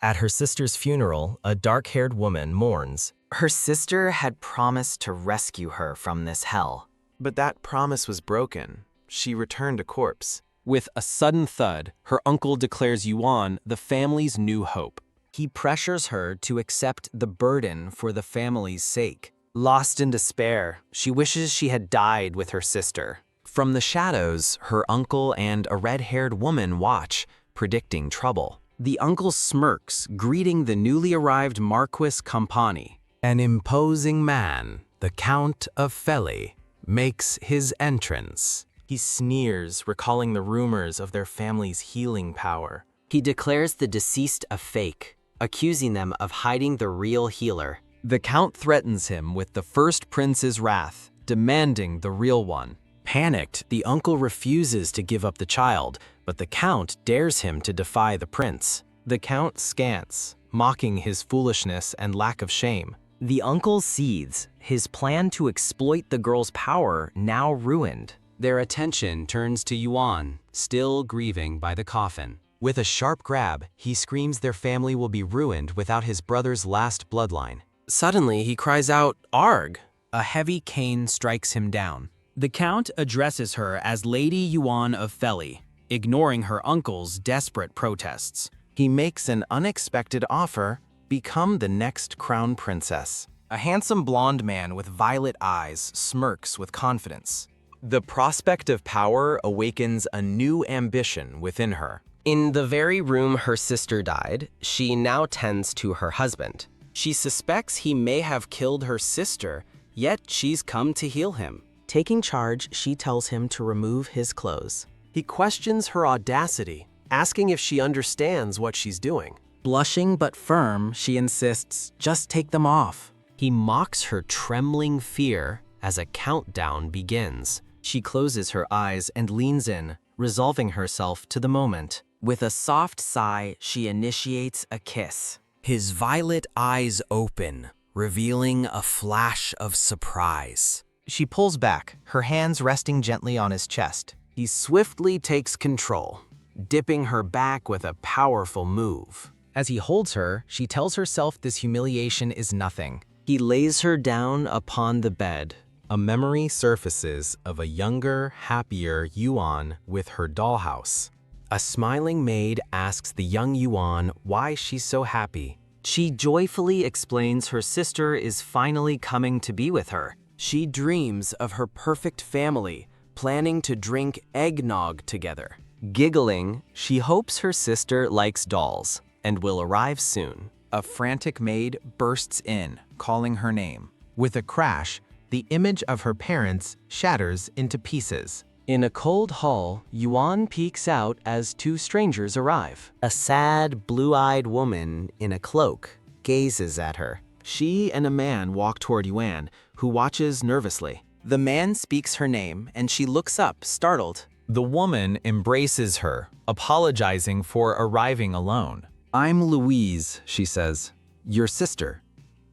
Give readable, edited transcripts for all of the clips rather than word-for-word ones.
At her sister's funeral, a dark-haired woman mourns. Her sister had promised to rescue her from this hell. But that promise was broken. She returned a corpse. With a sudden thud, her uncle declares Yuan the family's new hope. He pressures her to accept the burden for the family's sake. Lost in despair, she wishes she had died with her sister. From the shadows, her uncle and a red-haired woman watch, predicting trouble. The uncle smirks, greeting the newly arrived Marquis Campani. An imposing man, the Count of Feli, makes his entrance. He sneers, recalling the rumors of their family's healing power. He declares the deceased a fake, accusing them of hiding the real healer. The Count threatens him with the first prince's wrath, demanding the real one. Panicked, the uncle refuses to give up the child, but the Count dares him to defy the prince. The Count scants, mocking his foolishness and lack of shame. The uncle seethes, his plan to exploit the girl's power now ruined. Their attention turns to Yuan, still grieving by the coffin. With a sharp grab, he screams their family will be ruined without his brother's last bloodline. Suddenly, he cries out, "Arg!" A heavy cane strikes him down. The Count addresses her as Lady Yuan of Feli, ignoring her uncle's desperate protests. He makes an unexpected offer: become the next crown princess. A handsome blonde man with violet eyes smirks with confidence. The prospect of power awakens a new ambition within her. In the very room her sister died, she now tends to her husband. She suspects he may have killed her sister, yet she's come to heal him. Taking charge, she tells him to remove his clothes. He questions her audacity, asking if she understands what she's doing. Blushing but firm, she insists, just take them off. He mocks her trembling fear as a countdown begins. She closes her eyes and leans in, resolving herself to the moment. With a soft sigh, she initiates a kiss. His violet eyes open, revealing a flash of surprise. She pulls back, her hands resting gently on his chest. He swiftly takes control, dipping her back with a powerful move. As he holds her, she tells herself this humiliation is nothing. He lays her down upon the bed. A memory surfaces of a younger, happier Yuan with her dollhouse. A smiling maid asks the young Yuan why she's so happy. She joyfully explains her sister is finally coming to be with her. She dreams of her perfect family, planning to drink eggnog together. Giggling, she hopes her sister likes dolls and will arrive soon. A frantic maid bursts in, calling her name. With a crash, the image of her parents shatters into pieces. In a cold hall, Yuan peeks out as two strangers arrive. A sad, blue-eyed woman in a cloak gazes at her. She and a man walk toward Yuan, who watches nervously. The man speaks her name, and she looks up, startled. The woman embraces her, apologizing for arriving alone. "I'm Louise," she says, "your sister."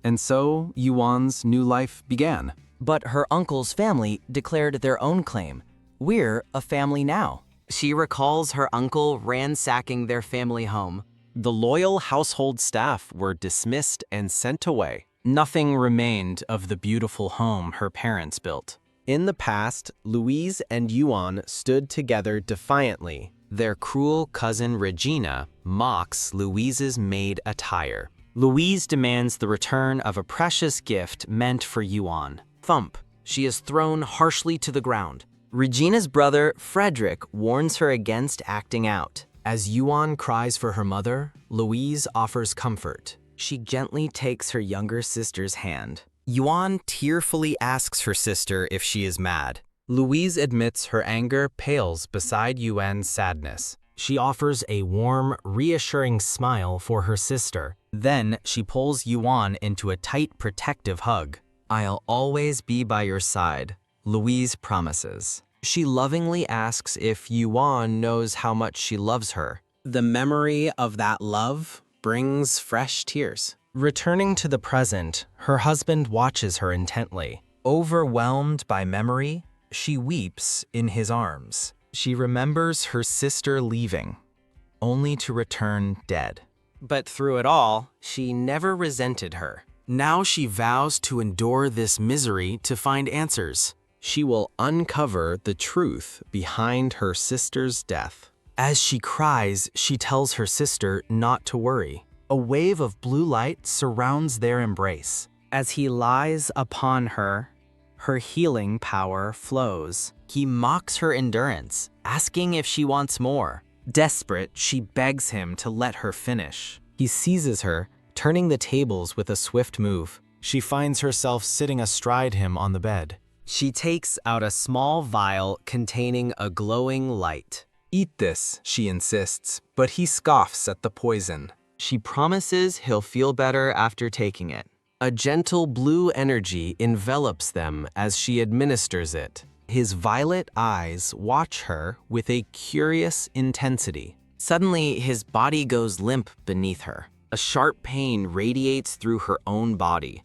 And so Yuan's new life began. But her uncle's family declared their own claim. We're a family now. She recalls her uncle ransacking their family home. The loyal household staff were dismissed and sent away. Nothing remained of the beautiful home her parents built. In the past, Louise and Yuan stood together defiantly. Their cruel cousin Regina mocks Louise's maid attire. Louise demands the return of a precious gift meant for Yuan. Thump! She is thrown harshly to the ground. Regina's brother, Frederick, warns her against acting out. As Yuan cries for her mother, Louise offers comfort. She gently takes her younger sister's hand. Yuan tearfully asks her sister if she is mad. Louise admits her anger pales beside Yuan's sadness. She offers a warm, reassuring smile for her sister. Then she pulls Yuan into a tight, protective hug. "I'll always be by your side," Louise promises. She lovingly asks if Yuan knows how much she loves her. The memory of that love brings fresh tears. Returning to the present, her husband watches her intently. Overwhelmed by memory, she weeps in his arms. She remembers her sister leaving, only to return dead. But through it all, she never resented her. Now she vows to endure this misery to find answers. She will uncover the truth behind her sister's death. As she cries, she tells her sister not to worry. A wave of blue light surrounds their embrace. As he lies upon her, her healing power flows. He mocks her endurance, asking if she wants more. Desperate, she begs him to let her finish. He seizes her, turning the tables with a swift move. She finds herself sitting astride him on the bed. She takes out a small vial containing a glowing light. "Eat this," she insists, but he scoffs at the poison. She promises he'll feel better after taking it. A gentle blue energy envelops them as she administers it. His violet eyes watch her with a curious intensity. Suddenly, his body goes limp beneath her. A sharp pain radiates through her own body.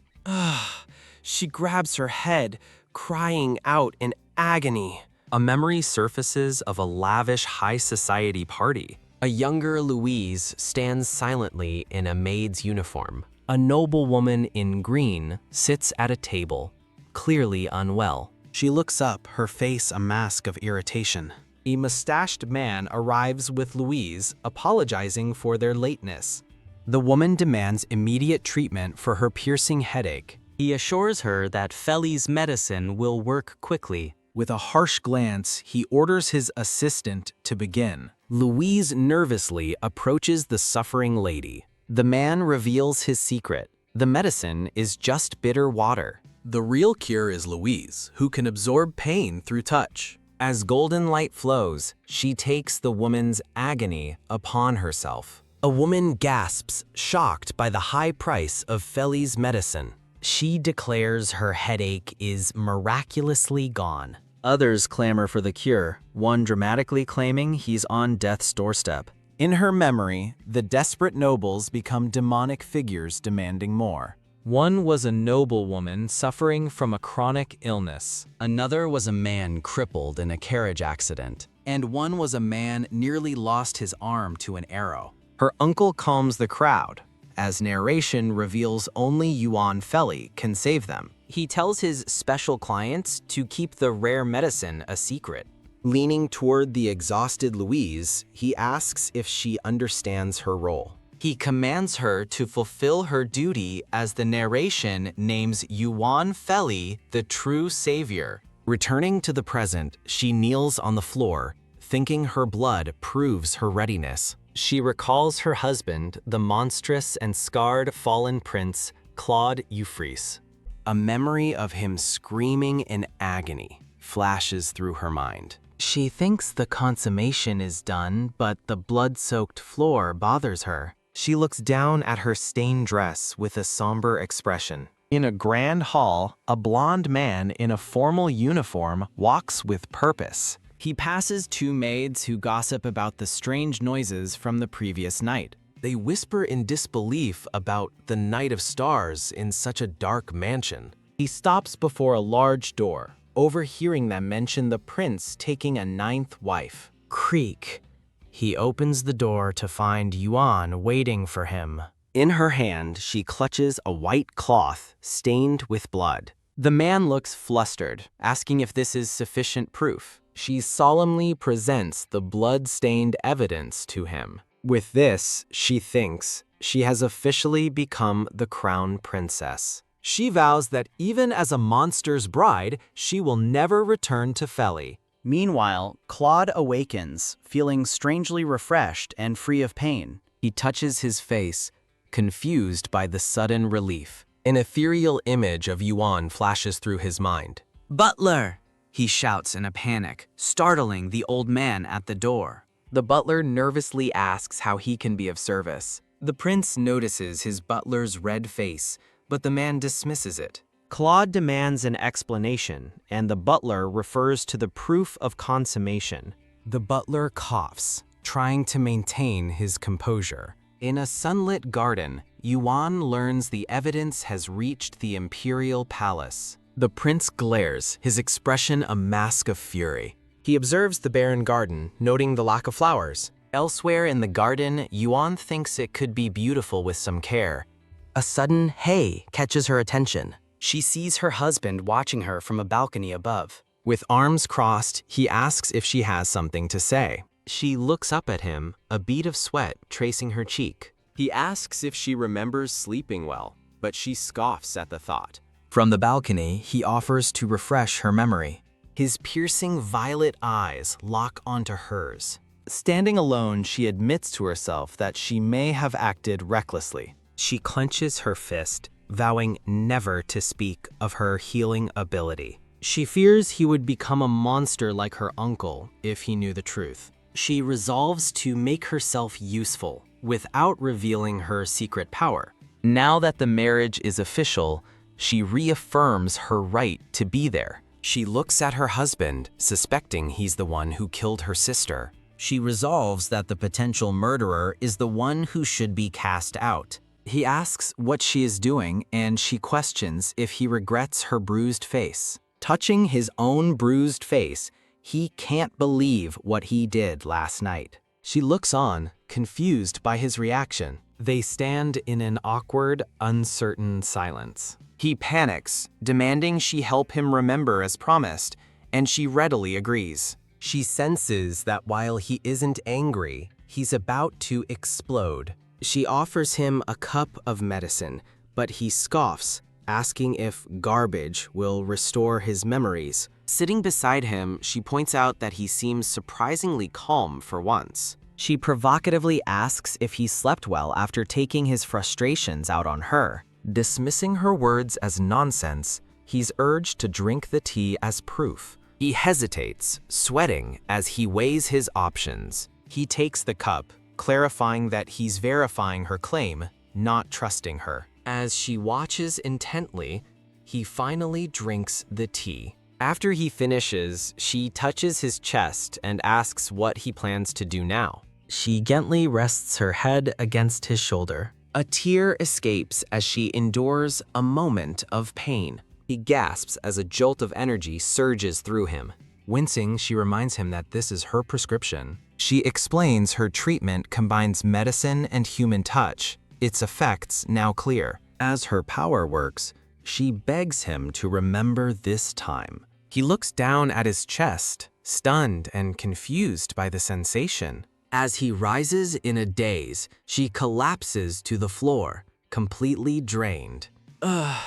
She grabs her head, crying out in agony. A memory surfaces of a lavish high society party. A younger Louise stands silently in a maid's uniform. A noblewoman in green sits at a table, clearly unwell. She looks up, her face a mask of irritation. A mustached man arrives with Louise, apologizing for their lateness. The woman demands immediate treatment for her piercing headache. He assures her that Feli's medicine will work quickly. With a harsh glance, he orders his assistant to begin. Louise nervously approaches the suffering lady. The man reveals his secret. The medicine is just bitter water. The real cure is Louise, who can absorb pain through touch. As golden light flows, she takes the woman's agony upon herself. A woman gasps, shocked by the high price of Feli's medicine. She declares her headache is miraculously gone. Others clamor for the cure, one dramatically claiming he's on death's doorstep. In her memory, the desperate nobles become demonic figures demanding more. One was a noblewoman suffering from a chronic illness. Another was a man crippled in a carriage accident. And one was a man nearly lost his arm to an arrow. Her uncle calms the crowd, as narration reveals only Yuan Feli can save them. He tells his special clients to keep the rare medicine a secret. Leaning toward the exhausted Louise, he asks if she understands her role. He commands her to fulfill her duty as the narration names Yuan Feli the true savior. Returning to the present, she kneels on the floor, thinking her blood proves her readiness. She recalls her husband, the monstrous and scarred fallen prince, Claude Euphrates. A memory of him screaming in agony flashes through her mind. She thinks the consummation is done, but the blood-soaked floor bothers her. She looks down at her stained dress with a somber expression. In a grand hall, a blond man in a formal uniform walks with purpose. He passes two maids who gossip about the strange noises from the previous night. They whisper in disbelief about the night of stars in such a dark mansion. He stops before a large door, overhearing them mention the prince taking a ninth wife. Creak. He opens the door to find Yuan waiting for him. In her hand, she clutches a white cloth stained with blood. The man looks flustered, asking if this is sufficient proof. She solemnly presents the blood-stained evidence to him. With this, she thinks, she has officially become the crown princess. She vows that even as a monster's bride, she will never return to Feli. Meanwhile, Claude awakens, feeling strangely refreshed and free of pain. He touches his face, confused by the sudden relief. An ethereal image of Yuan flashes through his mind. "Butler!" he shouts in a panic, startling the old man at the door. The butler nervously asks how he can be of service. The prince notices his butler's red face, but the man dismisses it. Claude demands an explanation, and the butler refers to the proof of consummation. The butler coughs, trying to maintain his composure. In a sunlit garden, Yuan learns the evidence has reached the imperial palace. The prince glares, his expression a mask of fury. He observes the barren garden, noting the lack of flowers. Elsewhere in the garden, Yuan thinks it could be beautiful with some care. A sudden hey catches her attention. She sees her husband watching her from a balcony above. With arms crossed, he asks if she has something to say. She looks up at him, a bead of sweat tracing her cheek. He asks if she remembers sleeping well, but she scoffs at the thought. From the balcony, he offers to refresh her memory. His piercing violet eyes lock onto hers. Standing alone, she admits to herself that she may have acted recklessly. She clenches her fist, vowing never to speak of her healing ability. She fears he would become a monster like her uncle if he knew the truth. She resolves to make herself useful without revealing her secret power. Now that the marriage is official, she reaffirms her right to be there. She looks at her husband, suspecting he's the one who killed her sister. She resolves that the potential murderer is the one who should be cast out. He asks what she is doing, and she questions if he regrets her bruised face. Touching his own bruised face, he can't believe what he did last night. She looks on, confused by his reaction. They stand in an awkward, uncertain silence. He panics, demanding she help him remember as promised, and she readily agrees. She senses that while he isn't angry, he's about to explode. She offers him a cup of medicine, but he scoffs, asking if garbage will restore his memories. Sitting beside him, she points out that he seems surprisingly calm for once. She provocatively asks if he slept well after taking his frustrations out on her. Dismissing her words as nonsense, he's urged to drink the tea as proof. He hesitates, sweating as he weighs his options. He takes the cup, clarifying that he's verifying her claim, not trusting her. As she watches intently, he finally drinks the tea. After he finishes, she touches his chest and asks what he plans to do now. She gently rests her head against his shoulder. A tear escapes as she endures a moment of pain. He gasps as a jolt of energy surges through him. Wincing, she reminds him that this is her prescription. She explains her treatment combines medicine and human touch, its effects now clear. As her power works, she begs him to remember this time. He looks down at his chest, stunned and confused by the sensation. As he rises in a daze, she collapses to the floor, completely drained. Ugh,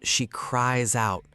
she cries out,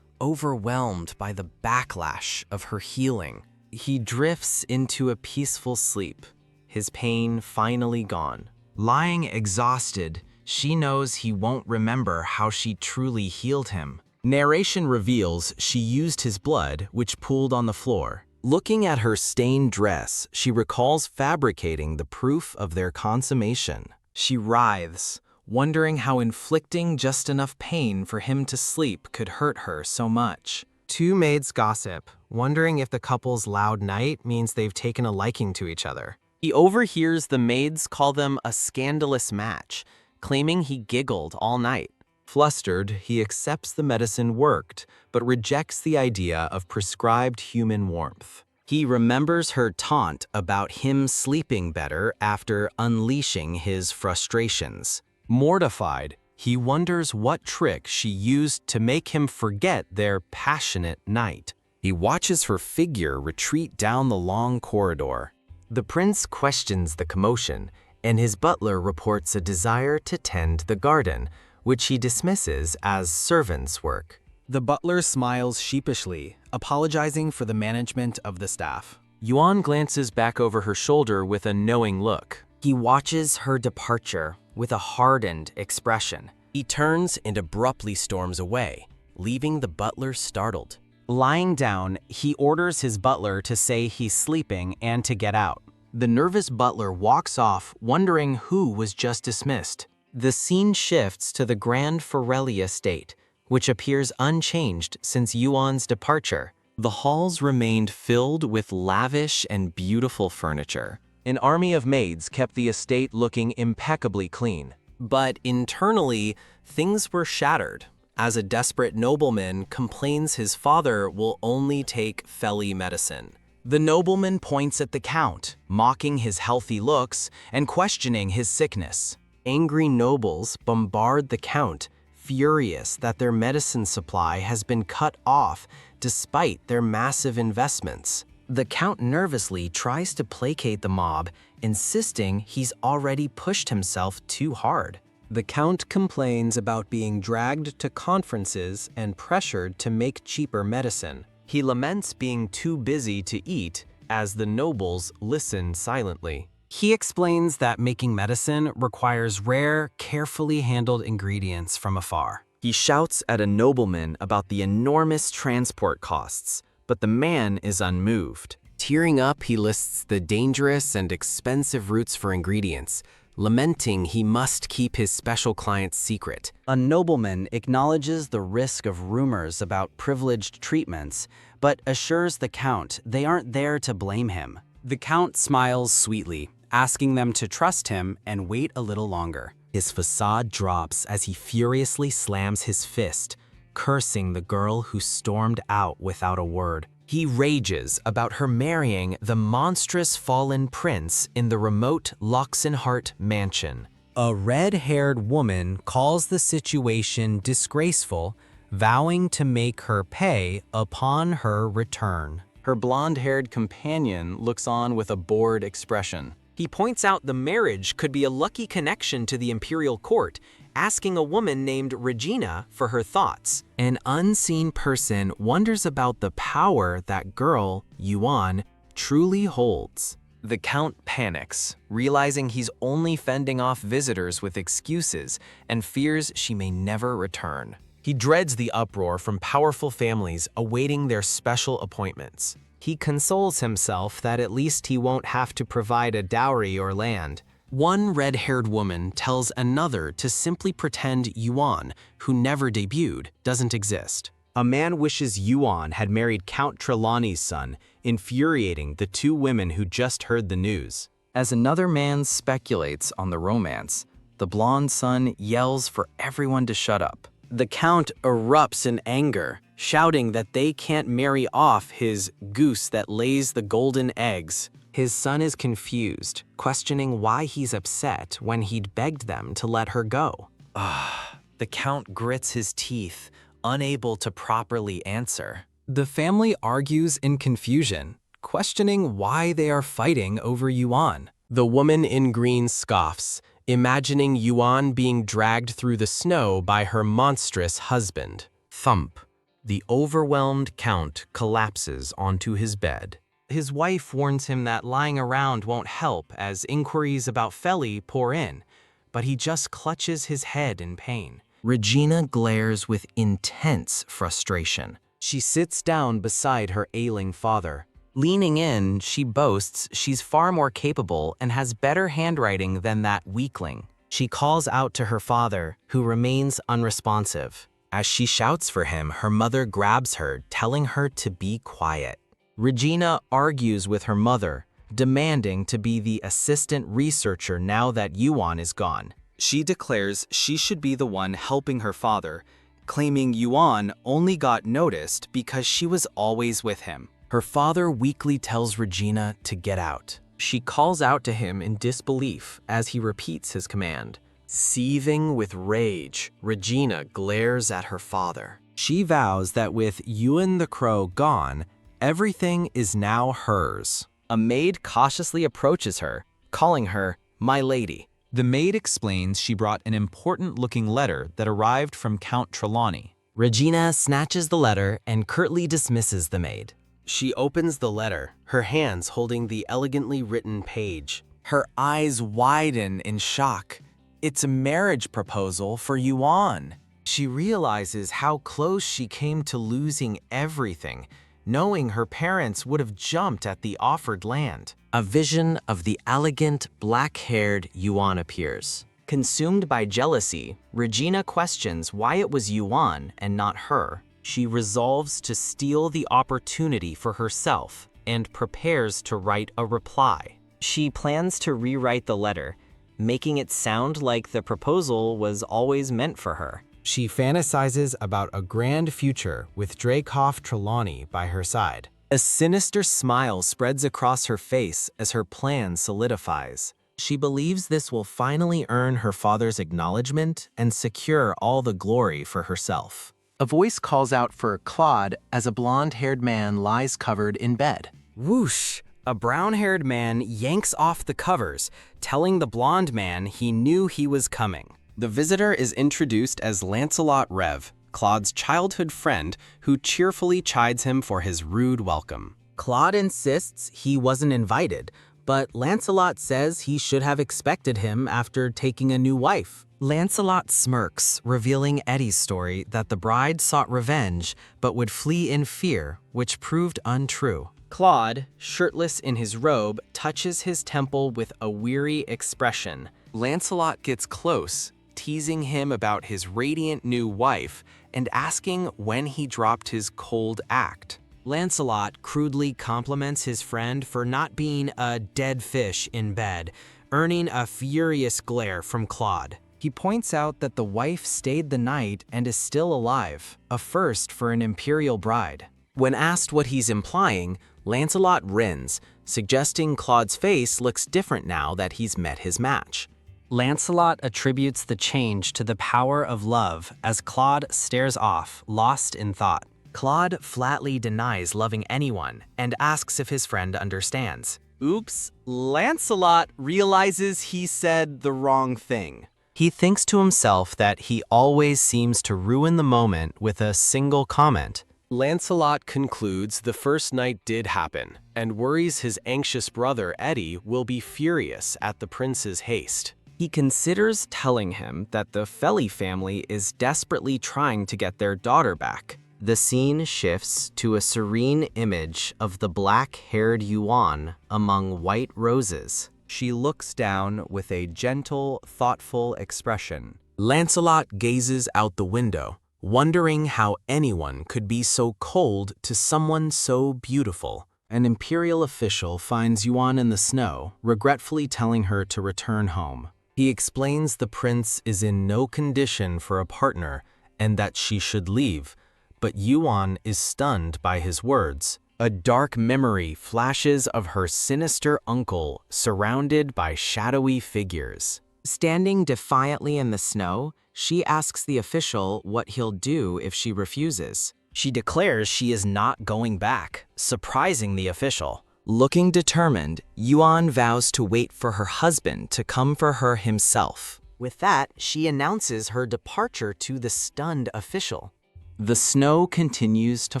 overwhelmed by the backlash of her healing. He drifts into a peaceful sleep, his pain finally gone. Lying exhausted, she knows he won't remember how she truly healed him. Narration reveals she used his blood, which pooled on the floor. Looking at her stained dress, she recalls fabricating the proof of their consummation. She writhes, wondering how inflicting just enough pain for him to sleep could hurt her so much. Two maids gossip, wondering if the couple's loud night means they've taken a liking to each other. He overhears the maids call them a scandalous match, claiming he giggled all night. Flustered, he accepts the medicine worked, but rejects the idea of prescribed human warmth. He remembers her taunt about him sleeping better after unleashing his frustrations. Mortified, he wonders what trick she used to make him forget their passionate night. He watches her figure retreat down the long corridor. The prince questions the commotion, and his butler reports a desire to tend the garden, which he dismisses as servant's work. The butler smiles sheepishly, apologizing for the management of the staff. Yuan glances back over her shoulder with a knowing look. He watches her departure with a hardened expression. He turns and abruptly storms away, leaving the butler startled. Lying down, he orders his butler to say he's sleeping and to get out. The nervous butler walks off, wondering who was just dismissed. The scene shifts to the Grand Forelli estate, which appears unchanged since Yuan's departure. The halls remained filled with lavish and beautiful furniture. An army of maids kept the estate looking impeccably clean. But internally, things were shattered, as a desperate nobleman complains his father will only take Feli medicine. The nobleman points at the count, mocking his healthy looks and questioning his sickness. Angry nobles bombard the count, furious that their medicine supply has been cut off despite their massive investments. The count nervously tries to placate the mob, insisting he's already pushed himself too hard. The count complains about being dragged to conferences and pressured to make cheaper medicine. He laments being too busy to eat as the nobles listen silently. He explains that making medicine requires rare, carefully handled ingredients from afar. He shouts at a nobleman about the enormous transport costs, but the man is unmoved. Tearing up, he lists the dangerous and expensive routes for ingredients, lamenting he must keep his special clients secret. A nobleman acknowledges the risk of rumors about privileged treatments, but assures the count they aren't there to blame him. The count smiles sweetly, asking them to trust him and wait a little longer. His facade drops as he furiously slams his fist, cursing the girl who stormed out without a word. He rages about her marrying the monstrous fallen prince in the remote Loxenhart mansion. A red-haired woman calls the situation disgraceful, vowing to make her pay upon her return. Her blonde-haired companion looks on with a bored expression. He points out the marriage could be a lucky connection to the imperial court, asking a woman named Regina for her thoughts. An unseen person wonders about the power that girl, Yuan, truly holds. The count panics, realizing he's only fending off visitors with excuses and fears she may never return. He dreads the uproar from powerful families awaiting their special appointments. He consoles himself that at least he won't have to provide a dowry or land. One red-haired woman tells another to simply pretend Yuan, who never debuted, doesn't exist. A man wishes Yuan had married Count Trelawney's son, infuriating the two women who just heard the news. As another man speculates on the romance, the blonde son yells for everyone to shut up. The count erupts in anger, shouting that they can't marry off his goose that lays the golden eggs. His son is confused, questioning why he's upset when he'd begged them to let her go. The count grits his teeth, unable to properly answer. The family argues in confusion, questioning why they are fighting over Yuan. The woman in green scoffs, imagining Yuan being dragged through the snow by her monstrous husband. Thump. The overwhelmed count collapses onto his bed. His wife warns him that lying around won't help as inquiries about Feli pour in, but he just clutches his head in pain. Regina glares with intense frustration. She sits down beside her ailing father. Leaning in, she boasts she's far more capable and has better handwriting than that weakling. She calls out to her father, who remains unresponsive. As she shouts for him, her mother grabs her, telling her to be quiet. Regina argues with her mother, demanding to be the assistant researcher now that Yuan is gone. She declares she should be the one helping her father, claiming Yuan only got noticed because she was always with him. Her father weakly tells Regina to get out. She calls out to him in disbelief as he repeats his command. Seething with rage, Regina glares at her father. She vows that with Yuan the Crow gone, everything is now hers. A maid cautiously approaches her, calling her "my lady." The maid explains she brought an important-looking letter that arrived from Count Trelawney. Regina snatches the letter and curtly dismisses the maid. She opens the letter, her hands holding the elegantly written page. Her eyes widen in shock. It's a marriage proposal for Yuan. She realizes how close she came to losing everything, knowing her parents would have jumped at the offered land. A vision of the elegant, black-haired Yuan appears. Consumed by jealousy, Regina questions why it was Yuan and not her. She resolves to steal the opportunity for herself and prepares to write a reply. She plans to rewrite the letter, making it sound like the proposal was always meant for her. She fantasizes about a grand future with Dracoff Trelawney by her side. A sinister smile spreads across her face as her plan solidifies. She believes this will finally earn her father's acknowledgement and secure all the glory for herself. A voice calls out for Claude as a blonde-haired man lies covered in bed. Whoosh! A brown-haired man yanks off the covers, telling the blonde man he knew he was coming. The visitor is introduced as Lancelot Rev, Claude's childhood friend who cheerfully chides him for his rude welcome. Claude insists he wasn't invited, but Lancelot says he should have expected him after taking a new wife. Lancelot smirks, revealing Eddie's story that the bride sought revenge but would flee in fear, which proved untrue. Claude, shirtless in his robe, touches his temple with a weary expression. Lancelot gets close, teasing him about his radiant new wife and asking when he dropped his cold act. Lancelot crudely compliments his friend for not being a dead fish in bed, earning a furious glare from Claude. He points out that the wife stayed the night and is still alive, a first for an imperial bride. When asked what he's implying, Lancelot grins, suggesting Claude's face looks different now that he's met his match. Lancelot attributes the change to the power of love as Claude stares off, lost in thought. Claude flatly denies loving anyone and asks if his friend understands. Oops, Lancelot realizes he said the wrong thing. He thinks to himself that he always seems to ruin the moment with a single comment. Lancelot concludes the first night did happen and worries his anxious brother Eddie will be furious at the prince's haste. He considers telling him that the Feli family is desperately trying to get their daughter back. The scene shifts to a serene image of the black-haired Yuan among white roses. She looks down with a gentle, thoughtful expression. Lancelot gazes out the window, wondering how anyone could be so cold to someone so beautiful. An imperial official finds Yuan in the snow, regretfully telling her to return home. He explains the prince is in no condition for a partner and that she should leave, but Yuan is stunned by his words. A dark memory flashes of her sinister uncle surrounded by shadowy figures. Standing defiantly in the snow, she asks the official what he'll do if she refuses. She declares she is not going back, surprising the official. Looking determined, Yuan vows to wait for her husband to come for her himself. With that, she announces her departure to the stunned official. The snow continues to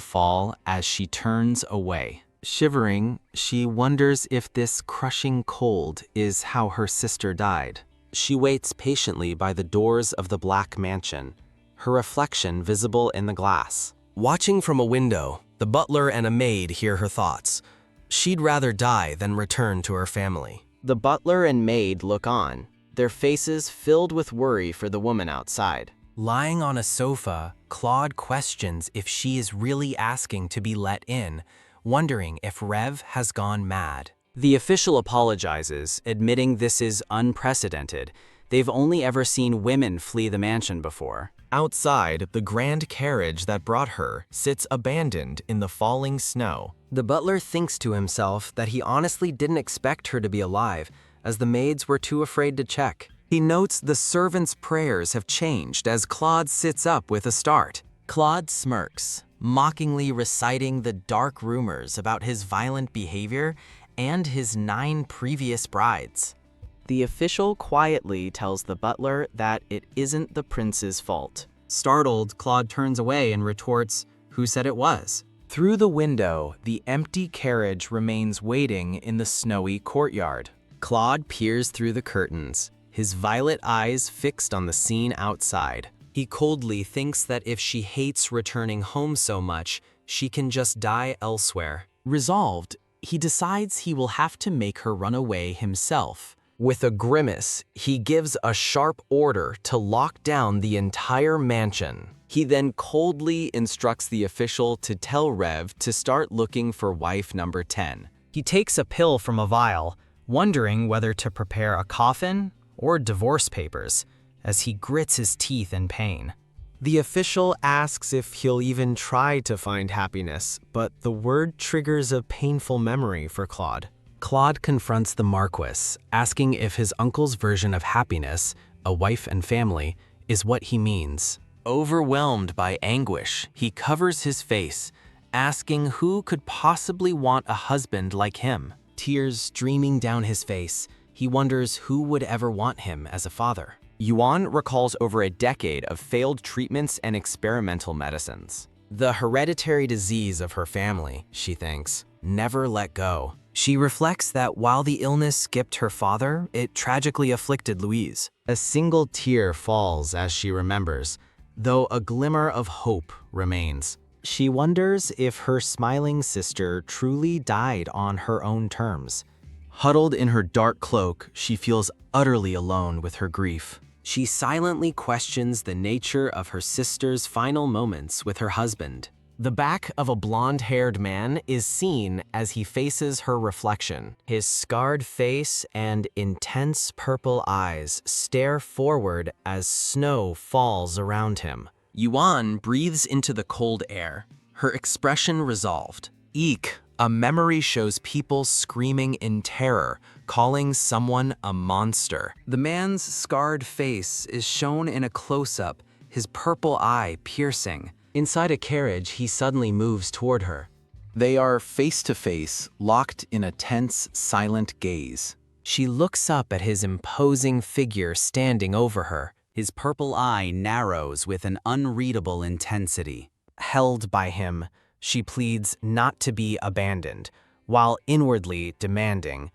fall as she turns away. Shivering, she wonders if this crushing cold is how her sister died. She waits patiently by the doors of the black mansion, her reflection visible in the glass. Watching from a window, the butler and a maid hear her thoughts. She'd rather die than return to her family. The butler and maid look on, their faces filled with worry for the woman outside. Lying on a sofa, Claude questions if she is really asking to be let in, wondering if Rev has gone mad. The official apologizes, admitting this is unprecedented. They've only ever seen women flee the mansion before. Outside, the grand carriage that brought her sits abandoned in the falling snow. The butler thinks to himself that he honestly didn't expect her to be alive, as the maids were too afraid to check. He notes the servants' prayers have changed as Claude sits up with a start. Claude smirks, mockingly reciting the dark rumors about his violent behavior and his 9 previous brides. The official quietly tells the butler that it isn't the prince's fault. Startled, Claude turns away and retorts, "Who said it was?" Through the window, the empty carriage remains waiting in the snowy courtyard. Claude peers through the curtains, his violet eyes fixed on the scene outside. He coldly thinks that if she hates returning home so much, she can just die elsewhere. Resolved, he decides he will have to make her run away himself. With a grimace, he gives a sharp order to lock down the entire mansion. He then coldly instructs the official to tell Rev to start looking for wife number 10. He takes a pill from a vial, wondering whether to prepare a coffin or divorce papers, as he grits his teeth in pain. The official asks if he'll even try to find happiness, but the word triggers a painful memory for Claude. Claude confronts the Marquis, asking if his uncle's version of happiness, a wife and family, is what he means. Overwhelmed by anguish, he covers his face, asking who could possibly want a husband like him. Tears streaming down his face, he wonders who would ever want him as a father. Yuan recalls over a decade of failed treatments and experimental medicines. The hereditary disease of her family, she thinks, never let go. She reflects that while the illness skipped her father, it tragically afflicted Louise. A single tear falls as she remembers, though a glimmer of hope remains. She wonders if her smiling sister truly died on her own terms. Huddled in her dark cloak, she feels utterly alone with her grief. She silently questions the nature of her sister's final moments with her husband. The back of a blonde-haired man is seen as he faces her reflection. His scarred face and intense purple eyes stare forward as snow falls around him. Yuan breathes into the cold air, her expression resolved. Eek, a memory shows people screaming in terror, calling someone a monster. The man's scarred face is shown in a close-up, his purple eye piercing. Inside a carriage, he suddenly moves toward her. They are face to face, locked in a tense, silent gaze. She looks up at his imposing figure standing over her. His purple eye narrows with an unreadable intensity. Held by him, she pleads not to be abandoned, while inwardly demanding,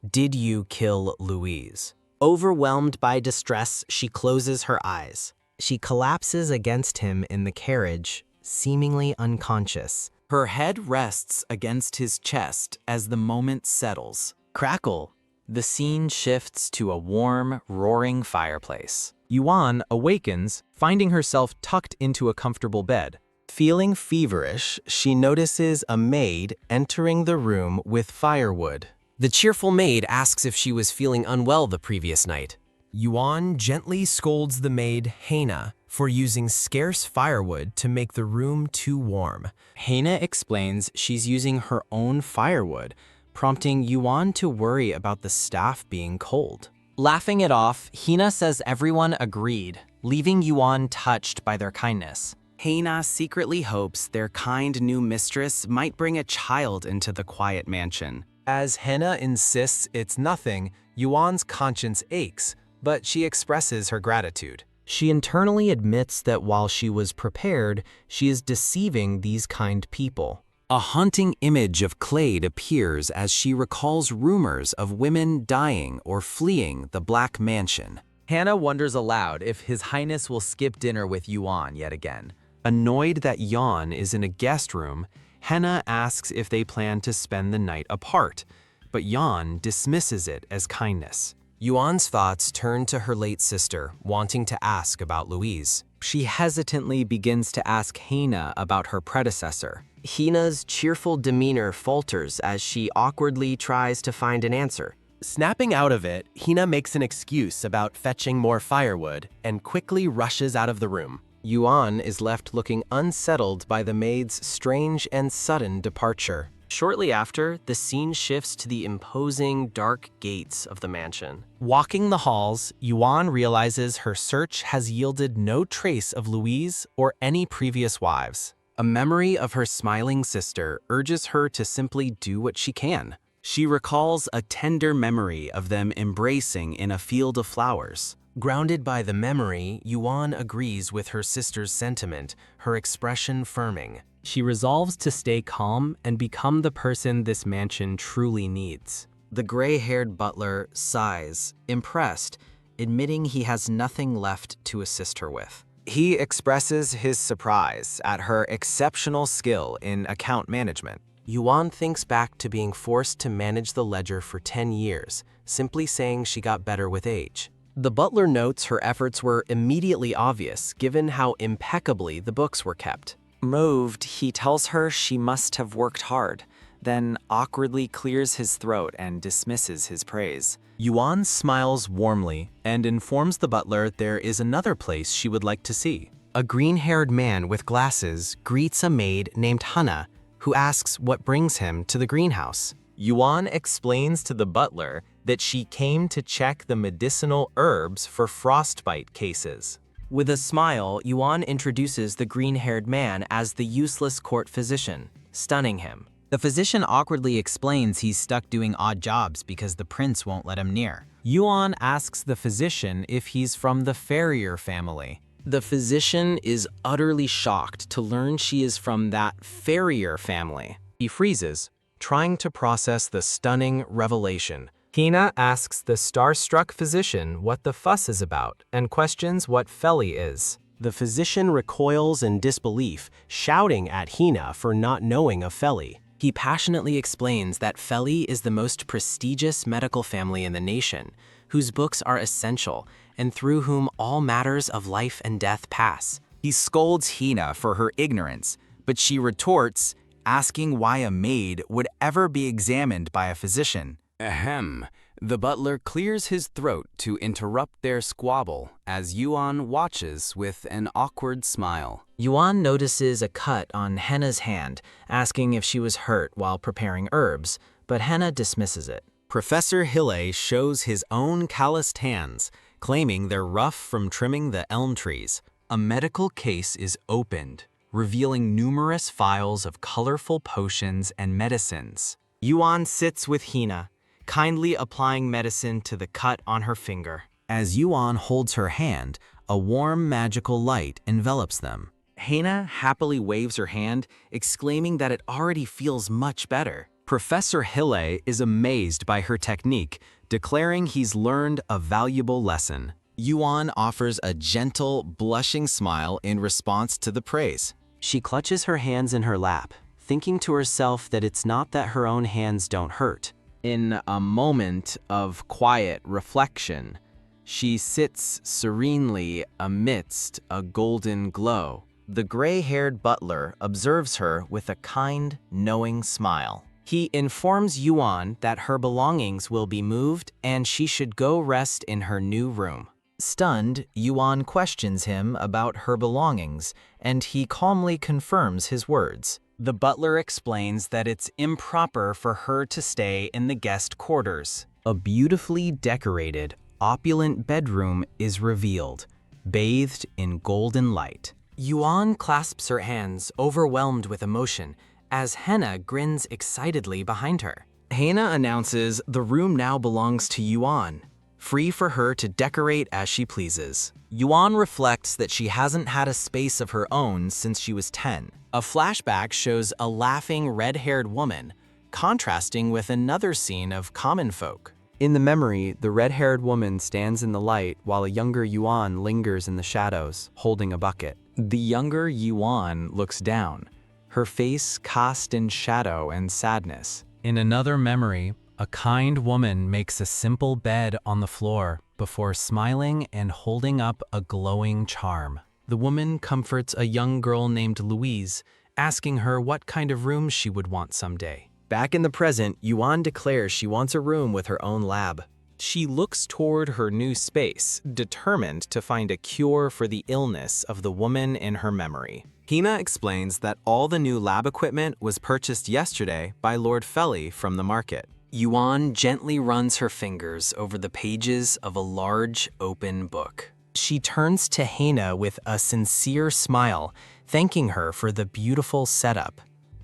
"Did you kill Louise?" Overwhelmed by distress, she closes her eyes. She collapses against him in the carriage, seemingly unconscious. Her head rests against his chest as the moment settles. Crackle. The scene shifts to a warm, roaring fireplace. Yuan awakens, finding herself tucked into a comfortable bed. Feeling feverish, she notices a maid entering the room with firewood. The cheerful maid asks if she was feeling unwell the previous night. Yuan gently scolds the maid, Hana, for using scarce firewood to make the room too warm. Hana explains she's using her own firewood, prompting Yuan to worry about the staff being cold. Laughing it off, Hina says everyone agreed, leaving Yuan touched by their kindness. Hana secretly hopes their kind new mistress might bring a child into the quiet mansion. As Hena insists it's nothing, Yuan's conscience aches, but she expresses her gratitude. She internally admits that while she was prepared, she is deceiving these kind people. A haunting image of Clade appears as she recalls rumors of women dying or fleeing the Black Mansion. Hannah wonders aloud if His Highness will skip dinner with Yuan yet again. Annoyed that Yuan is in a guest room, Hena asks if they plan to spend the night apart, but Yuan dismisses it as kindness. Yuan's thoughts turn to her late sister, wanting to ask about Louise. She hesitantly begins to ask Hina about her predecessor. Hina's cheerful demeanor falters as she awkwardly tries to find an answer. Snapping out of it, Hina makes an excuse about fetching more firewood and quickly rushes out of the room. Yuan is left looking unsettled by the maid's strange and sudden departure. Shortly after, the scene shifts to the imposing, dark gates of the mansion. Walking the halls, Yuan realizes her search has yielded no trace of Louise or any previous wives. A memory of her smiling sister urges her to simply do what she can. She recalls a tender memory of them embracing in a field of flowers. Grounded by the memory, Yuan agrees with her sister's sentiment, her expression firming. She resolves to stay calm and become the person this mansion truly needs. The gray-haired butler sighs, impressed, admitting he has nothing left to assist her with. He expresses his surprise at her exceptional skill in account management. Yuan thinks back to being forced to manage the ledger for 10 years, simply saying she got better with age. The butler notes her efforts were immediately obvious, given how impeccably the books were kept. Moved, he tells her she must have worked hard, then awkwardly clears his throat and dismisses his praise. Yuan smiles warmly and informs the butler there is another place she would like to see. a green-haired man with glasses greets a maid named Hana, who asks what brings him to the greenhouse. Yuan explains to the butler that she came to check the medicinal herbs for frostbite cases. With a smile, Yuan introduces the green-haired man as the useless court physician, stunning him. The physician awkwardly explains he's stuck doing odd jobs because the prince won't let him near. Yuan asks the physician if he's from the Farrier family. The physician is utterly shocked to learn she is from that Farrier family. He freezes, trying to process the stunning revelation. Hina asks the starstruck physician what the fuss is about and questions what Feli is. The physician recoils in disbelief, shouting at Hina for not knowing of Feli. He passionately explains that Feli is the most prestigious medical family in the nation, whose books are essential and through whom all matters of life and death pass. He scolds Hina for her ignorance, but she retorts, asking why a maid would ever be examined by a physician. Ahem. The butler clears his throat to interrupt their squabble as Yuan watches with an awkward smile. Yuan notices a cut on Henna's hand, asking if she was hurt while preparing herbs, but Henna dismisses it. Professor Hille shows his own calloused hands, claiming they're rough from trimming the elm trees. A medical case is opened, revealing numerous vials of colorful potions and medicines. Yuan sits with Hina, kindly applying medicine to the cut on her finger. As Yuan holds her hand, a warm magical light envelops them. Hina happily waves her hand, exclaiming that it already feels much better. Professor Hille is amazed by her technique, declaring he's learned a valuable lesson. Yuan offers a gentle, blushing smile in response to the praise. She clutches her hands in her lap, thinking to herself that it's not that her own hands don't hurt. In a moment of quiet reflection, she sits serenely amidst a golden glow. The gray-haired butler observes her with a kind, knowing smile. He informs Yuan that her belongings will be moved and she should go rest in her new room. Stunned, Yuan questions him about her belongings, and he calmly confirms his words. The butler explains that it's improper for her to stay in the guest quarters. A beautifully decorated, opulent bedroom is revealed, bathed in golden light. Yuan clasps her hands, overwhelmed with emotion, as Henna grins excitedly behind her. Hina announces the room now belongs to Yuan, free for her to decorate as she pleases. Yuan reflects that she hasn't had a space of her own since she was 10. A flashback shows a laughing red-haired woman, contrasting with another scene of common folk. In the memory, the red-haired woman stands in the light while a younger Yuan lingers in the shadows, holding a bucket. The younger Yuan looks down, her face cast in shadow and sadness. In another memory, a kind woman makes a simple bed on the floor before smiling and holding up a glowing charm. The woman comforts a young girl named Louise, asking her what kind of room she would want someday. Back in the present, Yuan declares she wants a room with her own lab. She looks toward her new space, determined to find a cure for the illness of the woman in her memory. Hina explains that all the new lab equipment was purchased yesterday by Lord Feli from the market. Yuan gently runs her fingers over the pages of a large, open book. She turns to Hina with a sincere smile, thanking her for the beautiful setup.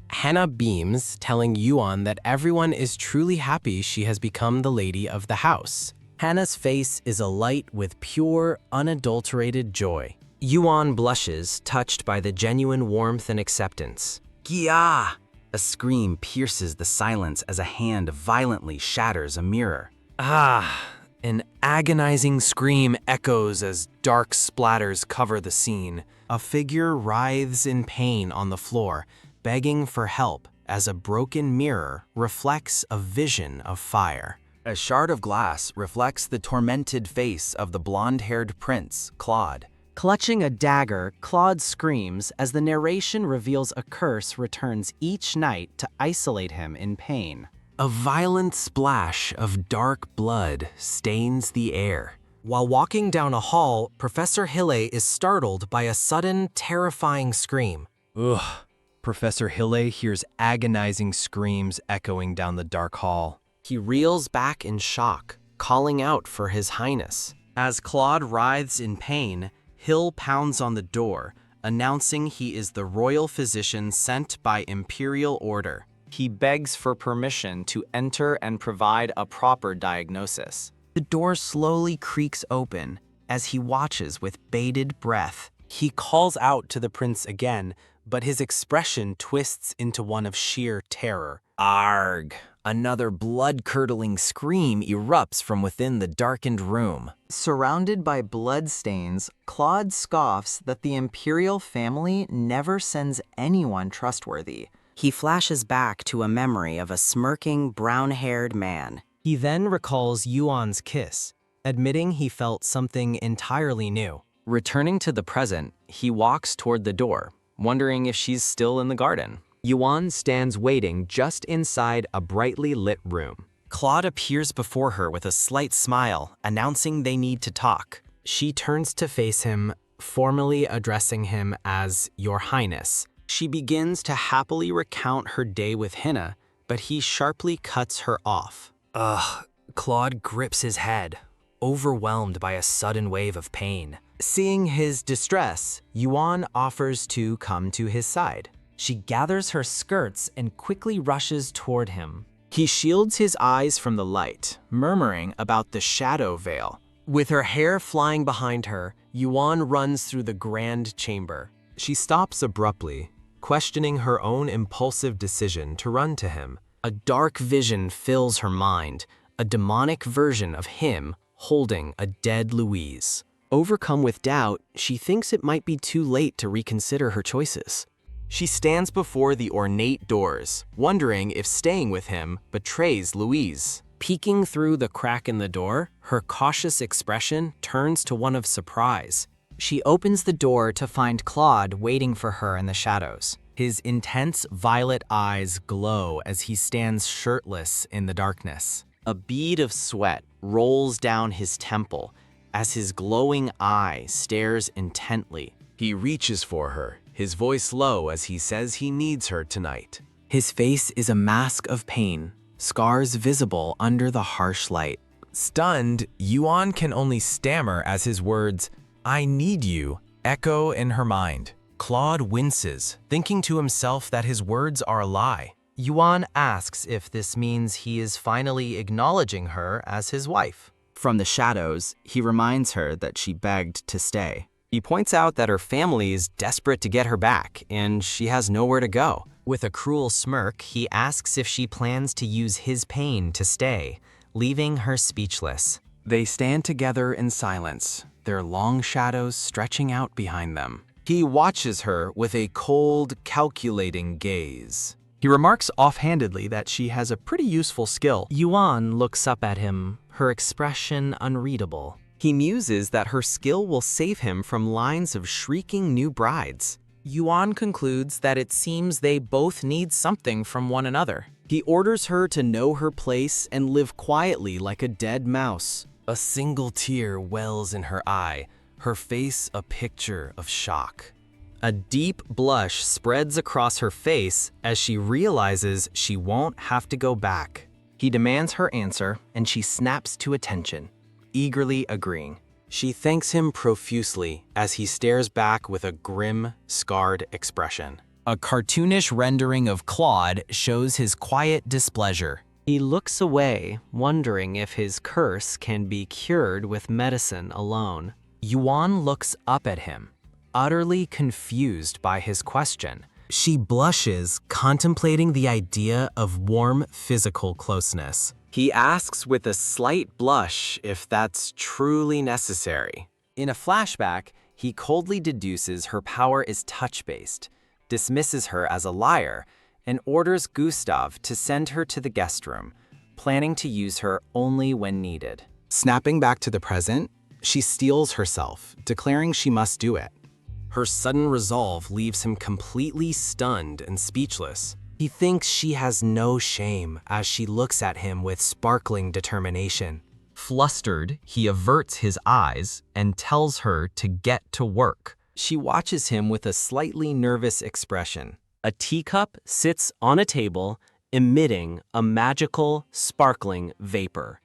Hannah beams, telling Yuan that everyone is truly happy she has become the lady of the house. Hannah's face is alight with pure, unadulterated joy. Yuan blushes, touched by the genuine warmth and acceptance. Gia! A scream pierces the silence as a hand violently shatters a mirror. Ah! An agonizing scream echoes as dark splatters cover the scene. A figure writhes in pain on the floor, begging for help as a broken mirror reflects a vision of fire. A shard of glass reflects the tormented face of the blonde-haired prince, Claude. Clutching a dagger, Claude screams as the narration reveals a curse returns each night to isolate him in pain. A violent splash of dark blood stains the air, While walking down a hall, Professor Hille is startled by a sudden, terrifying scream. Ugh. Professor Hille hears agonizing screams echoing down the dark hall. He reels back in shock, calling out for His Highness. As Claude writhes in pain, Hill pounds on the door, announcing he is the royal physician sent by imperial order. He begs for permission to enter and provide a proper diagnosis. The door slowly creaks open as he watches with bated breath. He calls out to the prince again, but his expression twists into one of sheer terror. Arg! Another blood-curdling scream erupts from within the darkened room. Surrounded by bloodstains, Claude scoffs that the imperial family never sends anyone trustworthy. He flashes back to a memory of a smirking, brown-haired man. He then recalls Yuan's kiss, admitting he felt something entirely new. Returning to the present, he walks toward the door, wondering if she's still in the garden. Yuan stands waiting just inside a brightly lit room. Claude appears before her with a slight smile, announcing they need to talk. She turns to face him, formally addressing him as Your Highness. She begins to happily recount her day with Hina, but he sharply cuts her off. Claude grips his head, overwhelmed by a sudden wave of pain. Seeing his distress, Yuan offers to come to his side. She gathers her skirts and quickly rushes toward him. He shields his eyes from the light, murmuring about the shadow veil. With her hair flying behind her, Yuan runs through the grand chamber. She stops abruptly, questioning her own impulsive decision to run to him. A dark vision fills her mind, a demonic version of him holding a dead Louise. Overcome with doubt, she thinks it might be too late to reconsider her choices. She stands before the ornate doors, wondering if staying with him betrays Louise. Peeking through the crack in the door, her cautious expression turns to one of surprise. She opens the door to find Claude waiting for her in the shadows. His intense violet eyes glow as he stands shirtless in the darkness. A bead of sweat rolls down his temple as his glowing eye stares intently. He reaches for her, his voice low as he says he needs her tonight. His face is a mask of pain, scars visible under the harsh light. Stunned, Yuan can only stammer as his words, "I need you," echo in her mind. Claude winces, thinking to himself that his words are a lie. Yuan asks if this means he is finally acknowledging her as his wife. From the shadows, he reminds her that she begged to stay. He points out that her family is desperate to get her back, and she has nowhere to go. With a cruel smirk, he asks if she plans to use his pain to stay, leaving her speechless. They stand together in silence, their long shadows stretching out behind them. He watches her with a cold, calculating gaze. He remarks offhandedly that she has a pretty useful skill. Yuan looks up at him, her expression unreadable. He muses that her skill will save him from lines of shrieking new brides. Yuan concludes that it seems they both need something from one another. He orders her to know her place and live quietly like a dead mouse. A single tear wells in her eye, her face a picture of shock. A deep blush spreads across her face as she realizes she won't have to go back. He demands her answer, and she snaps to attention, eagerly agreeing. She thanks him profusely as he stares back with a grim, scarred expression. A cartoonish rendering of Claude shows his quiet displeasure. He looks away, wondering if his curse can be cured with medicine alone. Yuan looks up at him, utterly confused by his question. She blushes, contemplating the idea of warm physical closeness. He asks with a slight blush if that's truly necessary. In a flashback, he coldly deduces her power is touch-based, dismisses her as a liar, and orders Gustav to send her to the guest room, planning to use her only when needed. Snapping back to the present, she steels herself, declaring she must do it. Her sudden resolve leaves him completely stunned and speechless. He thinks she has no shame as she looks at him with sparkling determination. Flustered, he averts his eyes and tells her to get to work. She watches him with a slightly nervous expression. A teacup sits on a table, emitting a magical, sparkling vapor.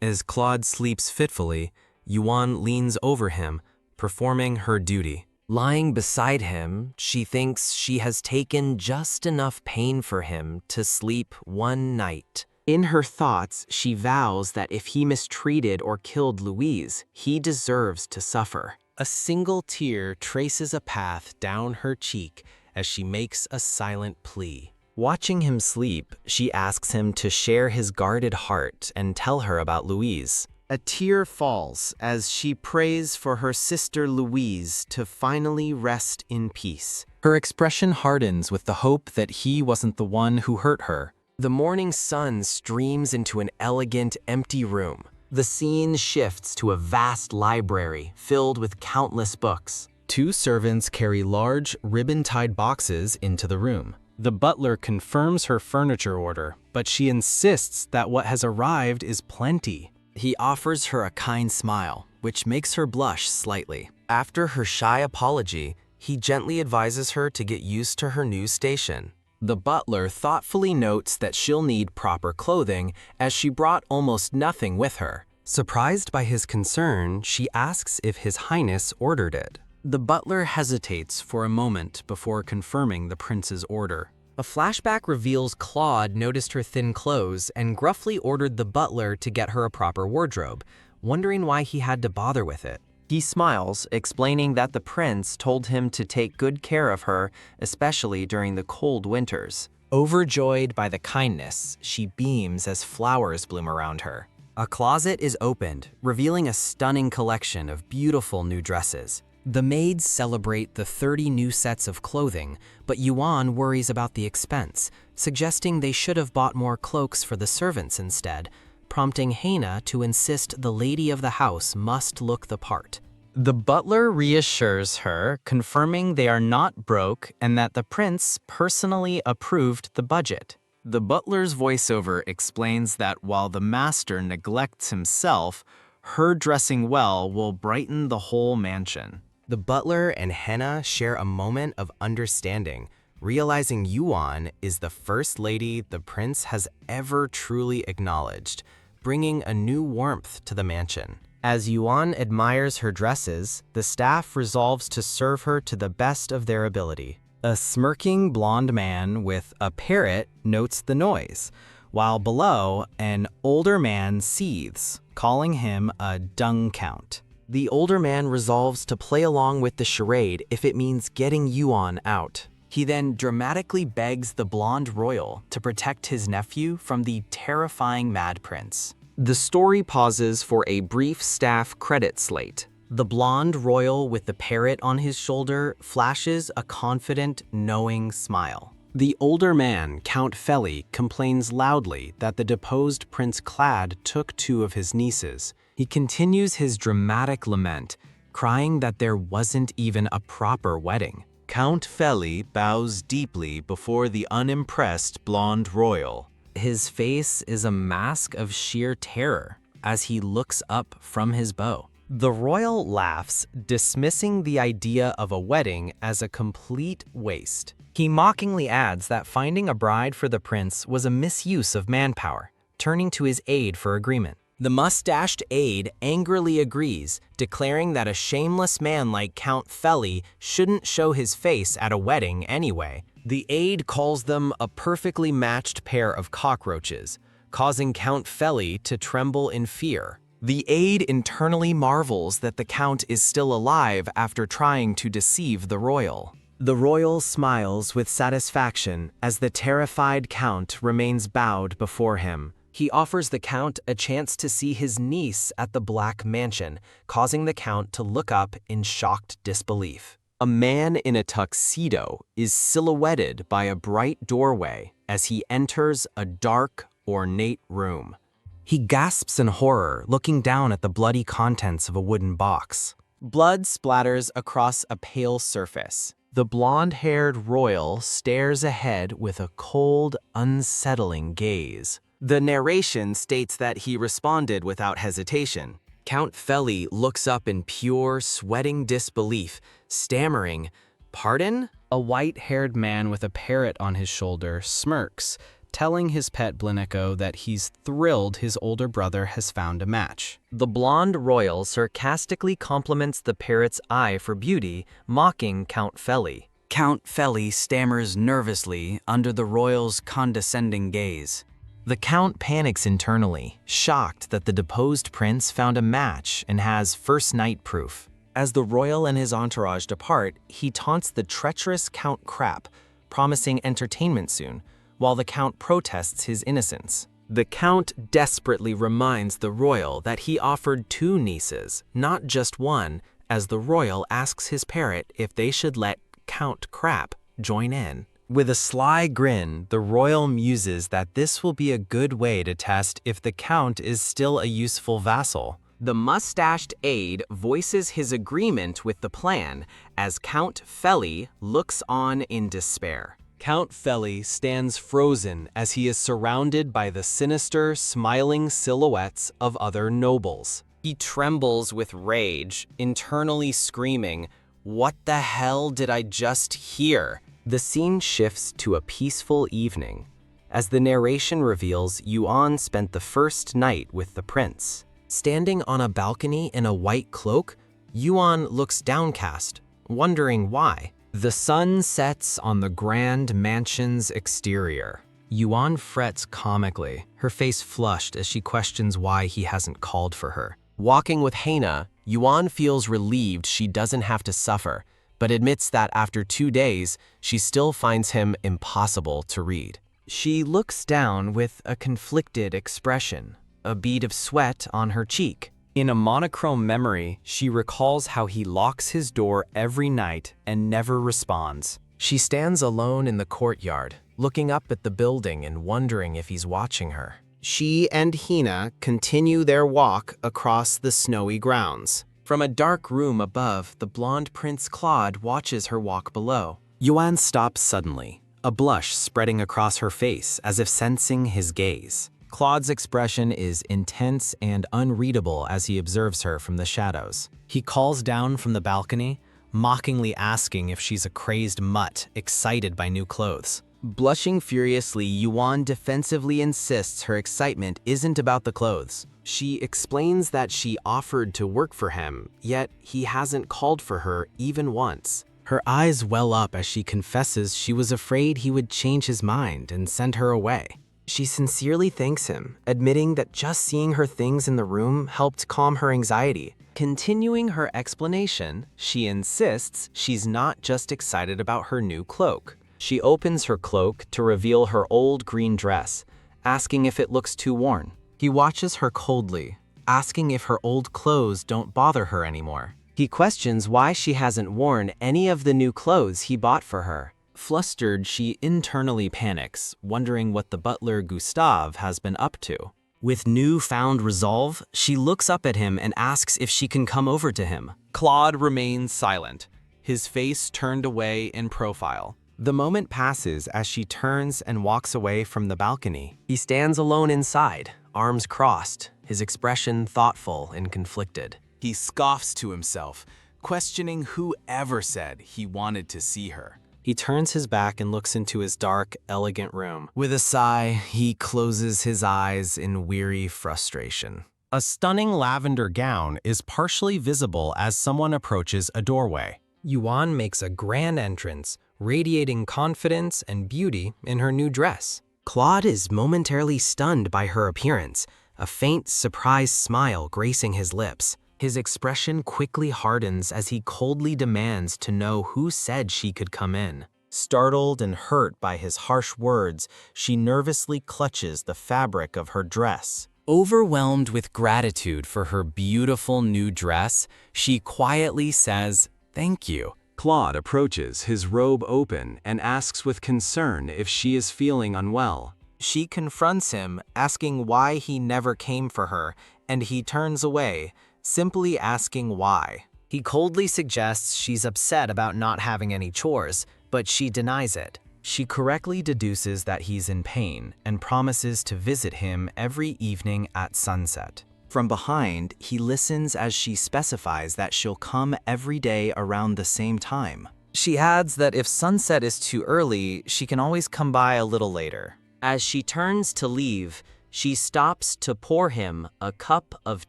As Claude sleeps fitfully, Yuan leans over him, performing her duty. Lying beside him, she thinks she has taken just enough pain for him to sleep one night. In her thoughts, she vows that if he mistreated or killed Louise, he deserves to suffer. A single tear traces a path down her cheek as she makes a silent plea. Watching him sleep, she asks him to share his guarded heart and tell her about Louise. A tear falls as she prays for her sister Louise to finally rest in peace. Her expression hardens with the hope that he wasn't the one who hurt her. The morning sun streams into an elegant, empty room. The scene shifts to a vast library filled with countless books. 2 servants carry large, ribbon-tied boxes into the room. The butler confirms her furniture order, but she insists that what has arrived is plenty. He offers her a kind smile, which makes her blush slightly. After her shy apology, he gently advises her to get used to her new station. The butler thoughtfully notes that she'll need proper clothing, as she brought almost nothing with her. Surprised by his concern, she asks if His Highness ordered it. The butler hesitates for a moment before confirming the prince's order. A flashback reveals Claude noticed her thin clothes and gruffly ordered the butler to get her a proper wardrobe, wondering why he had to bother with it. He smiles, explaining that the prince told him to take good care of her, especially during the cold winters. Overjoyed by the kindness, she beams as flowers bloom around her. A closet is opened, revealing a stunning collection of beautiful new dresses. The maids celebrate the 30 new sets of clothing, but Yuan worries about the expense, suggesting they should have bought more cloaks for the servants instead, prompting Hana to insist the lady of the house must look the part. The butler reassures her, confirming they are not broke and that the prince personally approved the budget. The butler's voiceover explains that while the master neglects himself, her dressing well will brighten the whole mansion. The butler and Hana share a moment of understanding, realizing Yuan is the first lady the prince has ever truly acknowledged, bringing a new warmth to the mansion. As Yuan admires her dresses, the staff resolves to serve her to the best of their ability. A smirking blonde man with a parrot notes the noise, while below, an older man seethes, calling him a dung count. The older man resolves to play along with the charade if it means getting Yuan out. He then dramatically begs the blonde royal to protect his nephew from the terrifying Mad Prince. The story pauses for a brief staff credit slate. The blonde royal with the parrot on his shoulder flashes a confident, knowing smile. The older man, Count Feli, complains loudly that the deposed Prince Clad took 2 of his nieces. He continues his dramatic lament, crying that there wasn't even a proper wedding. Count Feli bows deeply before the unimpressed blonde royal. His face is a mask of sheer terror as he looks up from his bow. The royal laughs, dismissing the idea of a wedding as a complete waste. He mockingly adds that finding a bride for the prince was a misuse of manpower, turning to his aide for agreement. The mustached aide angrily agrees, declaring that a shameless man like Count Feli shouldn't show his face at a wedding anyway. The aide calls them a perfectly matched pair of cockroaches, causing Count Feli to tremble in fear. The aide internally marvels that the count is still alive after trying to deceive the royal. The royal smiles with satisfaction as the terrified count remains bowed before him. He offers the count a chance to see his niece at the Black Mansion, causing the count to look up in shocked disbelief. A man in a tuxedo is silhouetted by a bright doorway as he enters a dark, ornate room. He gasps in horror, looking down at the bloody contents of a wooden box. Blood splatters across a pale surface. The blonde-haired royal stares ahead with a cold, unsettling gaze. The narration states that he responded without hesitation. Count Feli looks up in pure, sweating disbelief, stammering, "Pardon?" A white-haired man with a parrot on his shoulder smirks, telling his pet Blineko that he's thrilled his older brother has found a match. The blonde royal sarcastically compliments the parrot's eye for beauty, mocking Count Feli. Count Feli stammers nervously under the royal's condescending gaze. The count panics internally, shocked that the deposed prince found a match and has first-night proof. As the royal and his entourage depart, he taunts the treacherous Count Crap, promising entertainment soon, while the count protests his innocence. The count desperately reminds the royal that he offered 2 nieces, not just one, as the royal asks his parrot if they should let Count Crap join in. With a sly grin, the royal muses that this will be a good way to test if the count is still a useful vassal. The mustached aide voices his agreement with the plan as Count Feli looks on in despair. Count Feli stands frozen as he is surrounded by the sinister, smiling silhouettes of other nobles. He trembles with rage, internally screaming, "What the hell did I just hear?" The scene shifts to a peaceful evening. As the narration reveals, Yuan spent the first night with the prince. Standing on a balcony in a white cloak, Yuan looks downcast, wondering why. The sun sets on the grand mansion's exterior. Yuan frets comically, her face flushed as she questions why he hasn't called for her. Walking with Hana, Yuan feels relieved she doesn't have to suffer, but admits that after 2 days, she still finds him impossible to read. She looks down with a conflicted expression, a bead of sweat on her cheek. In a monochrome memory, she recalls how he locks his door every night and never responds. She stands alone in the courtyard, looking up at the building and wondering if he's watching her. She and Hina continue their walk across the snowy grounds. From a dark room above, the blonde Prince Claude watches her walk below. Yuan stops suddenly, a blush spreading across her face as if sensing his gaze. Claude's expression is intense and unreadable as he observes her from the shadows. He calls down from the balcony, mockingly asking if she's a crazed mutt excited by new clothes. Blushing furiously, Yuan defensively insists her excitement isn't about the clothes. She explains that she offered to work for him, yet he hasn't called for her even once. Her eyes well up as she confesses she was afraid he would change his mind and send her away. She sincerely thanks him, admitting that just seeing her things in the room helped calm her anxiety. Continuing her explanation, she insists she's not just excited about her new cloak. She opens her cloak to reveal her old green dress, asking if it looks too worn. He watches her coldly, asking if her old clothes don't bother her anymore. He questions why she hasn't worn any of the new clothes he bought for her. Flustered, she internally panics, wondering what the butler Gustave has been up to. With newfound resolve, she looks up at him and asks if she can come over to him. Claude remains silent, his face turned away in profile. The moment passes as she turns and walks away from the balcony. He stands alone inside, arms crossed, his expression thoughtful and conflicted. He scoffs to himself, questioning who ever said he wanted to see her. He turns his back and looks into his dark, elegant room. With a sigh, he closes his eyes in weary frustration. A stunning lavender gown is partially visible as someone approaches a doorway. Yuan makes a grand entrance, radiating confidence and beauty in her new dress. Claude is momentarily stunned by her appearance, a faint, surprised smile gracing his lips. His expression quickly hardens as he coldly demands to know who said she could come in. Startled and hurt by his harsh words, she nervously clutches the fabric of her dress. Overwhelmed with gratitude for her beautiful new dress, she quietly says, "Thank you." Claude approaches, his robe open, and asks with concern if she is feeling unwell. She confronts him, asking why he never came for her, and he turns away, simply asking why. He coldly suggests she's upset about not having any chores, but she denies it. She correctly deduces that he's in pain and promises to visit him every evening at sunset. From behind, he listens as she specifies that she'll come every day around the same time. She adds that if sunset is too early, she can always come by a little later. As she turns to leave, she stops to pour him a cup of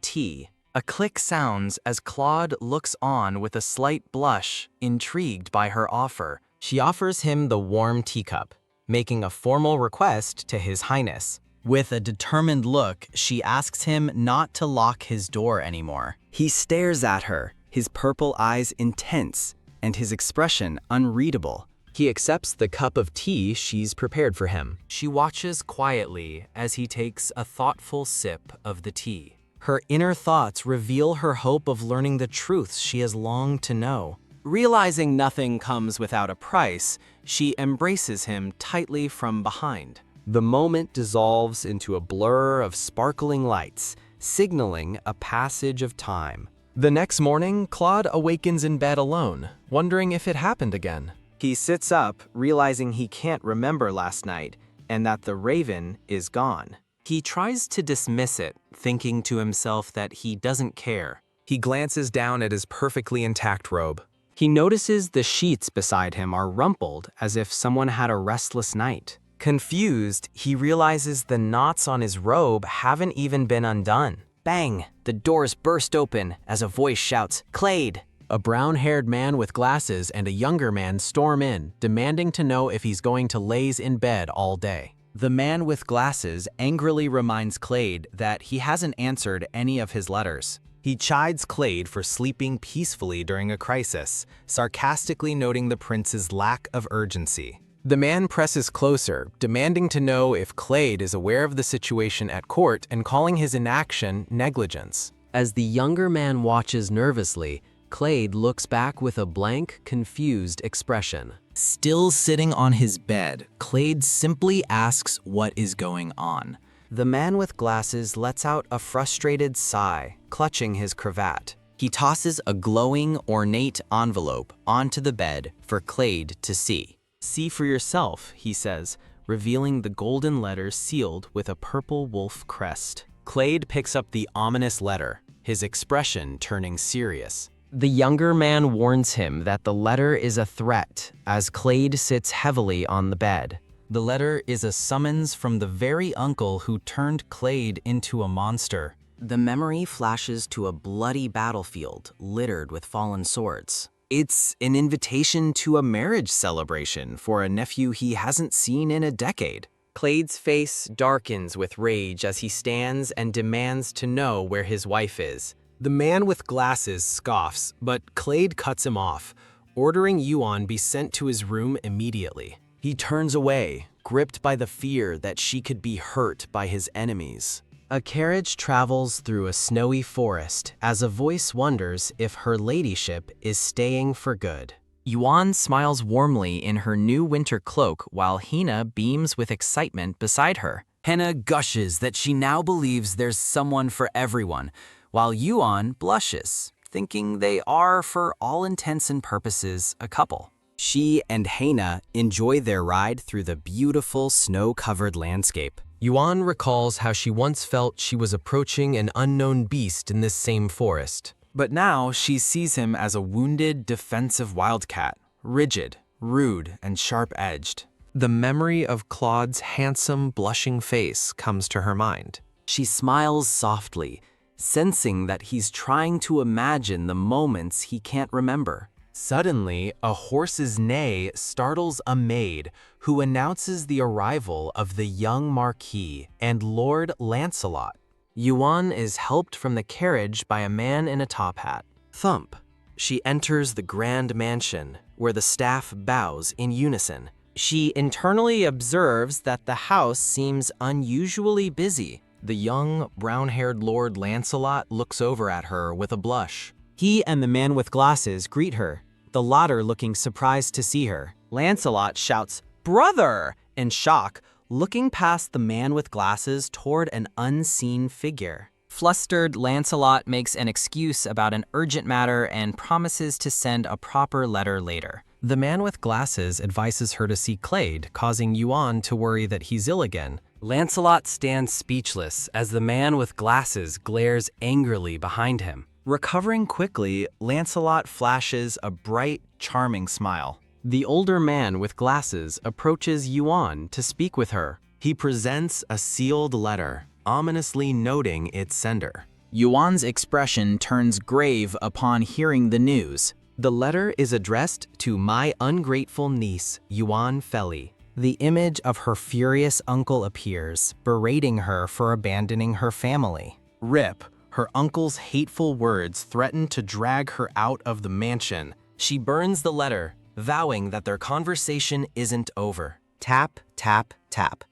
tea. A click sounds as Claude looks on with a slight blush, intrigued by her offer. She offers him the warm teacup, making a formal request to His Highness. With a determined look, she asks him not to lock his door anymore. He stares at her, his purple eyes intense, and his expression unreadable. He accepts the cup of tea she's prepared for him. She watches quietly as he takes a thoughtful sip of the tea. Her inner thoughts reveal her hope of learning the truths she has longed to know. Realizing nothing comes without a price, she embraces him tightly from behind. The moment dissolves into a blur of sparkling lights, signaling a passage of time. The next morning, Claude awakens in bed alone, wondering if it happened again. He sits up, realizing he can't remember last night, and that the raven is gone. He tries to dismiss it, thinking to himself that he doesn't care. He glances down at his perfectly intact robe. He notices the sheets beside him are rumpled as if someone had a restless night. Confused, he realizes the knots on his robe haven't even been undone. Bang! The doors burst open as a voice shouts, "Clade!" A brown-haired man with glasses and a younger man storm in, demanding to know if he's going to laze in bed all day. The man with glasses angrily reminds Clade that he hasn't answered any of his letters. He chides Clade for sleeping peacefully during a crisis, sarcastically noting the prince's lack of urgency. The man presses closer, demanding to know if Clade is aware of the situation at court and calling his inaction negligence. As the younger man watches nervously, Clade looks back with a blank, confused expression. Still sitting on his bed, Clade simply asks what is going on. The man with glasses lets out a frustrated sigh, clutching his cravat. He tosses a glowing, ornate envelope onto the bed for Clade to see. "See for yourself," he says, revealing the golden letters sealed with a purple wolf crest. Clade picks up the ominous letter, his expression turning serious. The younger man warns him that the letter is a threat as Clade sits heavily on the bed. The letter is a summons from the very uncle who turned Clade into a monster. The memory flashes to a bloody battlefield littered with fallen swords. It's an invitation to a marriage celebration for a nephew he hasn't seen in a decade. Clade's face darkens with rage as he stands and demands to know where his wife is. The man with glasses scoffs, but Clade cuts him off, ordering Yuan be sent to his room immediately. He turns away, gripped by the fear that she could be hurt by his enemies. A carriage travels through a snowy forest as a voice wonders if her ladyship is staying for good. Yuan smiles warmly in her new winter cloak while Hina beams with excitement beside her. Henna gushes that she now believes there's someone for everyone, while Yuan blushes, thinking they are, for all intents and purposes, a couple. She and Hina enjoy their ride through the beautiful snow-covered landscape. Yuan recalls how she once felt she was approaching an unknown beast in this same forest. But now she sees him as a wounded, defensive wildcat, rigid, rude, and sharp-edged. The memory of Claude's handsome, blushing face comes to her mind. She smiles softly, sensing that he's trying to imagine the moments he can't remember. Suddenly, a horse's neigh startles a maid who announces the arrival of the young Marquis and Lord Lancelot. Yuan is helped from the carriage by a man in a top hat. Thump. She enters the grand mansion, where the staff bows in unison. She internally observes that the house seems unusually busy. The young, brown-haired Lord Lancelot looks over at her with a blush. He and the man with glasses greet her, the latter looking surprised to see her. Lancelot shouts, "Brother!" in shock, looking past the man with glasses toward an unseen figure. Flustered, Lancelot makes an excuse about an urgent matter and promises to send a proper letter later. The man with glasses advises her to see Clade, causing Yuan to worry that he's ill again. Lancelot stands speechless as the man with glasses glares angrily behind him. Recovering quickly, Lancelot flashes a bright, charming smile. The older man with glasses approaches Yuan to speak with her. He presents a sealed letter, ominously noting its sender. Yuan's expression turns grave upon hearing the news. The letter is addressed to my ungrateful niece, Yuan Feli. The image of her furious uncle appears, berating her for abandoning her family. Rip, her uncle's hateful words threaten to drag her out of the mansion. She burns the letter, vowing that their conversation isn't over. Tap, tap, tap.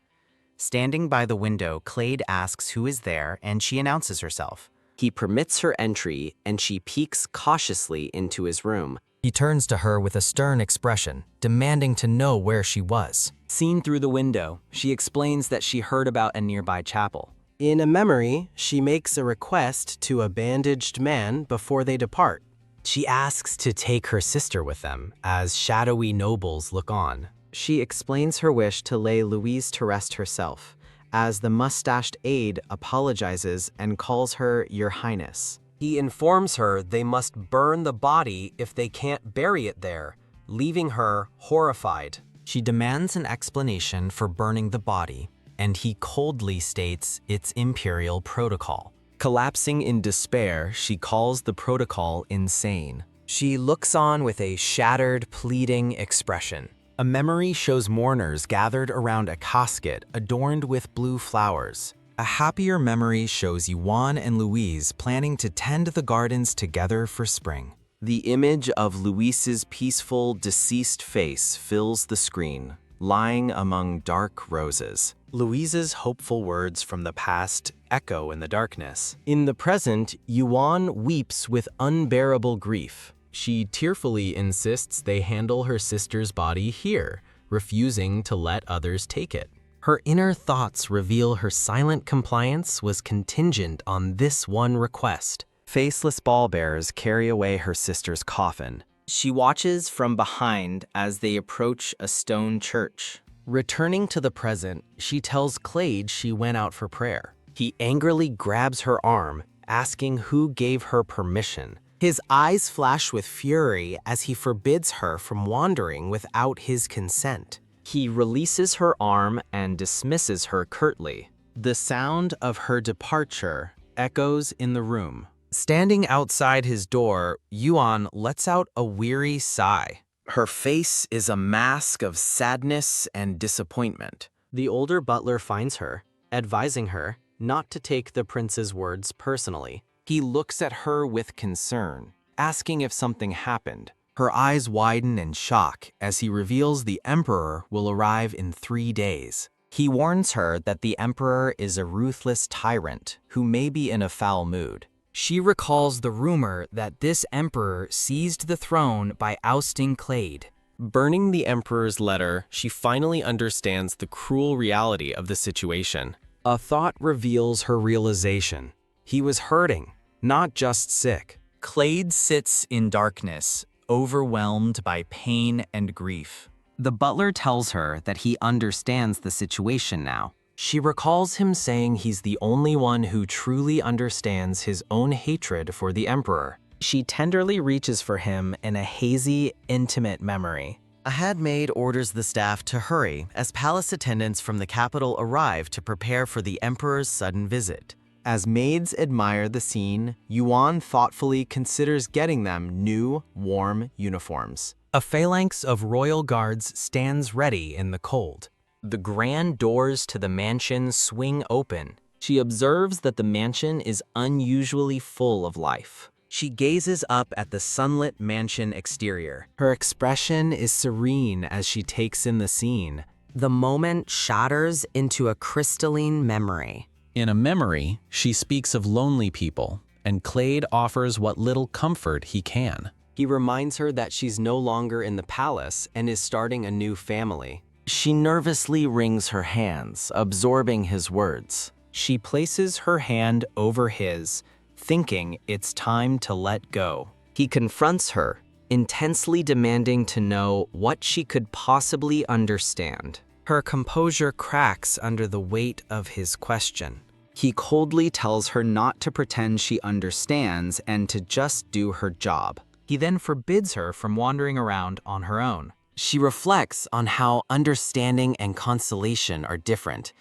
Standing by the window, Clade asks who is there, and she announces herself. He permits her entry, and she peeks cautiously into his room. He turns to her with a stern expression, demanding to know where she was. Seen through the window, she explains that she heard about a nearby chapel. In a memory, she makes a request to a bandaged man before they depart. She asks to take her sister with them, as shadowy nobles look on. She explains her wish to lay Louise to rest herself, as the mustached aide apologizes and calls her Your Highness. He informs her they must burn the body if they can't bury it there, leaving her horrified. She demands an explanation for burning the body, and he coldly states its imperial protocol. Collapsing in despair, she calls the protocol insane. She looks on with a shattered, pleading expression. A memory shows mourners gathered around a casket adorned with blue flowers. A happier memory shows Yuan and Louise planning to tend the gardens together for spring. The image of Louise's peaceful, deceased face fills the screen, lying among dark roses. Louise's hopeful words from the past echo in the darkness. In the present, Yuan weeps with unbearable grief. She tearfully insists they handle her sister's body here, refusing to let others take it. Her inner thoughts reveal her silent compliance was contingent on this one request. Faceless ballbearers carry away her sister's coffin. She watches from behind as they approach a stone church. Returning to the present, she tells Clade she went out for prayer. He angrily grabs her arm, asking who gave her permission. His eyes flash with fury as he forbids her from wandering without his consent. He releases her arm and dismisses her curtly. The sound of her departure echoes in the room. Standing outside his door, Yuan lets out a weary sigh. Her face is a mask of sadness and disappointment. The older butler finds her, advising her not to take the prince's words personally. He looks at her with concern, asking if something happened. Her eyes widen in shock as he reveals the emperor will arrive in 3 days. He warns her that the emperor is a ruthless tyrant who may be in a foul mood. She recalls the rumor that this emperor seized the throne by ousting Clade. Burning the emperor's letter, she finally understands the cruel reality of the situation. A thought reveals her realization. He was hurting, not just sick. Clade sits in darkness, overwhelmed by pain and grief. The butler tells her that he understands the situation now. She recalls him saying he's the only one who truly understands his own hatred for the emperor. She tenderly reaches for him in a hazy, intimate memory. A head maid orders the staff to hurry as palace attendants from the capital arrive to prepare for the emperor's sudden visit. As maids admire the scene, Yuan thoughtfully considers getting them new, warm uniforms. A phalanx of royal guards stands ready in the cold. The grand doors to the mansion swing open. She observes that the mansion is unusually full of life. She gazes up at the sunlit mansion exterior. Her expression is serene as she takes in the scene. The moment shatters into a crystalline memory. In a memory, she speaks of lonely people, and Clade offers what little comfort he can. He reminds her that she's no longer in the palace and is starting a new family. She nervously wrings her hands, absorbing his words. She places her hand over his, thinking it's time to let go. He confronts her, intensely demanding to know what she could possibly understand. Her composure cracks under the weight of his question. He coldly tells her not to pretend she understands and to just do her job. He then forbids her from wandering around on her own. She reflects on how understanding and consolation are different,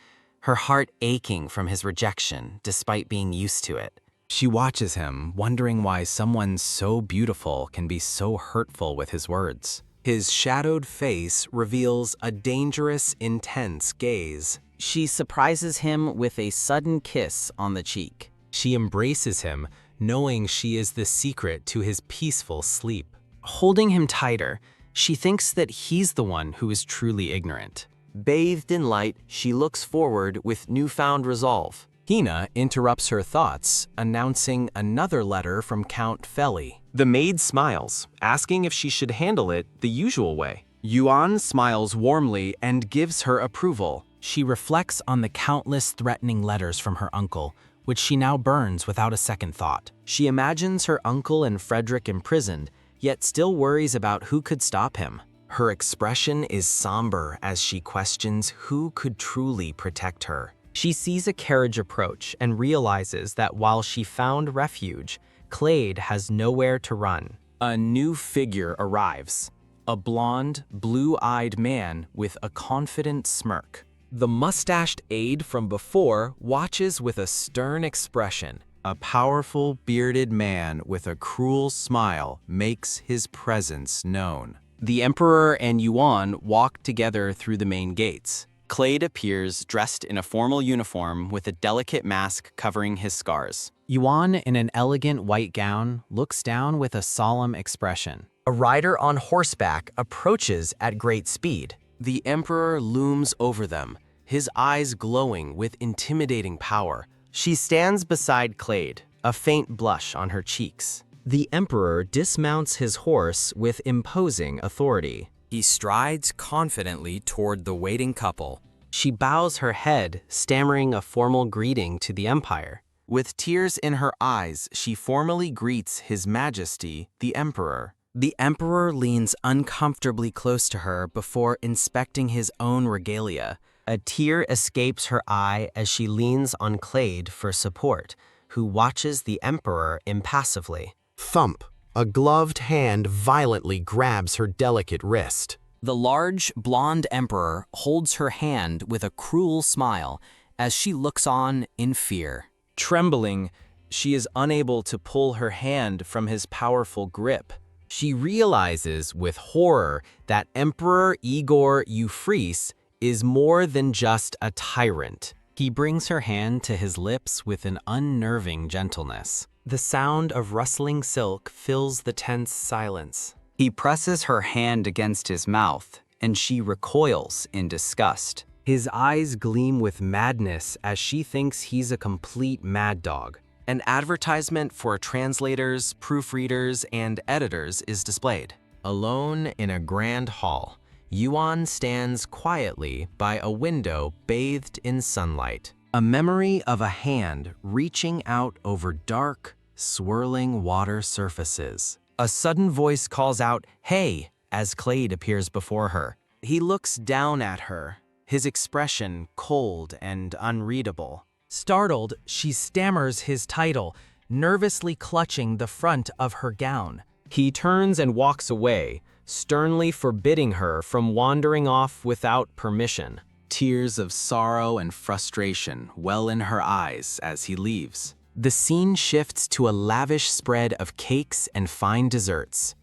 her heart aching from his rejection despite being used to it. She watches him, wondering why someone so beautiful can be so hurtful with his words. His shadowed face reveals a dangerous, intense gaze. She surprises him with a sudden kiss on the cheek. She embraces him, knowing she is the secret to his peaceful sleep. Holding him tighter, she thinks that he's the one who is truly ignorant. Bathed in light, she looks forward with newfound resolve. Hina interrupts her thoughts, announcing another letter from Count Feli. The maid smiles, asking if she should handle it the usual way. Yuan smiles warmly and gives her approval. She reflects on the countless threatening letters from her uncle, which she now burns without a second thought. She imagines her uncle and Frederick imprisoned, yet still worries about who could stop him. Her expression is somber as she questions who could truly protect her. She sees a carriage approach and realizes that while she found refuge, Clade has nowhere to run. A new figure arrives, a blonde, blue-eyed man with a confident smirk. The mustached aide from before watches with a stern expression. A powerful, bearded man with a cruel smile makes his presence known. The Emperor and Yuan walk together through the main gates. Clade appears dressed in a formal uniform with a delicate mask covering his scars. Yuan, in an elegant white gown, looks down with a solemn expression. A rider on horseback approaches at great speed. The Emperor looms over them, his eyes glowing with intimidating power. She stands beside Clade, a faint blush on her cheeks. The Emperor dismounts his horse with imposing authority. He strides confidently toward the waiting couple. She bows her head, stammering a formal greeting to the Empire. With tears in her eyes, she formally greets His Majesty, the Emperor. The Emperor leans uncomfortably close to her before inspecting his own regalia. A tear escapes her eye as she leans on Clade for support, who watches the Emperor impassively. Thump. A gloved hand violently grabs her delicate wrist. The large, blonde Emperor holds her hand with a cruel smile as she looks on in fear. Trembling, she is unable to pull her hand from his powerful grip. She realizes with horror that Emperor Igor Euphrates is more than just a tyrant. He brings her hand to his lips with an unnerving gentleness. The sound of rustling silk fills the tense silence. He presses her hand against his mouth, and she recoils in disgust. His eyes gleam with madness as she thinks he's a complete mad dog. An advertisement for translators, proofreaders, and editors is displayed. Alone in a grand hall, Yuan stands quietly by a window bathed in sunlight. A memory of a hand reaching out over dark, swirling water surfaces. A sudden voice calls out, "Hey," as Clade appears before her. He looks down at her, his expression cold and unreadable. Startled, she stammers his title, nervously clutching the front of her gown. He turns and walks away, sternly forbidding her from wandering off without permission. Tears of sorrow and frustration well in her eyes as he leaves. The scene shifts to a lavish spread of cakes and fine desserts.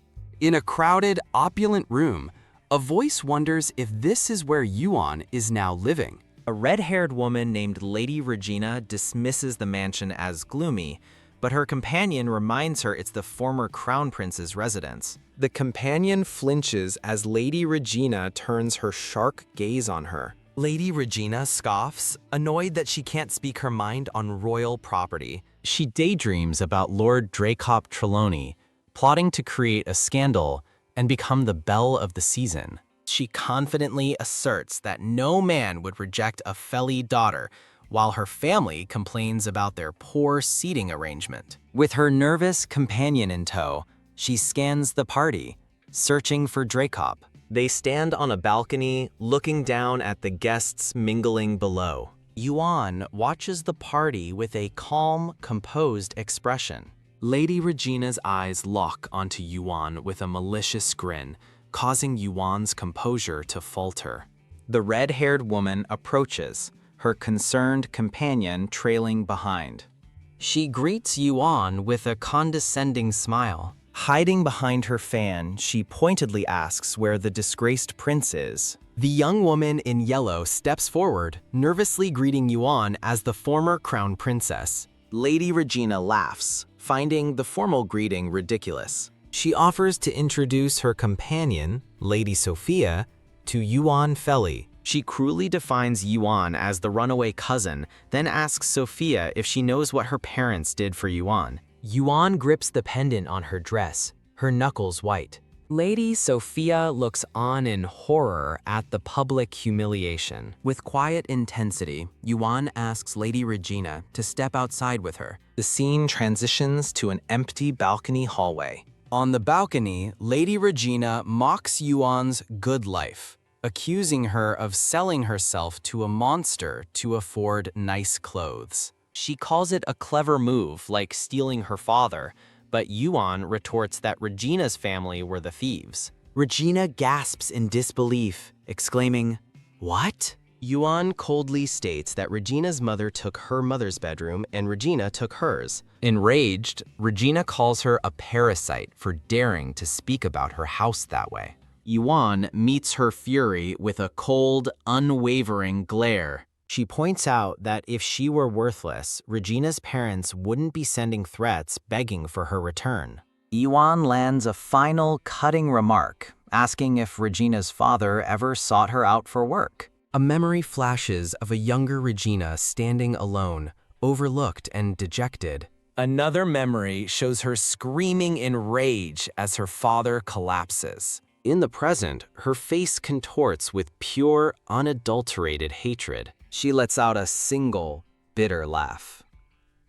In a crowded, opulent room, a voice wonders if this is where Yuan is now living. A red-haired woman named Lady Regina dismisses the mansion as gloomy, but her companion reminds her it's the former crown prince's residence. The companion flinches as Lady Regina turns her sharp gaze on her. Lady Regina scoffs, annoyed that she can't speak her mind on royal property. She daydreams about Lord Dracop Trelawney, plotting to create a scandal and become the belle of the season. She confidently asserts that no man would reject a Feli daughter, while her family complains about their poor seating arrangement. With her nervous companion in tow, She scans the party, searching for Dracop. They stand on a balcony, looking down at the guests mingling below. Yuan watches the party with a calm, composed expression. Lady Regina's eyes lock onto Yuan with a malicious grin, causing Yuan's composure to falter. The red-haired woman approaches, her concerned companion trailing behind. She greets Yuan with a condescending smile. Hiding behind her fan, she pointedly asks where the disgraced prince is. The young woman in yellow steps forward, nervously greeting Yuan as the former crown princess. Lady Regina laughs, finding the formal greeting ridiculous. She offers to introduce her companion, Lady Sophia, to Yuan Feli. She cruelly defines Yuan as the runaway cousin, then asks Sophia if she knows what her parents did for Yuan. Yuan grips the pendant on her dress, her knuckles white. Lady Sophia looks on in horror at the public humiliation. With quiet intensity, Yuan asks Lady Regina to step outside with her. The scene transitions to an empty balcony hallway. On the balcony, Lady Regina mocks Yuan's good life, accusing her of selling herself to a monster to afford nice clothes. She calls it a clever move, like stealing her father, but Yuan retorts that Regina's family were the thieves. Regina gasps in disbelief, exclaiming, "What?" Yuan coldly states that Regina's mother took her mother's bedroom and Regina took hers. Enraged, Regina calls her a parasite for daring to speak about her house that way. Yuan meets her fury with a cold, unwavering glare. She points out that if she were worthless, Regina's parents wouldn't be sending threats begging for her return. Yuan lands a final cutting remark, asking if Regina's father ever sought her out for work. A memory flashes of a younger Regina standing alone, overlooked and dejected. Another memory shows her screaming in rage as her father collapses. In the present, her face contorts with pure, unadulterated hatred. She lets out a single, bitter laugh.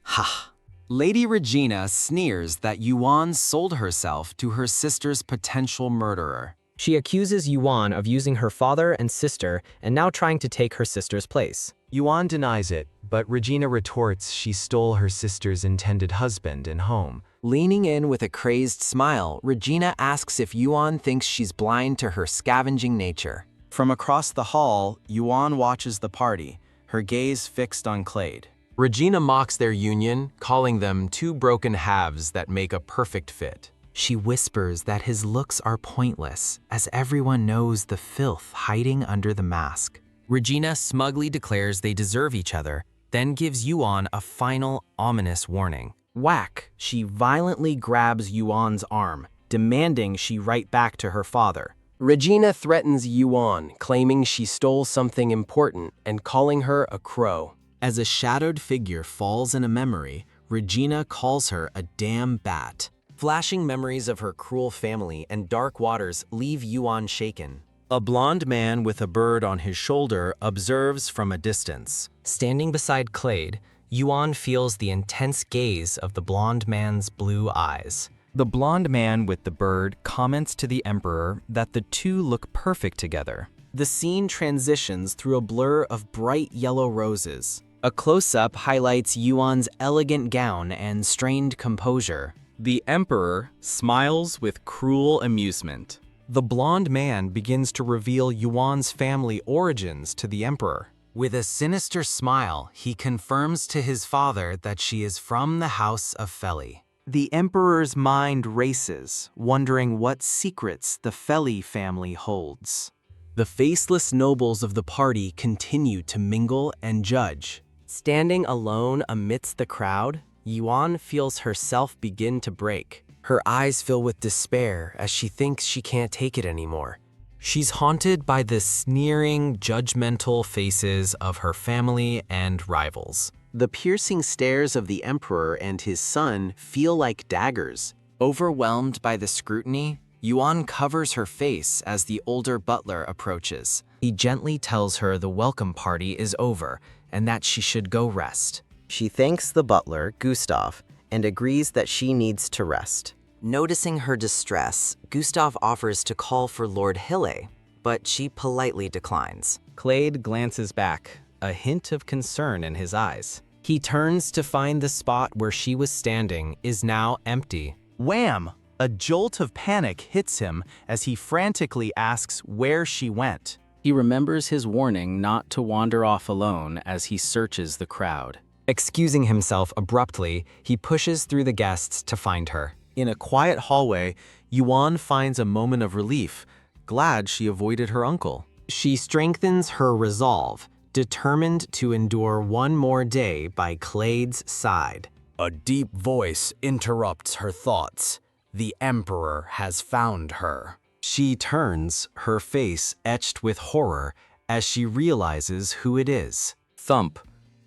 Ha! Lady Regina sneers that Yuan sold herself to her sister's potential murderer. She accuses Yuan of using her father and sister and now trying to take her sister's place. Yuan denies it, but Regina retorts she stole her sister's intended husband and home. Leaning in with a crazed smile, Regina asks if Yuan thinks she's blind to her scavenging nature. From across the hall, Yuan watches the party, her gaze fixed on Clade. Regina mocks their union, calling them two broken halves that make a perfect fit. She whispers that his looks are pointless, as everyone knows the filth hiding under the mask. Regina smugly declares they deserve each other, then gives Yuan a final, ominous warning. Whack! She violently grabs Yuan's arm, demanding she write back to her father. Regina threatens Yuan, claiming she stole something important and calling her a crow. As a shadowed figure falls in a memory, Regina calls her a damn bat. Flashing memories of her cruel family and dark waters leave Yuan shaken. A blond man with a bird on his shoulder observes from a distance. Standing beside Clade, Yuan feels the intense gaze of the blond man's blue eyes. The blond man with the bird comments to the Emperor that the two look perfect together. The scene transitions through a blur of bright yellow roses. A close-up highlights Yuan's elegant gown and strained composure. The Emperor smiles with cruel amusement. The blond man begins to reveal Yuan's family origins to the Emperor. With a sinister smile, he confirms to his father that she is from the house of Feli. The Emperor's mind races, wondering what secrets the Feli family holds. The faceless nobles of the party continue to mingle and judge. Standing alone amidst the crowd, Yuan feels herself begin to break. Her eyes fill with despair as she thinks she can't take it anymore. She's haunted by the sneering, judgmental faces of her family and rivals. The piercing stares of the Emperor and his son feel like daggers. Overwhelmed by the scrutiny, Yuan covers her face as the older butler approaches. He gently tells her the welcome party is over and that she should go rest. She thanks the butler, Gustav, and agrees that she needs to rest. Noticing her distress, Gustav offers to call for Lord Hille, but she politely declines. Clade glances back, a hint of concern in his eyes. He turns to find the spot where she was standing is now empty. Wham! A jolt of panic hits him as he frantically asks where she went. He remembers his warning not to wander off alone as he searches the crowd. Excusing himself abruptly, he pushes through the guests to find her. In a quiet hallway, Yuan finds a moment of relief, glad she avoided her uncle. She strengthens her resolve, determined to endure one more day by Clade's side. A deep voice interrupts her thoughts. The Emperor has found her. She turns, her face etched with horror, as she realizes who it is. Thump.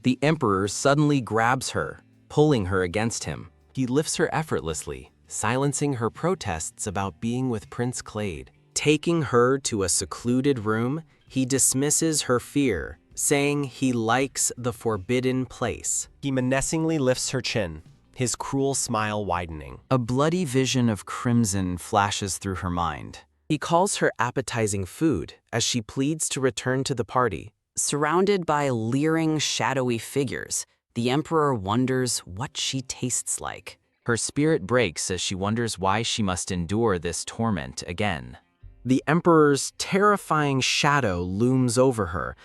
The Emperor suddenly grabs her, pulling her against him. He lifts her effortlessly, silencing her protests about being with Prince Clade. Taking her to a secluded room, he dismisses her fear, saying he likes the forbidden place. He menacingly lifts her chin, his cruel smile widening. A bloody vision of crimson flashes through her mind. He calls her appetizing food as she pleads to return to the party. Surrounded by leering, shadowy figures, the Emperor wonders what she tastes like. Her spirit breaks as she wonders why she must endure this torment again. The Emperor's terrifying shadow looms over her,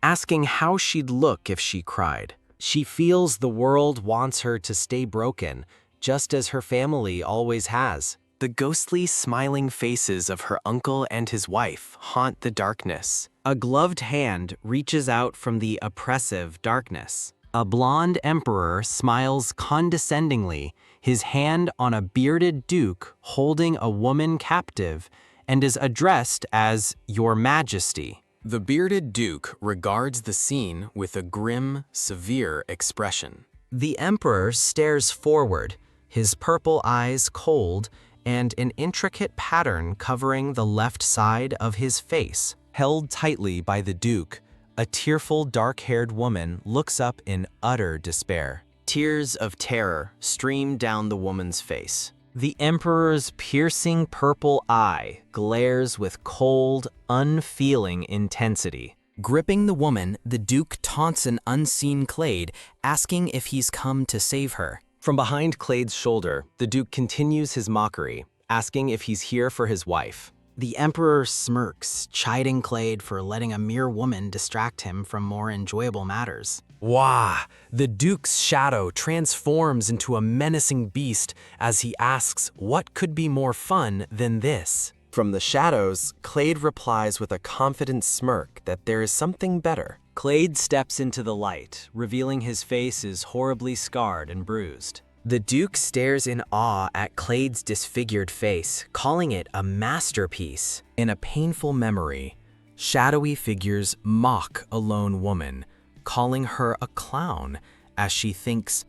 asking how she'd look if she cried. She feels the world wants her to stay broken, just as her family always has. The ghostly, smiling faces of her uncle and his wife haunt the darkness. A gloved hand reaches out from the oppressive darkness. A blonde emperor smiles condescendingly, his hand on a bearded duke holding a woman captive, and is addressed as Your Majesty. The bearded duke regards the scene with a grim, severe expression. The emperor stares forward, his purple eyes cold, and an intricate pattern covering the left side of his face. Held tightly by the duke, a tearful, dark-haired woman looks up in utter despair. Tears of terror stream down the woman's face. The emperor's piercing purple eye glares with cold, unfeeling intensity. Gripping the woman, the Duke taunts an unseen Clade, asking if he's come to save her. From behind Clade's shoulder, the duke continues his mockery, asking if he's here for his wife. The Emperor smirks, chiding Clade for letting a mere woman distract him from more enjoyable matters. Wah! The Duke's shadow transforms into a menacing beast as he asks what could be more fun than this. From the shadows, Clade replies with a confident smirk that there is something better. Clade steps into the light, revealing his face is horribly scarred and bruised. The Duke stares in awe at Clade's disfigured face, calling it a masterpiece. In a painful memory, shadowy figures mock a lone woman, calling her a clown as she thinks,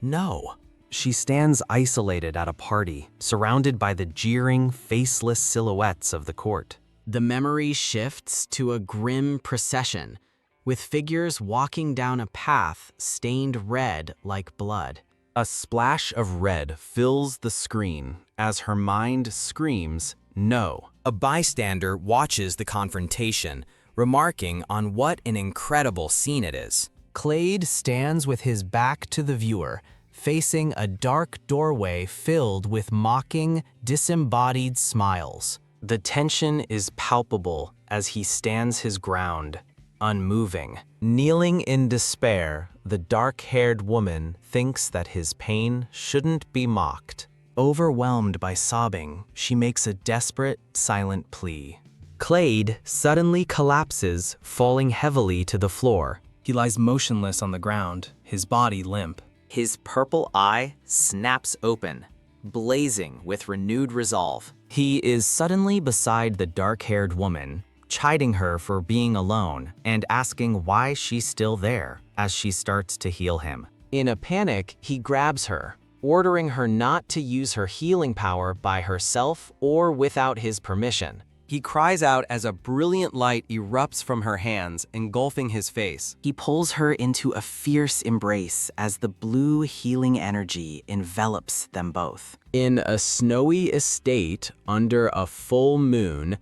no. She stands isolated at a party, surrounded by the jeering, faceless silhouettes of the court. The memory shifts to a grim procession, with figures walking down a path stained red like blood. A splash of red fills the screen as her mind screams, no. A bystander watches the confrontation, remarking on what an incredible scene it is. Clade stands with his back to the viewer, facing a dark doorway filled with mocking, disembodied smiles. The tension is palpable as he stands his ground, unmoving. Kneeling in despair, the dark-haired woman thinks that his pain shouldn't be mocked. Overwhelmed by sobbing, she makes a desperate, silent plea. Clade suddenly collapses, falling heavily to the floor. He lies motionless on the ground, his body limp. His purple eye snaps open, blazing with renewed resolve. He is suddenly beside the dark-haired woman, chiding her for being alone and asking why she's still there as she starts to heal him. In a panic, he grabs her, ordering her not to use her healing power by herself or without his permission. He cries out as a brilliant light erupts from her hands, engulfing his face. He pulls her into a fierce embrace as the blue healing energy envelops them both. In a snowy estate under a full moon,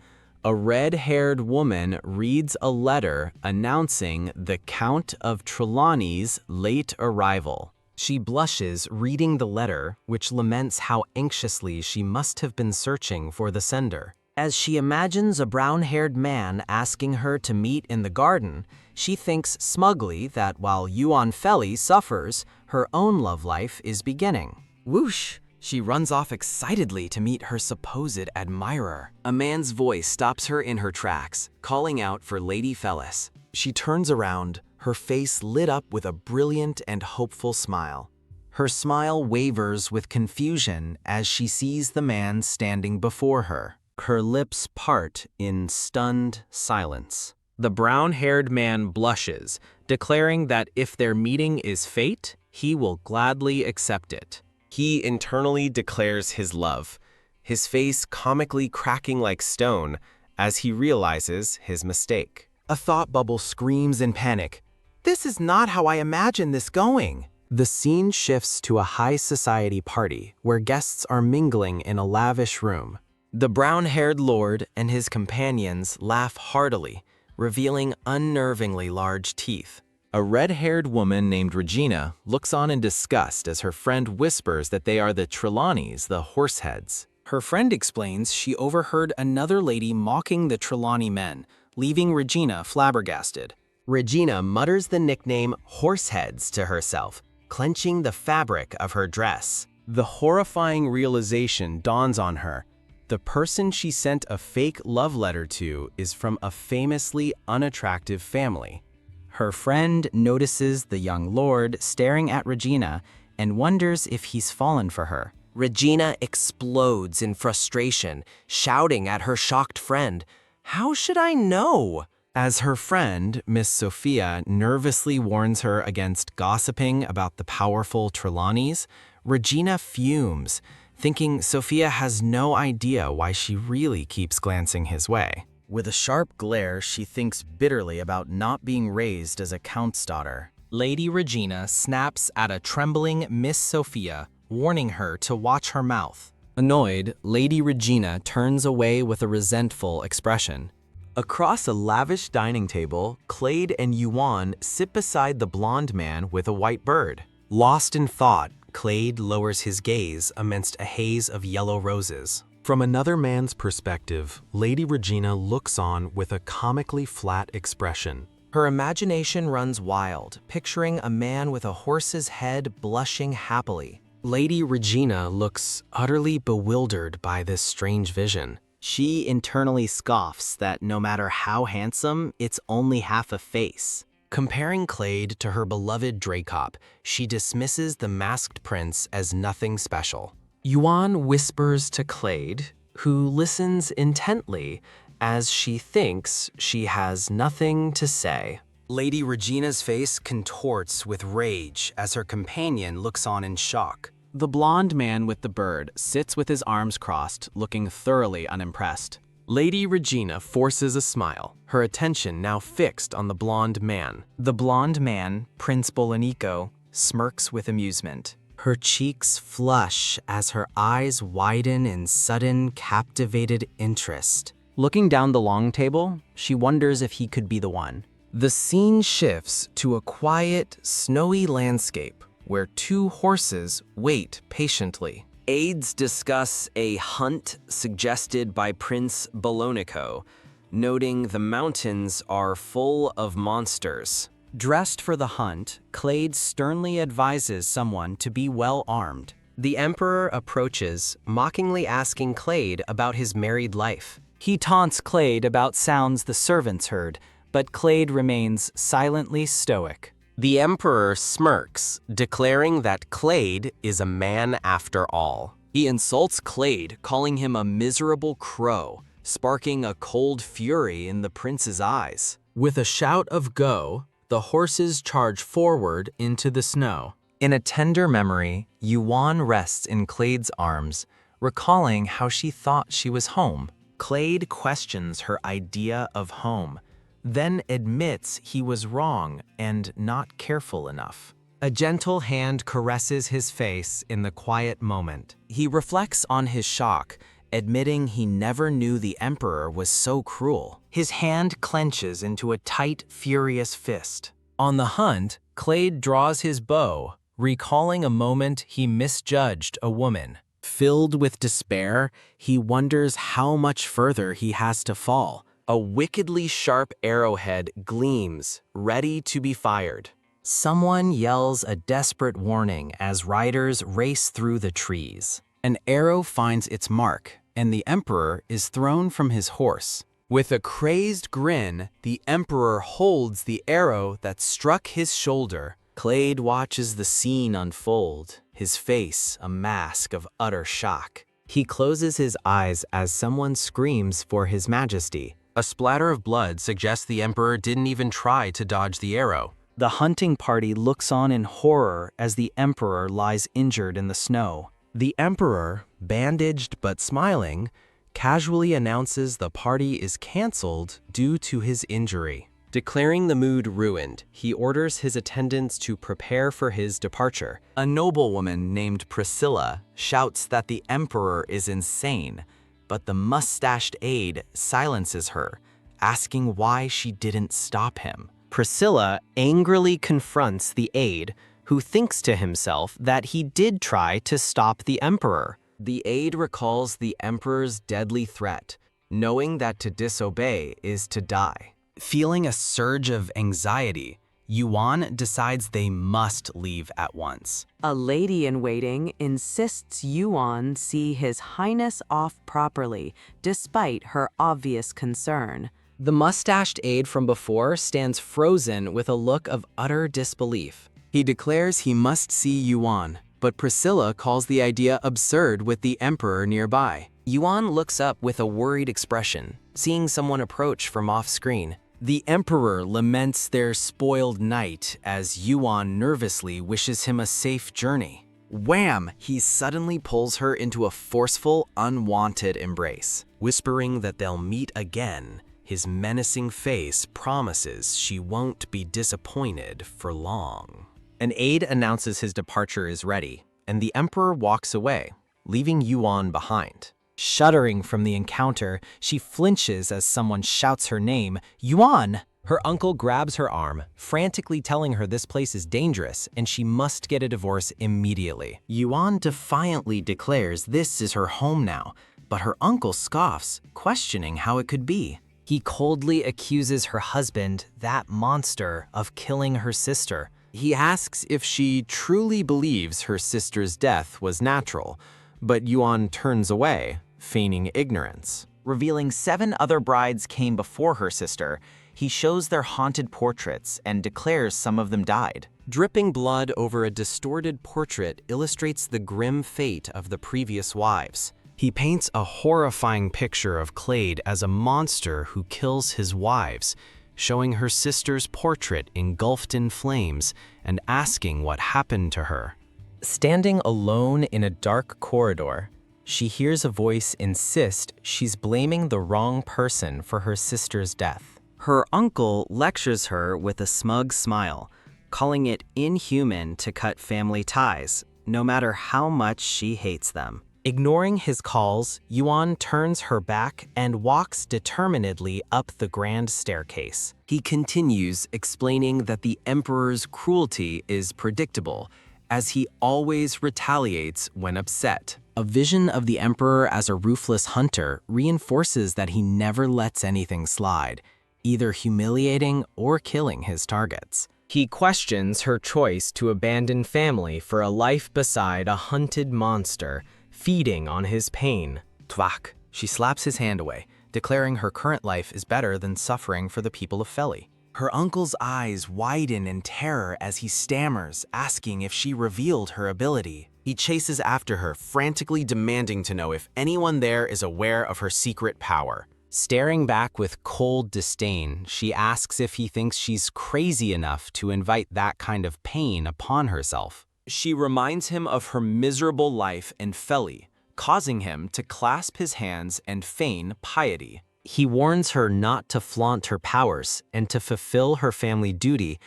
a red-haired woman reads a letter announcing the Count of Trelawney's late arrival. She blushes reading the letter, which laments how anxiously she must have been searching for the sender. As she imagines a brown-haired man asking her to meet in the garden, she thinks smugly that while Yuan Feli suffers, her own love life is beginning. Whoosh! She runs off excitedly to meet her supposed admirer. A man's voice stops her in her tracks, calling out for Lady Felis. She turns around, her face lit up with a brilliant and hopeful smile. Her smile wavers with confusion as she sees the man standing before her. Her lips part in stunned silence. The brown-haired man blushes, declaring that if their meeting is fate, he will gladly accept it. He internally declares his love, his face comically cracking like stone as he realizes his mistake. A thought bubble screams in panic. This is not how I imagined this going. The scene shifts to a high society party where guests are mingling in a lavish room. The brown-haired lord and his companions laugh heartily, revealing unnervingly large teeth. A red-haired woman named Regina looks on in disgust as her friend whispers that they are the Trelawneys, the horseheads. Her friend explains she overheard another lady mocking the Trelawney men, leaving Regina flabbergasted. Regina mutters the nickname horseheads to herself, clenching the fabric of her dress. The horrifying realization dawns on her. The person she sent a fake love letter to is from a famously unattractive family. Her friend notices the young lord staring at Regina and wonders if he's fallen for her. Regina explodes in frustration, shouting at her shocked friend, "How should I know?" As her friend, Miss Sophia, nervously warns her against gossiping about the powerful Trelawneys, Regina fumes, thinking Sophia has no idea why she really keeps glancing his way. With a sharp glare, she thinks bitterly about not being raised as a count's daughter. Lady Regina snaps at a trembling Miss Sophia, warning her to watch her mouth. Annoyed, Lady Regina turns away with a resentful expression. Across a lavish dining table, Clade and Yuan sit beside the blonde man with a white bird. Lost in thought, Clade lowers his gaze amidst a haze of yellow roses. From another man's perspective, Lady Regina looks on with a comically flat expression. Her imagination runs wild, picturing a man with a horse's head blushing happily. Lady Regina looks utterly bewildered by this strange vision. She internally scoffs that no matter how handsome, it's only half a face. Comparing Clade to her beloved Dracop, she dismisses the masked prince as nothing special. Yuan whispers to Clade, who listens intently as she thinks she has nothing to say. Lady Regina's face contorts with rage as her companion looks on in shock. The blonde man with the bird sits with his arms crossed, looking thoroughly unimpressed. Lady Regina forces a smile, her attention now fixed on the blonde man. The blonde man, Prince Bolanico, smirks with amusement. Her cheeks flush as her eyes widen in sudden, captivated interest. Looking down the long table, she wonders if he could be the one. The scene shifts to a quiet, snowy landscape where two horses wait patiently. Aides discuss a hunt suggested by Prince Bolonico, noting the mountains are full of monsters. Dressed for the hunt, Clade sternly advises someone to be well armed. The Emperor approaches, mockingly asking Clade about his married life. He taunts Clade about sounds the servants heard, but Clade remains silently stoic. The Emperor smirks, declaring that Clade is a man after all. He insults Clade, calling him a miserable crow, sparking a cold fury in the prince's eyes. With a shout of "Go!" the horses charge forward into the snow. In a tender memory, Yuan rests in Clade's arms, recalling how she thought she was home. Clade questions her idea of home, then admits he was wrong and not careful enough. A gentle hand caresses his face in the quiet moment. He reflects on his shock, admitting he never knew the Emperor was so cruel. His hand clenches into a tight, furious fist. On the hunt, Clade draws his bow, recalling a moment he misjudged a woman. Filled with despair, he wonders how much further he has to fall. A wickedly sharp arrowhead gleams, ready to be fired. Someone yells a desperate warning as riders race through the trees. An arrow finds its mark, and the Emperor is thrown from his horse. With a crazed grin, the Emperor holds the arrow that struck his shoulder. Clade watches the scene unfold, his face a mask of utter shock. He closes his eyes as someone screams for His Majesty. A splatter of blood suggests the Emperor didn't even try to dodge the arrow. The hunting party looks on in horror as the Emperor lies injured in the snow. The Emperor, bandaged but smiling, casually announces the party is cancelled due to his injury. Declaring the mood ruined, he orders his attendants to prepare for his departure. A noblewoman named Priscilla shouts that the Emperor is insane, but the mustached aide silences her, asking why she didn't stop him. Priscilla angrily confronts the aide, who thinks to himself that he did try to stop the Emperor. The aide recalls the Emperor's deadly threat, knowing that to disobey is to die. Feeling a surge of anxiety, Yuan decides they must leave at once. A lady-in-waiting insists Yuan see His Highness off properly, despite her obvious concern. The mustached aide from before stands frozen with a look of utter disbelief. He declares he must see Yuan, but Priscilla calls the idea absurd with the Emperor nearby. Yuan looks up with a worried expression, seeing someone approach from off-screen. The Emperor laments their spoiled night as Yuan nervously wishes him a safe journey. Wham! He suddenly pulls her into a forceful, unwanted embrace. Whispering that they'll meet again, his menacing face promises she won't be disappointed for long. An aide announces his departure is ready, and the Emperor walks away, leaving Yuan behind. Shuddering from the encounter, she flinches as someone shouts her name, Yuan! Her uncle grabs her arm, frantically telling her this place is dangerous and she must get a divorce immediately. Yuan defiantly declares this is her home now, but her uncle scoffs, questioning how it could be. He coldly accuses her husband, that monster, of killing her sister. He asks if she truly believes her sister's death was natural, but Yuan turns away, feigning ignorance. Revealing 7 other brides came before her sister, he shows their haunted portraits and declares some of them died. Dripping blood over a distorted portrait illustrates the grim fate of the previous wives. He paints a horrifying picture of Clade as a monster who kills his wives, showing her sister's portrait engulfed in flames and asking what happened to her. Standing alone in a dark corridor, she hears a voice insist she's blaming the wrong person for her sister's death. Her uncle lectures her with a smug smile, calling it inhuman to cut family ties, no matter how much she hates them. Ignoring his calls, Yuan turns her back and walks determinedly up the grand staircase. He continues, explaining that the Emperor's cruelty is predictable, as he always retaliates when upset. A vision of the Emperor as a ruthless hunter reinforces that he never lets anything slide, either humiliating or killing his targets. He questions her choice to abandon family for a life beside a hunted monster, feeding on his pain. Tvak. She slaps his hand away, declaring her current life is better than suffering for the people of Feli. Her uncle's eyes widen in terror as he stammers, asking if she revealed her ability. He chases after her, frantically demanding to know if anyone there is aware of her secret power. Staring back with cold disdain, she asks if he thinks she's crazy enough to invite that kind of pain upon herself. She reminds him of her miserable life in Feli, causing him to clasp his hands and feign piety. He warns her not to flaunt her powers and to fulfill her family duty,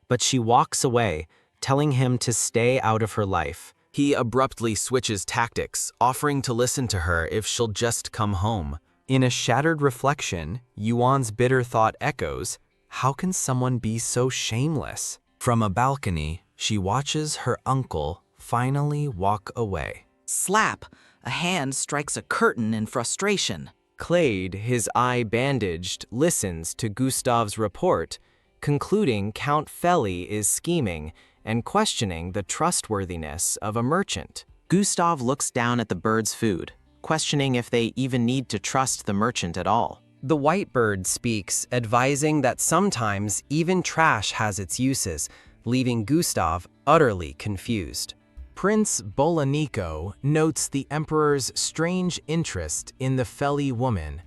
but she walks away, telling him to stay out of her life. He abruptly switches tactics, offering to listen to her if she'll just come home. In a shattered reflection, Yuan's bitter thought echoes, how can someone be so shameless? From a balcony, she watches her uncle finally walk away. Slap! A hand strikes a curtain in frustration. Clade, his eye bandaged, listens to Gustav's report, concluding Count Feli is scheming and questioning the trustworthiness of a merchant. Gustav looks down at the bird's food, questioning if they even need to trust the merchant at all. The white bird speaks, advising that sometimes even trash has its uses, leaving Gustav utterly confused. Prince Bolanico notes the emperor's strange interest in the Feli woman,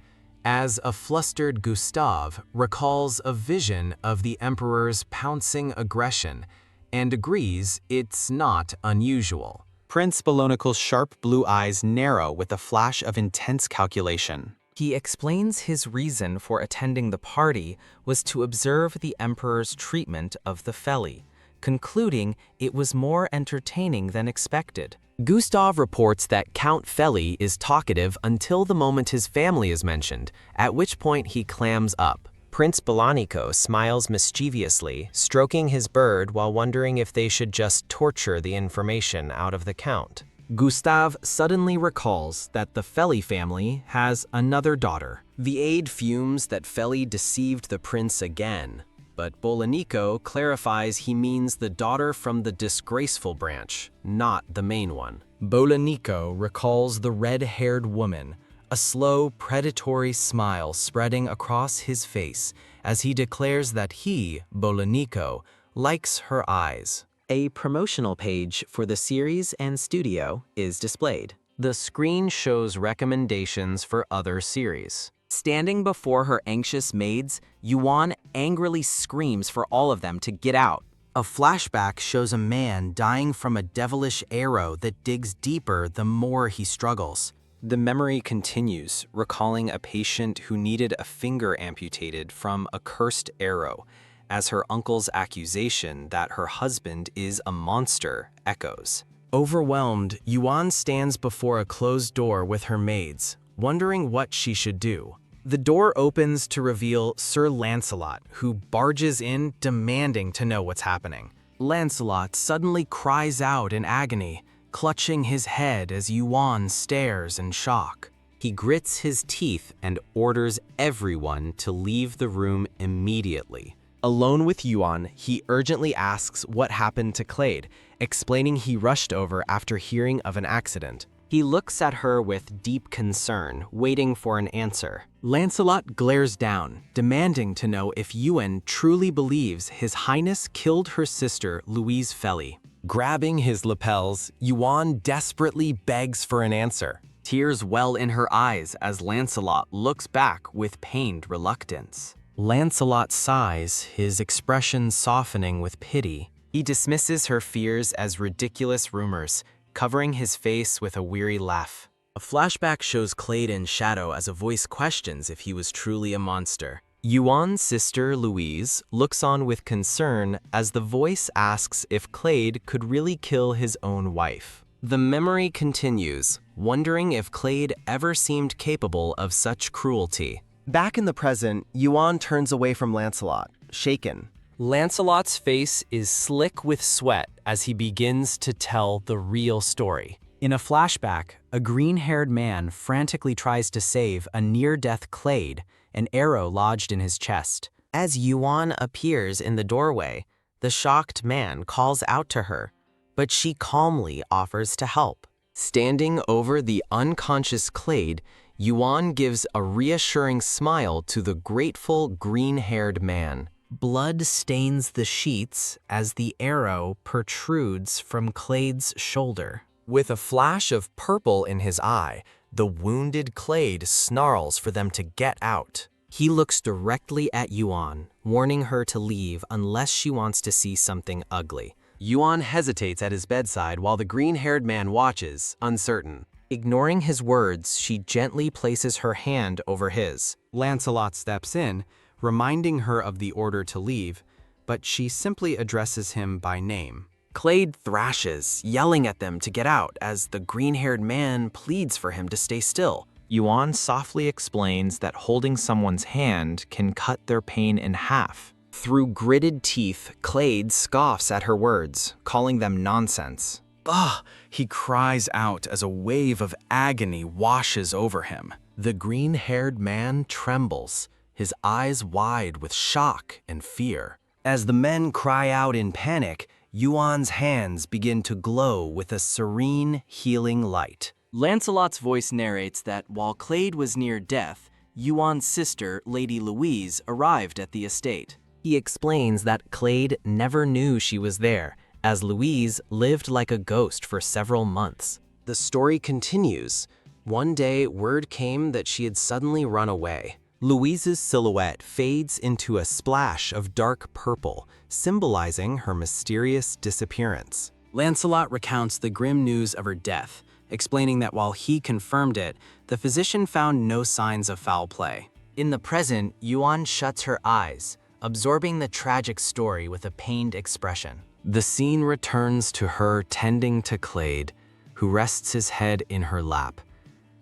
as a flustered Gustav recalls a vision of the emperor's pouncing aggression and agrees it's not unusual. Prince Bolonico's sharp blue eyes narrow with a flash of intense calculation. He explains his reason for attending the party was to observe the emperor's treatment of the Feli, concluding it was more entertaining than expected. Gustav reports that Count Feli is talkative until the moment his family is mentioned, at which point he clams up. Prince Bolanico smiles mischievously, stroking his bird while wondering if they should just torture the information out of the Count. Gustav suddenly recalls that the Feli family has another daughter. The aide fumes that Feli deceived the prince again, but Bolanico clarifies he means the daughter from the disgraceful branch, not the main one. Bolanico recalls the red-haired woman, a slow, predatory smile spreading across his face as he declares that he, Bolanico, likes her eyes. A promotional page for the series and studio is displayed. The screen shows recommendations for other series. Standing before her anxious maids, Yuan angrily screams for all of them to get out. A flashback shows a man dying from a devilish arrow that digs deeper the more he struggles. The memory continues, recalling a patient who needed a finger amputated from a cursed arrow, as her uncle's accusation that her husband is a monster echoes. Overwhelmed, Yuan stands before a closed door with her maids, wondering what she should do. The door opens to reveal Sir Lancelot, who barges in demanding to know what's happening. Lancelot suddenly cries out in agony, clutching his head as Yuan stares in shock. He grits his teeth and orders everyone to leave the room immediately. Alone with Yuan, he urgently asks what happened to Clade, explaining he rushed over after hearing of an accident. He looks at her with deep concern, waiting for an answer. Lancelot glares down, demanding to know if Yuan truly believes His Highness killed her sister, Louise Feli. Grabbing his lapels, Yuan desperately begs for an answer. Tears well in her eyes as Lancelot looks back with pained reluctance. Lancelot sighs, his expression softening with pity. He dismisses her fears as ridiculous rumors, covering his face with a weary laugh. A flashback shows Clade in shadow as a voice questions if he was truly a monster. Yuan's sister, Louise, looks on with concern as the voice asks if Clade could really kill his own wife. The memory continues, wondering if Clade ever seemed capable of such cruelty. Back in the present, Yuan turns away from Lancelot, shaken. Lancelot's face is slick with sweat as he begins to tell the real story. In a flashback, a green-haired man frantically tries to save a near-death Clade, an arrow lodged in his chest. As Yuan appears in the doorway, the shocked man calls out to her, but she calmly offers to help. Standing over the unconscious Clade, Yuan gives a reassuring smile to the grateful green-haired man. Blood stains the sheets as the arrow protrudes from Clade's shoulder. With a flash of purple in his eye, the wounded Clade snarls for them to get out. He looks directly at Yuan, warning her to leave unless she wants to see something ugly. Yuan hesitates at his bedside while the green-haired man watches, uncertain. Ignoring his words, she gently places her hand over his. Lancelot steps in, reminding her of the order to leave, but she simply addresses him by name. Clade thrashes, yelling at them to get out as the green-haired man pleads for him to stay still. Yuan softly explains that holding someone's hand can cut their pain in half. Through gritted teeth, Clade scoffs at her words, calling them nonsense. Ugh, he cries out as a wave of agony washes over him. The green-haired man trembles, his eyes wide with shock and fear. As the men cry out in panic, Yuan's hands begin to glow with a serene, healing light. Lancelot's voice narrates that while Clade was near death, Yuan's sister, Lady Louise, arrived at the estate. He explains that Clade never knew she was there, as Louise lived like a ghost for several months. The story continues. One day, word came that she had suddenly run away. Louise's silhouette fades into a splash of dark purple, symbolizing her mysterious disappearance. Lancelot recounts the grim news of her death, explaining that while he confirmed it, the physician found no signs of foul play. In the present, Yuan shuts her eyes, absorbing the tragic story with a pained expression. The scene returns to her tending to Clade, who rests his head in her lap,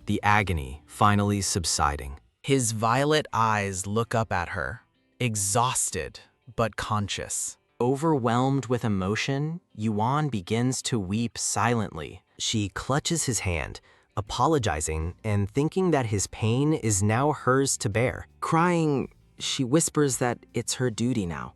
the agony finally subsiding. His violet eyes look up at her, exhausted but conscious. Overwhelmed with emotion, Yuan begins to weep silently. She clutches his hand, apologizing and thinking that his pain is now hers to bear. Crying, she whispers that it's her duty now,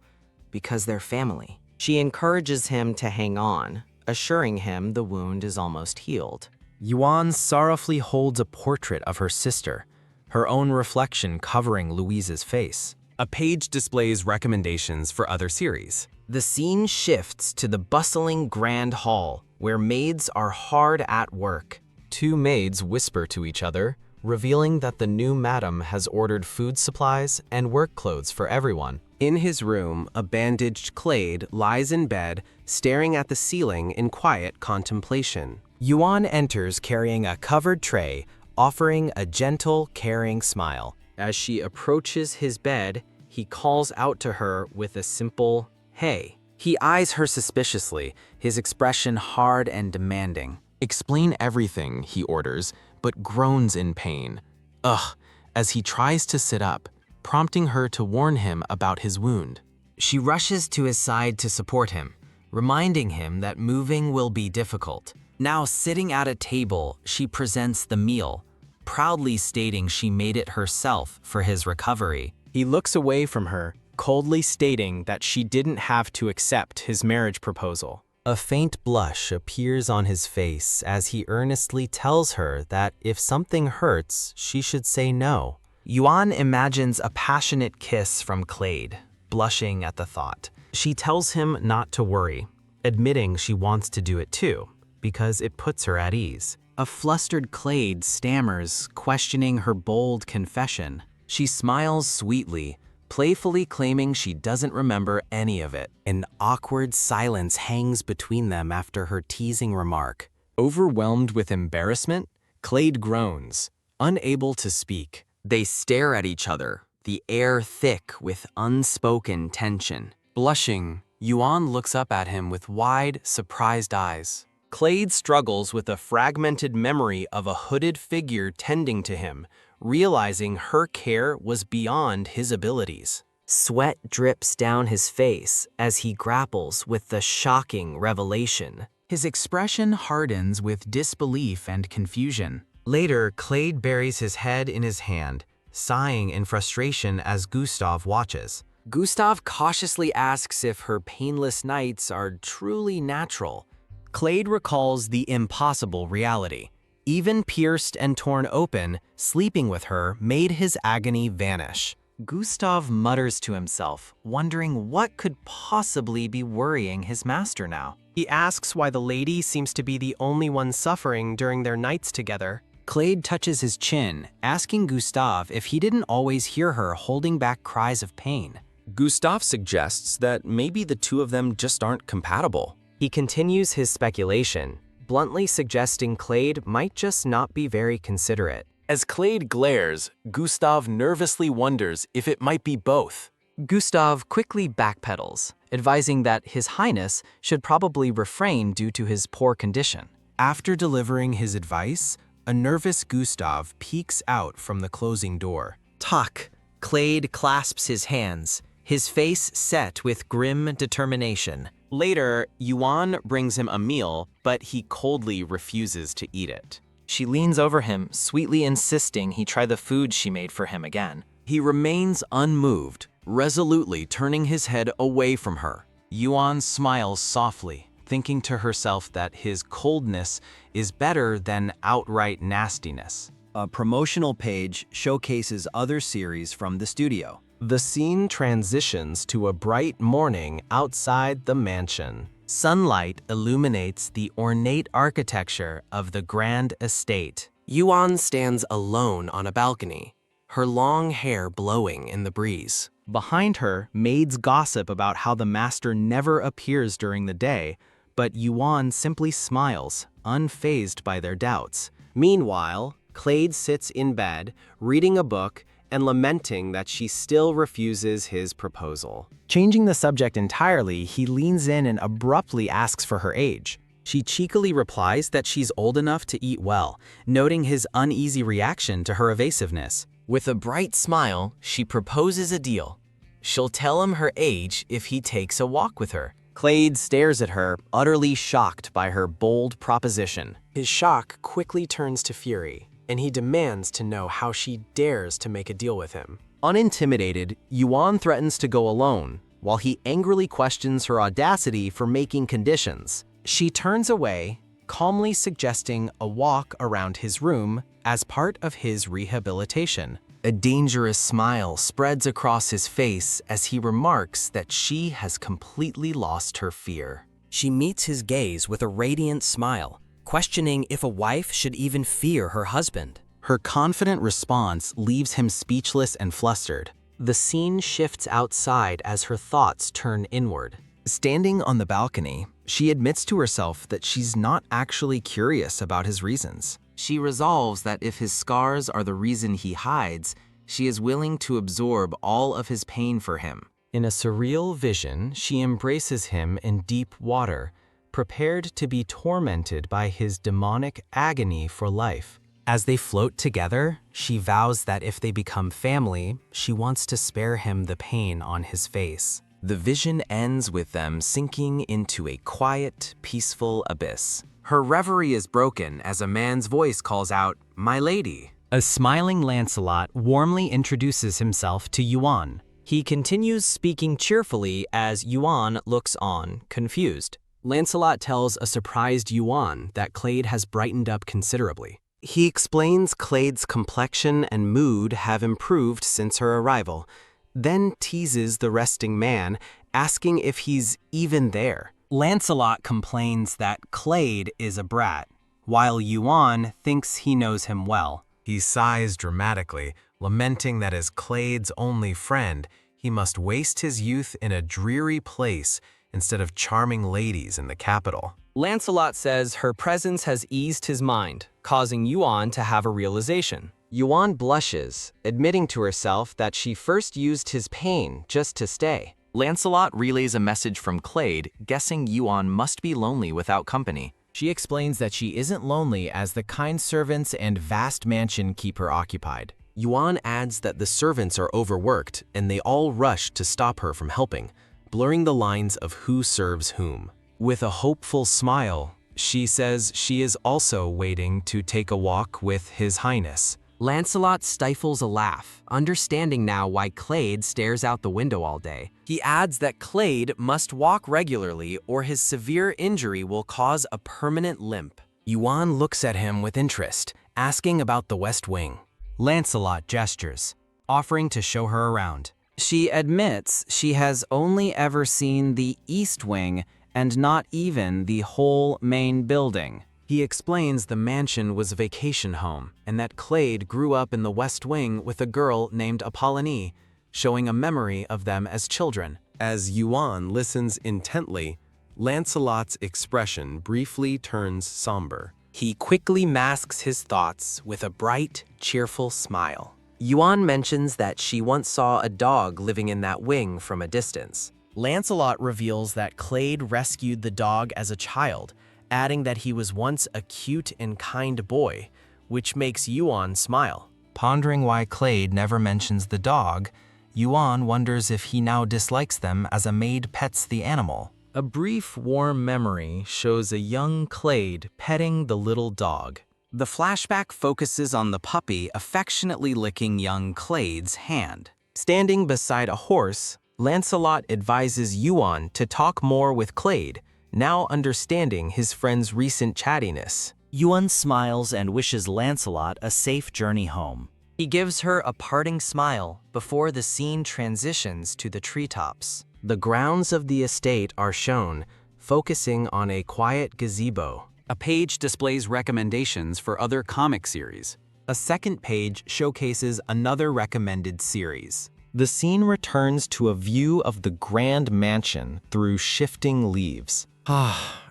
because they're family. She encourages him to hang on, assuring him the wound is almost healed. Yuan sorrowfully holds a portrait of her sister, her own reflection covering Louise's face. A page displays recommendations for other series. The scene shifts to the bustling grand hall, where maids are hard at work. Two maids whisper to each other, revealing that the new madam has ordered food supplies and work clothes for everyone. In his room, a bandaged Clade lies in bed, staring at the ceiling in quiet contemplation. Yuan enters carrying a covered tray, offering a gentle, caring smile. As she approaches his bed, he calls out to her with a simple, "Hey." He eyes her suspiciously, his expression hard and demanding. Explain everything, he orders, but groans in pain. Ugh, as he tries to sit up, prompting her to warn him about his wound. She rushes to his side to support him, reminding him that moving will be difficult. Now sitting at a table, she presents the meal, proudly stating she made it herself for his recovery. He looks away from her, coldly stating that she didn't have to accept his marriage proposal. A faint blush appears on his face as he earnestly tells her that if something hurts, she should say no. Yuan imagines a passionate kiss from Clade, blushing at the thought. She tells him not to worry, admitting she wants to do it too, because it puts her at ease. A flustered Clade stammers, questioning her bold confession. She smiles sweetly, playfully claiming she doesn't remember any of it. An awkward silence hangs between them after her teasing remark. Overwhelmed with embarrassment, Clade groans, unable to speak. They stare at each other, the air thick with unspoken tension. Blushing, Yuan looks up at him with wide, surprised eyes. Clade struggles with a fragmented memory of a hooded figure tending to him, realizing her care was beyond his abilities. Sweat drips down his face as he grapples with the shocking revelation. His expression hardens with disbelief and confusion. Later, Clade buries his head in his hand, sighing in frustration as Gustav watches. Gustav cautiously asks if her painless nights are truly natural. Clade recalls the impossible reality. Even pierced and torn open, sleeping with her made his agony vanish. Gustav mutters to himself, wondering what could possibly be worrying his master now. He asks why the lady seems to be the only one suffering during their nights together. Clade touches his chin, asking Gustav if he didn't always hear her holding back cries of pain. Gustav suggests that maybe the two of them just aren't compatible. He continues his speculation, bluntly suggesting Clade might just not be very considerate. As Clade glares, Gustav nervously wonders if it might be both. Gustav quickly backpedals, advising that His Highness should probably refrain due to his poor condition. After delivering his advice, a nervous Gustav peeks out from the closing door. Tuck. Clade clasps his hands, his face set with grim determination. Later, Yuan brings him a meal, but he coldly refuses to eat it. She leans over him, sweetly insisting he try the food she made for him again. He remains unmoved, resolutely turning his head away from her. Yuan smiles softly, thinking to herself that his coldness is better than outright nastiness. A promotional page showcases other series from the studio. The scene transitions to a bright morning outside the mansion. Sunlight illuminates the ornate architecture of the grand estate. Yuan stands alone on a balcony, her long hair blowing in the breeze. Behind her, maids gossip about how the master never appears during the day, but Yuan simply smiles, unfazed by their doubts. Meanwhile, Clade sits in bed, reading a book and lamenting that she still refuses his proposal. Changing the subject entirely, he leans in and abruptly asks for her age. She cheekily replies that she's old enough to eat well, noting his uneasy reaction to her evasiveness. With a bright smile, she proposes a deal. She'll tell him her age if he takes a walk with her. Clade stares at her, utterly shocked by her bold proposition. His shock quickly turns to fury, and he demands to know how she dares to make a deal with him. Unintimidated, Yuan threatens to go alone, while he angrily questions her audacity for making conditions. She turns away, calmly suggesting a walk around his room as part of his rehabilitation. A dangerous smile spreads across his face as he remarks that she has completely lost her fear. She meets his gaze with a radiant smile, questioning if a wife should even fear her husband. Her confident response leaves him speechless and flustered. The scene shifts outside as her thoughts turn inward. Standing on the balcony, she admits to herself that she's not actually curious about his reasons. She resolves that if his scars are the reason he hides, she is willing to absorb all of his pain for him. In a surreal vision, she embraces him in deep water, prepared to be tormented by his demonic agony for life. As they float together, she vows that if they become family, she wants to spare him the pain on his face. The vision ends with them sinking into a quiet, peaceful abyss. Her reverie is broken as a man's voice calls out, "My lady." A smiling Lancelot warmly introduces himself to Yuan. He continues speaking cheerfully as Yuan looks on, confused. Lancelot tells a surprised Yuan that Clade has brightened up considerably. He explains Clade's complexion and mood have improved since her arrival, then teases the resting man, asking if he's even there. Lancelot complains that Clade is a brat, while Yuan thinks he knows him well. He sighs dramatically, lamenting that as Clade's only friend, he must waste his youth in a dreary place instead of charming ladies in the capital. Lancelot says her presence has eased his mind, causing Yuan to have a realization. Yuan blushes, admitting to herself that she first used his pain just to stay. Lancelot relays a message from Clade, guessing Yuan must be lonely without company. She explains that she isn't lonely as the kind servants and vast mansion keep her occupied. Yuan adds that the servants are overworked and they all rush to stop her from helping, blurring the lines of who serves whom. With a hopeful smile, she says she is also waiting to take a walk with His Highness. Lancelot stifles a laugh, understanding now why Clade stares out the window all day. He adds that Clade must walk regularly or his severe injury will cause a permanent limp. Yuan looks at him with interest, asking about the West Wing. Lancelot gestures, offering to show her around. She admits she has only ever seen the East Wing and not even the whole main building. He explains the mansion was a vacation home and that Clade grew up in the West Wing with a girl named Apollonie, showing a memory of them as children. As Yuan listens intently, Lancelot's expression briefly turns somber. He quickly masks his thoughts with a bright, cheerful smile. Yuan mentions that she once saw a dog living in that wing from a distance. Lancelot reveals that Clade rescued the dog as a child, adding that he was once a cute and kind boy, which makes Yuan smile. Pondering why Clade never mentions the dog, Yuan wonders if he now dislikes them as a maid pets the animal. A brief, warm memory shows a young Clade petting the little dog. The flashback focuses on the puppy affectionately licking young Clade's hand. Standing beside a horse, Lancelot advises Yuan to talk more with Clade, now understanding his friend's recent chattiness. Yuan smiles and wishes Lancelot a safe journey home. He gives her a parting smile before the scene transitions to the treetops. The grounds of the estate are shown, focusing on a quiet gazebo. A page displays recommendations for other comic series. A second page showcases another recommended series. The scene returns to a view of the grand mansion through shifting leaves.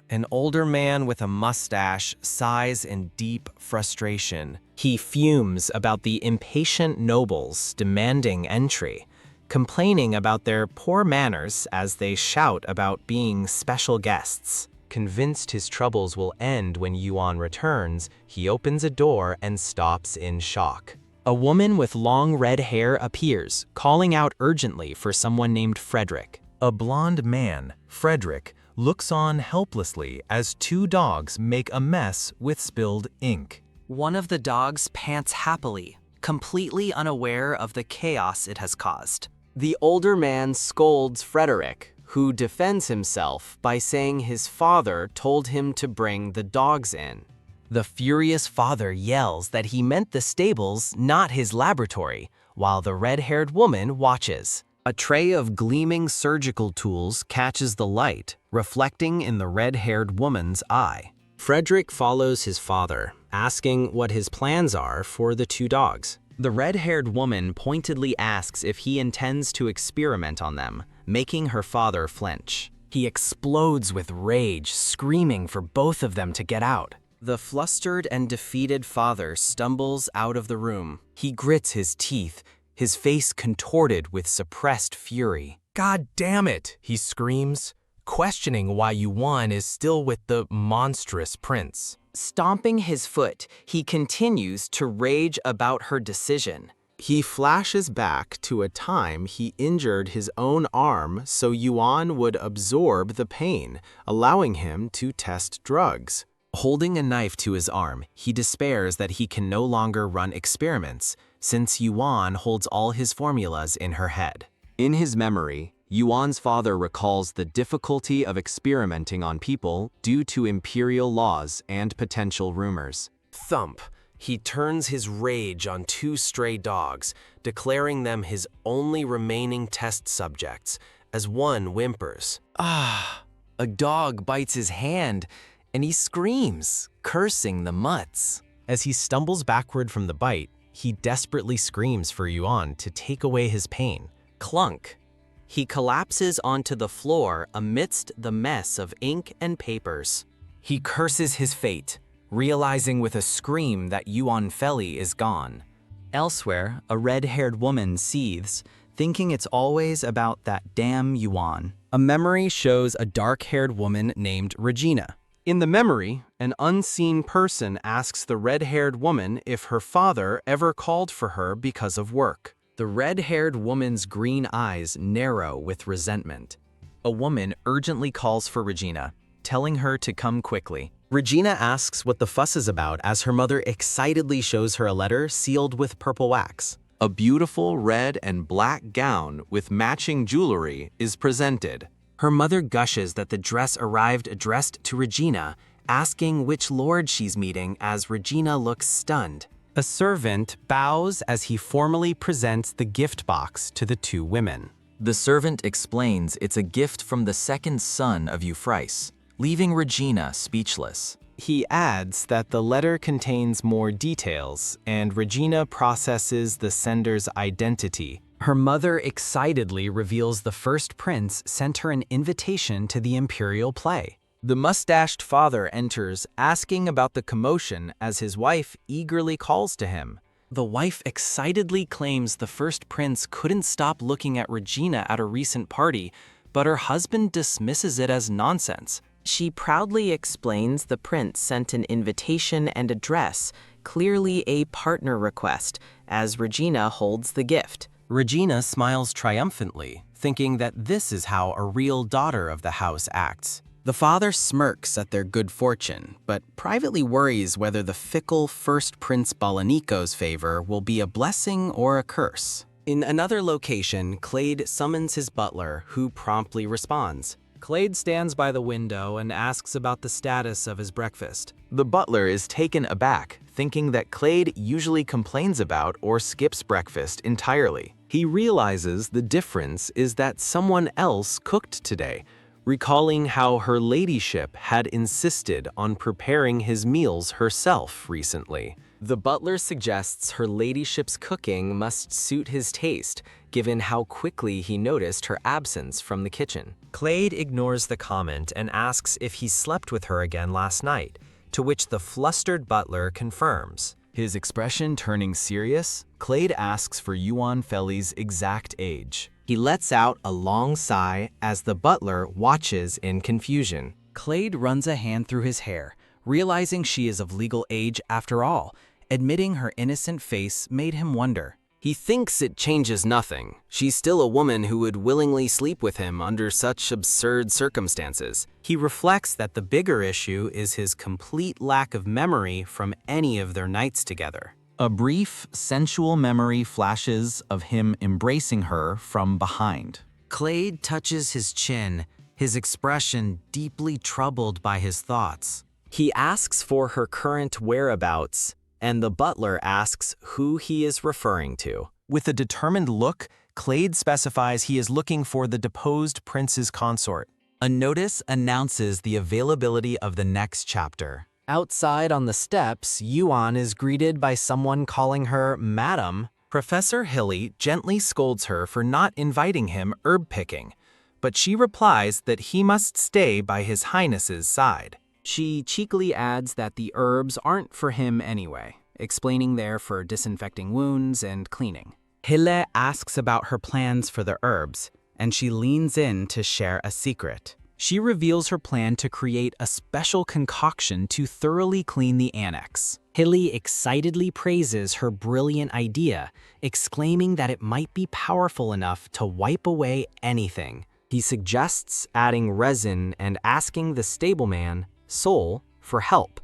An older man with a mustache sighs in deep frustration. He fumes about the impatient nobles demanding entry, complaining about their poor manners as they shout about being special guests. Convinced his troubles will end when Yuan returns, he opens a door and stops in shock. A woman with long red hair appears, calling out urgently for someone named Frederick. A blond man, Frederick, looks on helplessly as two dogs make a mess with spilled ink. One of the dogs pants happily, completely unaware of the chaos it has caused. The older man scolds Frederick, who defends himself by saying his father told him to bring the dogs in. The furious father yells that he meant the stables, not his laboratory, while the red-haired woman watches. A tray of gleaming surgical tools catches the light, reflecting in the red-haired woman's eye. Frederick follows his father, asking what his plans are for the two dogs. The red-haired woman pointedly asks if he intends to experiment on them, making her father flinch. He explodes with rage, screaming for both of them to get out. The flustered and defeated father stumbles out of the room. He grits his teeth, his face contorted with suppressed fury. God damn it, he screams, questioning why Yuan is still with the monstrous prince. Stomping his foot, he continues to rage about her decision. He flashes back to a time he injured his own arm so Yuan would absorb the pain, allowing him to test drugs. Holding a knife to his arm, he despairs that he can no longer run experiments, since Yuan holds all his formulas in her head. In his memory, Yuan's father recalls the difficulty of experimenting on people due to imperial laws and potential rumors. Thump! He turns his rage on two stray dogs, declaring them his only remaining test subjects, as one whimpers. A dog bites his hand, and he screams, cursing the mutts. As he stumbles backward from the bite, he desperately screams for Yuan to take away his pain. Clunk! He collapses onto the floor amidst the mess of ink and papers. He curses his fate, realizing with a scream that Yuan Feli is gone. Elsewhere, a red-haired woman seethes, thinking it's always about that damn Yuan. A memory shows a dark-haired woman named Regina. In the memory, an unseen person asks the red-haired woman if her father ever called for her because of work. The red-haired woman's green eyes narrow with resentment. A woman urgently calls for Regina, telling her to come quickly. Regina asks what the fuss is about as her mother excitedly shows her a letter sealed with purple wax. A beautiful red and black gown with matching jewelry is presented. Her mother gushes that the dress arrived addressed to Regina, asking which lord she's meeting as Regina looks stunned. A servant bows as he formally presents the gift box to the two women. The servant explains it's a gift from the second son of Euphrates, leaving Regina speechless. He adds that the letter contains more details, and Regina processes the sender's identity. Her mother excitedly reveals the first prince sent her an invitation to the imperial play. The mustached father enters, asking about the commotion as his wife eagerly calls to him. The wife excitedly claims the first prince couldn't stop looking at Regina at a recent party, but her husband dismisses it as nonsense. She proudly explains the prince sent an invitation and address, clearly a partner request, as Regina holds the gift. Regina smiles triumphantly, thinking that this is how a real daughter of the house acts. The father smirks at their good fortune, but privately worries whether the fickle first Prince Balanico's favor will be a blessing or a curse. In another location, Clade summons his butler, who promptly responds. Clade stands by the window and asks about the status of his breakfast. The butler is taken aback, thinking that Clade usually complains about or skips breakfast entirely. He realizes the difference is that someone else cooked today, recalling how her ladyship had insisted on preparing his meals herself recently. The butler suggests her ladyship's cooking must suit his taste, given how quickly he noticed her absence from the kitchen. Clade ignores the comment and asks if he slept with her again last night, to which the flustered butler confirms. His expression turning serious, Clade asks for Yuan Feli's exact age. He lets out a long sigh as the butler watches in confusion. Clade runs a hand through his hair, realizing she is of legal age after all. Admitting her innocent face made him wonder. He thinks it changes nothing. She's still a woman who would willingly sleep with him under such absurd circumstances. He reflects that the bigger issue is his complete lack of memory from any of their nights together. A brief, sensual memory flashes of him embracing her from behind. Clade touches his chin, his expression deeply troubled by his thoughts. He asks for her current whereabouts, and the butler asks who he is referring to. With a determined look, Clade specifies he is looking for the deposed prince's consort. A notice announces the availability of the next chapter. Outside on the steps, Yuan is greeted by someone calling her Madam. Professor Hilly gently scolds her for not inviting him herb picking, but she replies that he must stay by His Highness's side. She cheekily adds that the herbs aren't for him anyway, explaining they're for disinfecting wounds and cleaning. Hille asks about her plans for the herbs, and she leans in to share a secret. She reveals her plan to create a special concoction to thoroughly clean the annex. Hilly excitedly praises her brilliant idea, exclaiming that it might be powerful enough to wipe away anything. He suggests adding resin and asking the stableman, Soul, for help,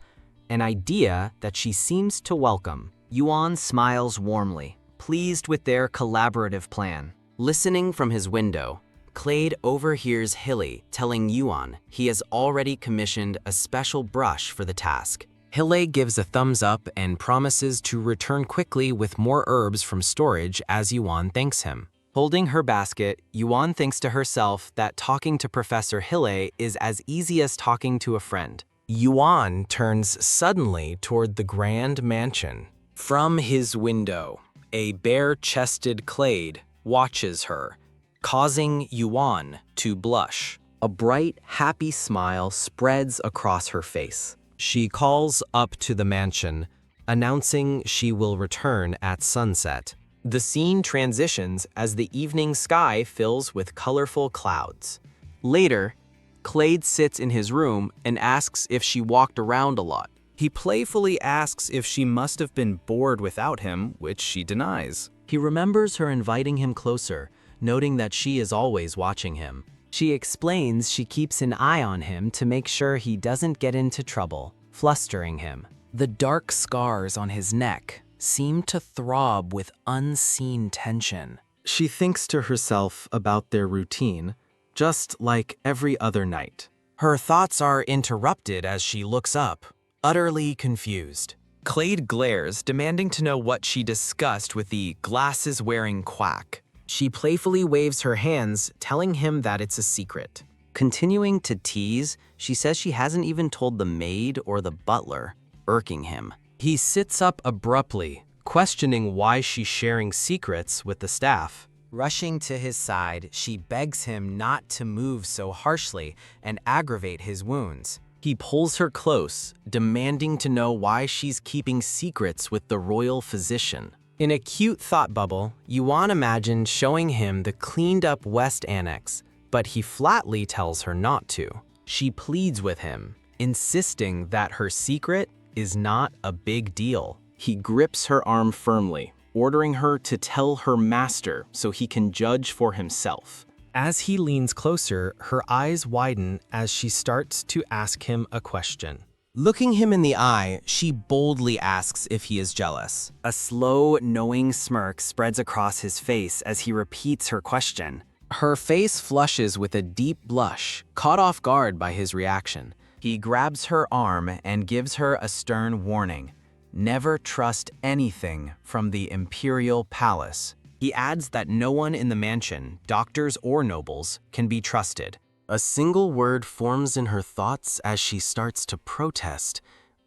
an idea that she seems to welcome. Yuan smiles warmly, pleased with their collaborative plan. Listening from his window, Clade overhears Hilly telling Yuan he has already commissioned a special brush for the task. Hilly gives a thumbs up and promises to return quickly with more herbs from storage as Yuan thanks him. Holding her basket, Yuan thinks to herself that talking to Professor Hilly is as easy as talking to a friend. Yuan turns suddenly toward the grand mansion. From his window, a bare-chested Clade watches her, causing Yuan to blush. A bright, happy smile spreads across her face. She calls up to the mansion, announcing she will return at sunset. The scene transitions as the evening sky fills with colorful clouds. Later, Clade sits in his room and asks if she walked around a lot. He playfully asks if she must have been bored without him, which she denies. He remembers her inviting him closer, noting that she is always watching him. She explains she keeps an eye on him to make sure he doesn't get into trouble, flustering him. The dark scars on his neck seem to throb with unseen tension. She thinks to herself about their routine, just like every other night. Her thoughts are interrupted as she looks up, utterly confused. Clade glares, demanding to know what she discussed with the glasses-wearing quack. She playfully waves her hands, telling him that it's a secret. Continuing to tease, she says she hasn't even told the maid or the butler, irking him. He sits up abruptly, questioning why she's sharing secrets with the staff. Rushing to his side, she begs him not to move so harshly and aggravate his wounds. He pulls her close, demanding to know why she's keeping secrets with the royal physician. In a cute thought bubble, Yuan imagined showing him the cleaned-up West Annex, but he flatly tells her not to. She pleads with him, insisting that her secret is not a big deal. He grips her arm firmly, ordering her to tell her master so he can judge for himself. As he leans closer, her eyes widen as she starts to ask him a question. Looking him in the eye, she boldly asks if he is jealous. A slow, knowing smirk spreads across his face as he repeats her question. Her face flushes with a deep blush, caught off guard by his reaction. He grabs her arm and gives her a stern warning. Never trust anything from the imperial palace. He adds that no one in the mansion, doctors or nobles, can be trusted. A single word forms in her thoughts as she starts to protest.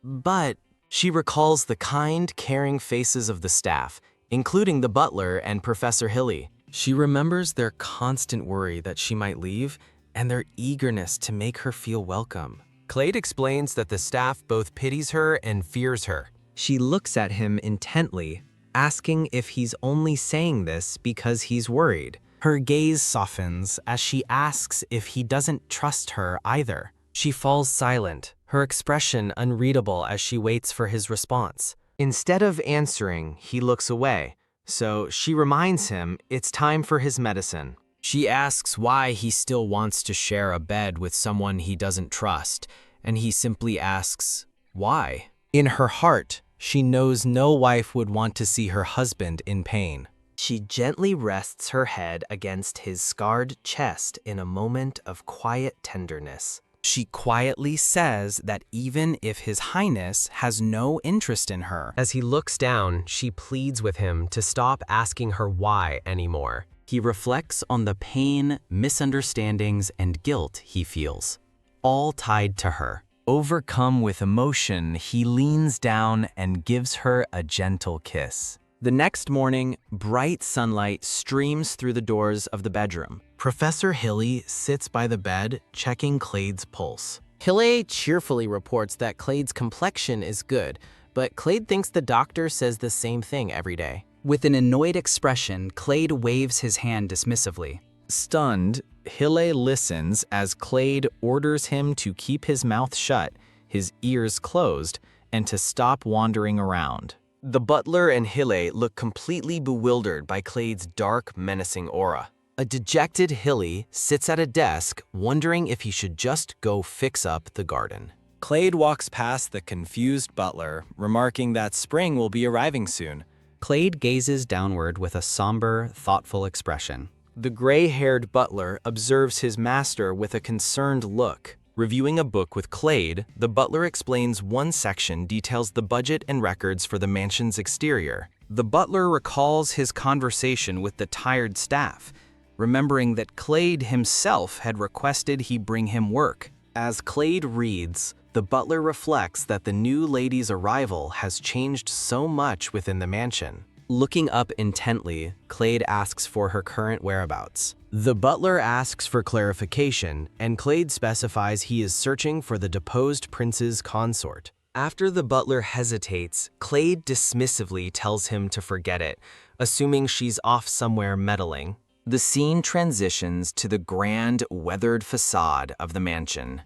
But she recalls the kind, caring faces of the staff, including the butler and Professor Hilly. She remembers their constant worry that she might leave and their eagerness to make her feel welcome. Clade explains that the staff both pities her and fears her. She looks at him intently, asking if he's only saying this because he's worried. Her gaze softens as she asks if he doesn't trust her either. She falls silent, her expression unreadable as she waits for his response. Instead of answering, he looks away, so she reminds him it's time for his medicine. She asks why he still wants to share a bed with someone he doesn't trust, and he simply asks, why? In her heart, she knows no wife would want to see her husband in pain. She gently rests her head against his scarred chest in a moment of quiet tenderness. She quietly says that even if His Highness has no interest in her. As he looks down, she pleads with him to stop asking her why anymore. He reflects on the pain, misunderstandings, and guilt he feels, all tied to her. Overcome with emotion, he leans down and gives her a gentle kiss. The next morning, bright sunlight streams through the doors of the bedroom. Professor Hilly sits by the bed, checking Clade's pulse. Hilly cheerfully reports that Clade's complexion is good, but Clade thinks the doctor says the same thing every day. With an annoyed expression, Clade waves his hand dismissively. Stunned, Hilly listens as Clade orders him to keep his mouth shut, his ears closed, and to stop wandering around. The butler and Hilly look completely bewildered by Clade's dark, menacing aura. A dejected Hilly sits at a desk, wondering if he should just go fix up the garden. Clade walks past the confused butler, remarking that spring will be arriving soon. Clade gazes downward with a somber, thoughtful expression. The gray-haired butler observes his master with a concerned look. Reviewing a book with Clade, the butler explains one section details the budget and records for the mansion's exterior. The butler recalls his conversation with the tired staff, remembering that Clade himself had requested he bring him work. As Clade reads, the butler reflects that the new lady's arrival has changed so much within the mansion. Looking up intently, Clade asks for her current whereabouts. The butler asks for clarification, and Clade specifies he is searching for the deposed prince's consort. After the butler hesitates, Clade dismissively tells him to forget it, assuming she's off somewhere meddling. The scene transitions to the grand, weathered facade of the mansion.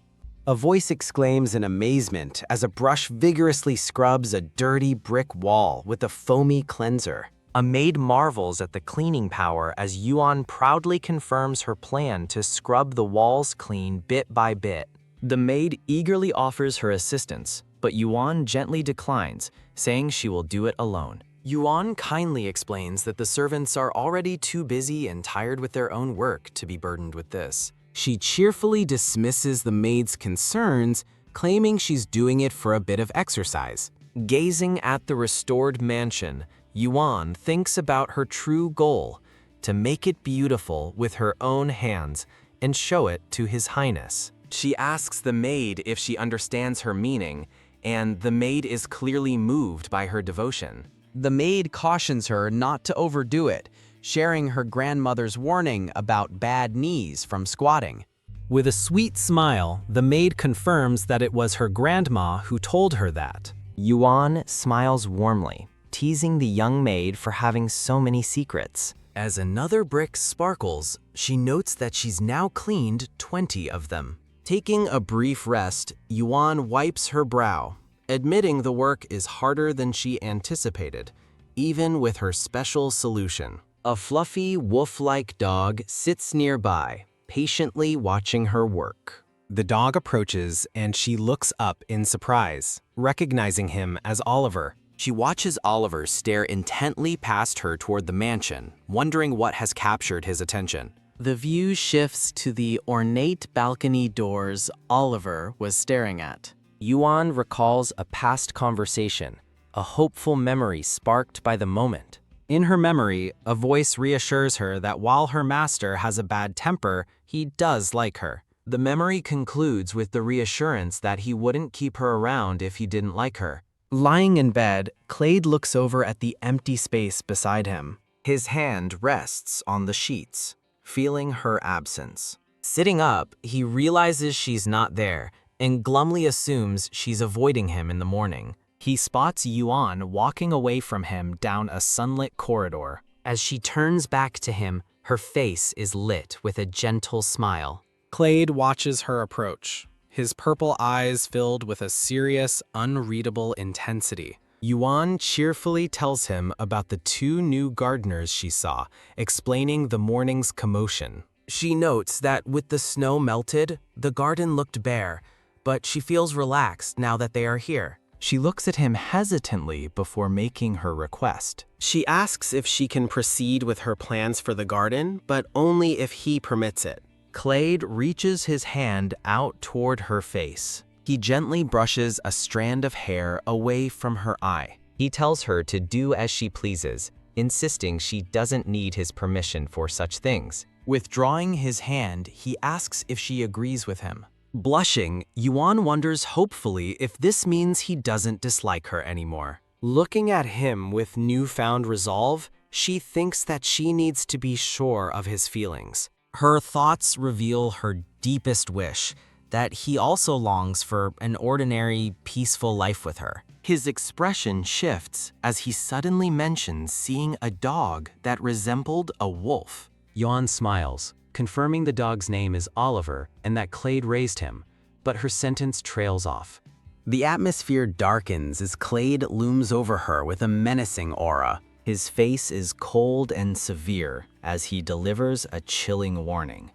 A voice exclaims in amazement as a brush vigorously scrubs a dirty brick wall with a foamy cleanser. A maid marvels at the cleaning power as Yuan proudly confirms her plan to scrub the walls clean bit by bit. The maid eagerly offers her assistance, but Yuan gently declines, saying she will do it alone. Yuan kindly explains that the servants are already too busy and tired with their own work to be burdened with this. She cheerfully dismisses the maid's concerns, claiming she's doing it for a bit of exercise. Gazing at the restored mansion, Yuan thinks about her true goal, to make it beautiful with her own hands and show it to His Highness. She asks the maid if she understands her meaning, and the maid is clearly moved by her devotion. The maid cautions her not to overdo it. sharing her grandmother's warning about bad knees from squatting. With a sweet smile, the maid confirms that it was her grandma who told her that. Yuan smiles warmly, teasing the young maid for having so many secrets. As another brick sparkles, she notes that she's now cleaned 20 of them. Taking a brief rest, Yuan wipes her brow, admitting the work is harder than she anticipated, even with her special solution. A fluffy, wolf-like dog sits nearby, patiently watching her work. The dog approaches and she looks up in surprise, recognizing him as Oliver. She watches Oliver stare intently past her toward the mansion, wondering what has captured his attention. The view shifts to the ornate balcony doors Oliver was staring at. Yuan recalls a past conversation, a hopeful memory sparked by the moment. In her memory, a voice reassures her that while her master has a bad temper, he does like her. The memory concludes with the reassurance that he wouldn't keep her around if he didn't like her. Lying in bed, Clade looks over at the empty space beside him. His hand rests on the sheets, feeling her absence. Sitting up, he realizes she's not there and glumly assumes she's avoiding him in the morning. He spots Yuan walking away from him down a sunlit corridor. As she turns back to him, her face is lit with a gentle smile. Clade watches her approach, his purple eyes filled with a serious, unreadable intensity. Yuan cheerfully tells him about the 2 new gardeners she saw, explaining the morning's commotion. She notes that with the snow melted, the garden looked bare, but she feels relaxed now that they are here. She looks at him hesitantly before making her request. She asks if she can proceed with her plans for the garden, but only if he permits it. Clade reaches his hand out toward her face. He gently brushes a strand of hair away from her eye. He tells her to do as she pleases, insisting she doesn't need his permission for such things. Withdrawing his hand, he asks if she agrees with him. Blushing, Yuan wonders hopefully if this means he doesn't dislike her anymore. Looking at him with newfound resolve, she thinks that she needs to be sure of his feelings. Her thoughts reveal her deepest wish, that he also longs for an ordinary, peaceful life with her. His expression shifts as he suddenly mentions seeing a dog that resembled a wolf. Yuan smiles, confirming the dog's name is Oliver and that Clade raised him, but her sentence trails off. The atmosphere darkens as Clade looms over her with a menacing aura. His face is cold and severe as he delivers a chilling warning.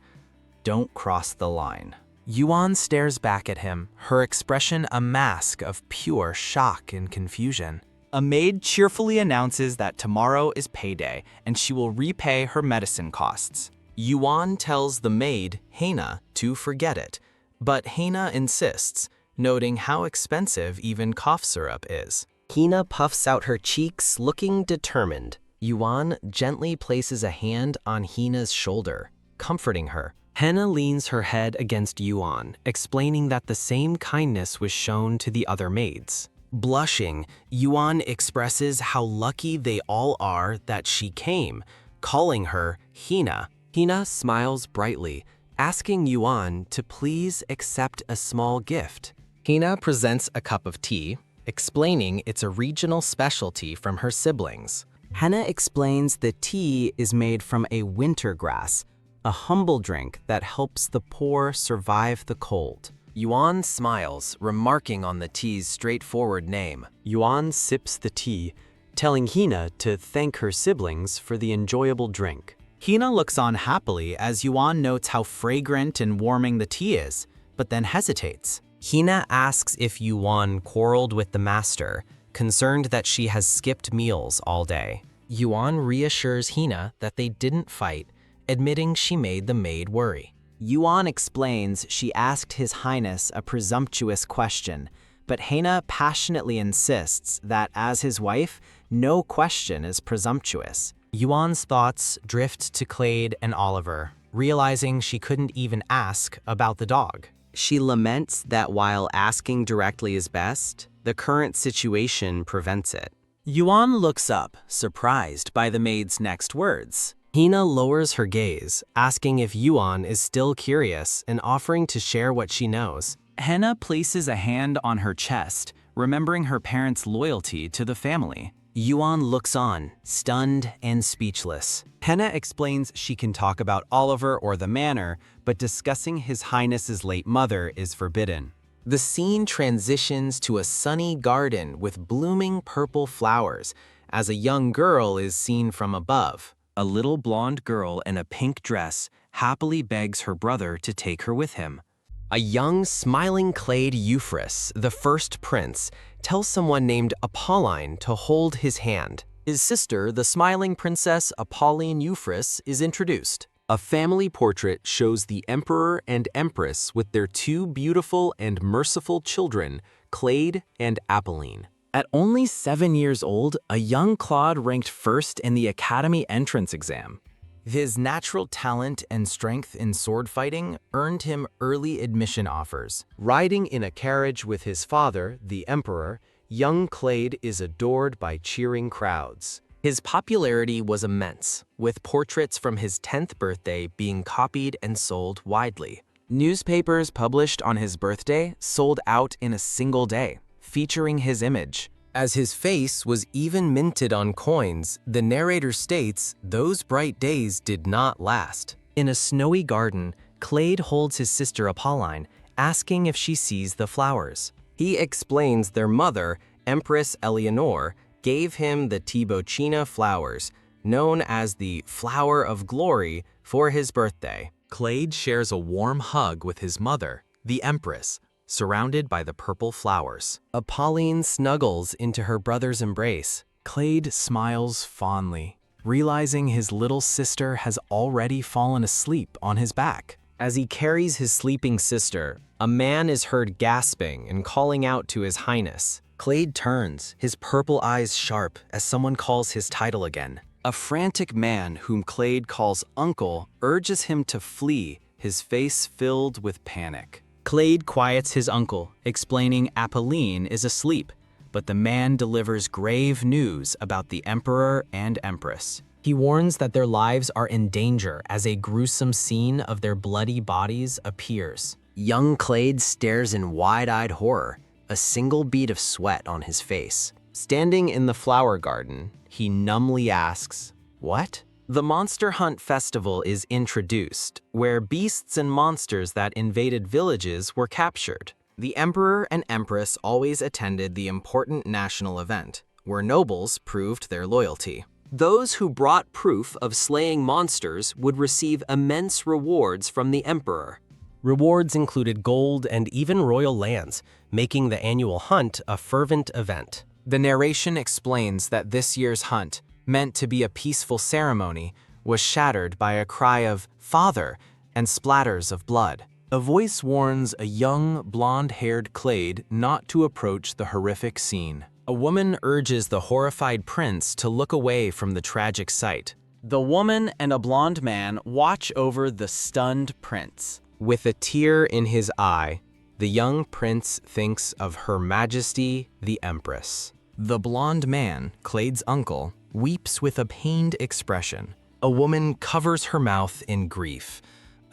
Don't cross the line. Yuan stares back at him, her expression a mask of pure shock and confusion. A maid cheerfully announces that tomorrow is payday and she will repay her medicine costs. Yuan tells the maid, Hana, to forget it, but Hana insists, noting how expensive even cough syrup is. Hina puffs out her cheeks, looking determined. Yuan gently places a hand on Hina's shoulder, comforting her. Hana leans her head against Yuan, explaining that the same kindness was shown to the other maids. Blushing, Yuan expresses how lucky they all are that she came, calling her Hina. Hina smiles brightly, asking Yuan to please accept a small gift. Hina presents a cup of tea, explaining it's a regional specialty from her siblings. Hana explains the tea is made from a winter grass, a humble drink that helps the poor survive the cold. Yuan smiles, remarking on the tea's straightforward name. Yuan sips the tea, telling Hina to thank her siblings for the enjoyable drink. Hina looks on happily as Yuan notes how fragrant and warming the tea is, but then hesitates. Hina asks if Yuan quarreled with the master, concerned that she has skipped meals all day. Yuan reassures Hina that they didn't fight, admitting she made the maid worry. Yuan explains she asked His Highness a presumptuous question, but Hana passionately insists that as his wife, no question is presumptuous. Yuan's thoughts drift to Clade and Oliver, realizing she couldn't even ask about the dog. She laments that while asking directly is best, the current situation prevents it. Yuan looks up, surprised by the maid's next words. Hina lowers her gaze, asking if Yuan is still curious and offering to share what she knows. Henna places a hand on her chest, remembering her parents' loyalty to the family. Yuan looks on, stunned and speechless. Henna explains she can talk about Oliver or the manor, but discussing His Highness's late mother is forbidden. The scene transitions to a sunny garden with blooming purple flowers, as a young girl is seen from above. A little blonde girl in a pink dress happily begs her brother to take her with him. A young, smiling Clade Euphrates, the first prince, tells someone named Apolline to hold his hand. His sister, the smiling princess Apolline Euphrates, is introduced. A family portrait shows the emperor and empress with their two beautiful and merciful children, Clade and Apolline. At only 7 years old, a young Claude ranked first in the academy entrance exam. His natural talent and strength in sword fighting earned him early admission offers. Riding in a carriage with his father, the emperor, young Clade is adored by cheering crowds. His popularity was immense, with portraits from his 10th birthday being copied and sold widely. Newspapers published on his birthday sold out in a single day, featuring his image. As his face was even minted on coins, the narrator states those bright days did not last. In a snowy garden, Clade holds his sister Apolline, asking if she sees the flowers. He explains their mother, Empress Eleanor, gave him the Tibocina flowers, known as the Flower of Glory, for his birthday. Clade shares a warm hug with his mother, the Empress, surrounded by the purple flowers. Apolline snuggles into her brother's embrace. Clade smiles fondly, realizing his little sister has already fallen asleep on his back. As he carries his sleeping sister, a man is heard gasping and calling out to His Highness. Clade turns, his purple eyes sharp as someone calls his title again. A frantic man whom Clade calls uncle urges him to flee, his face filled with panic. Clade quiets his uncle, explaining Apolline is asleep, but the man delivers grave news about the emperor and empress. He warns that their lives are in danger as a gruesome scene of their bloody bodies appears. Young Clade stares in wide-eyed horror, a single bead of sweat on his face. Standing in the flower garden, he numbly asks, "What?" The Monster Hunt Festival is introduced, where beasts and monsters that invaded villages were captured. The emperor and empress always attended the important national event, where nobles proved their loyalty. Those who brought proof of slaying monsters would receive immense rewards from the emperor. Rewards included gold and even royal lands, making the annual hunt a fervent event. The narration explains that this year's hunt, meant to be a peaceful ceremony, was shattered by a cry of "Father" and splatters of blood. A voice warns a young, blonde-haired Clade not to approach the horrific scene. A woman urges the horrified prince to look away from the tragic sight. The woman and a blonde man watch over the stunned prince. With a tear in his eye, the young prince thinks of Her Majesty the Empress. The blonde man, Clade's uncle, weeps with a pained expression. A woman covers her mouth in grief,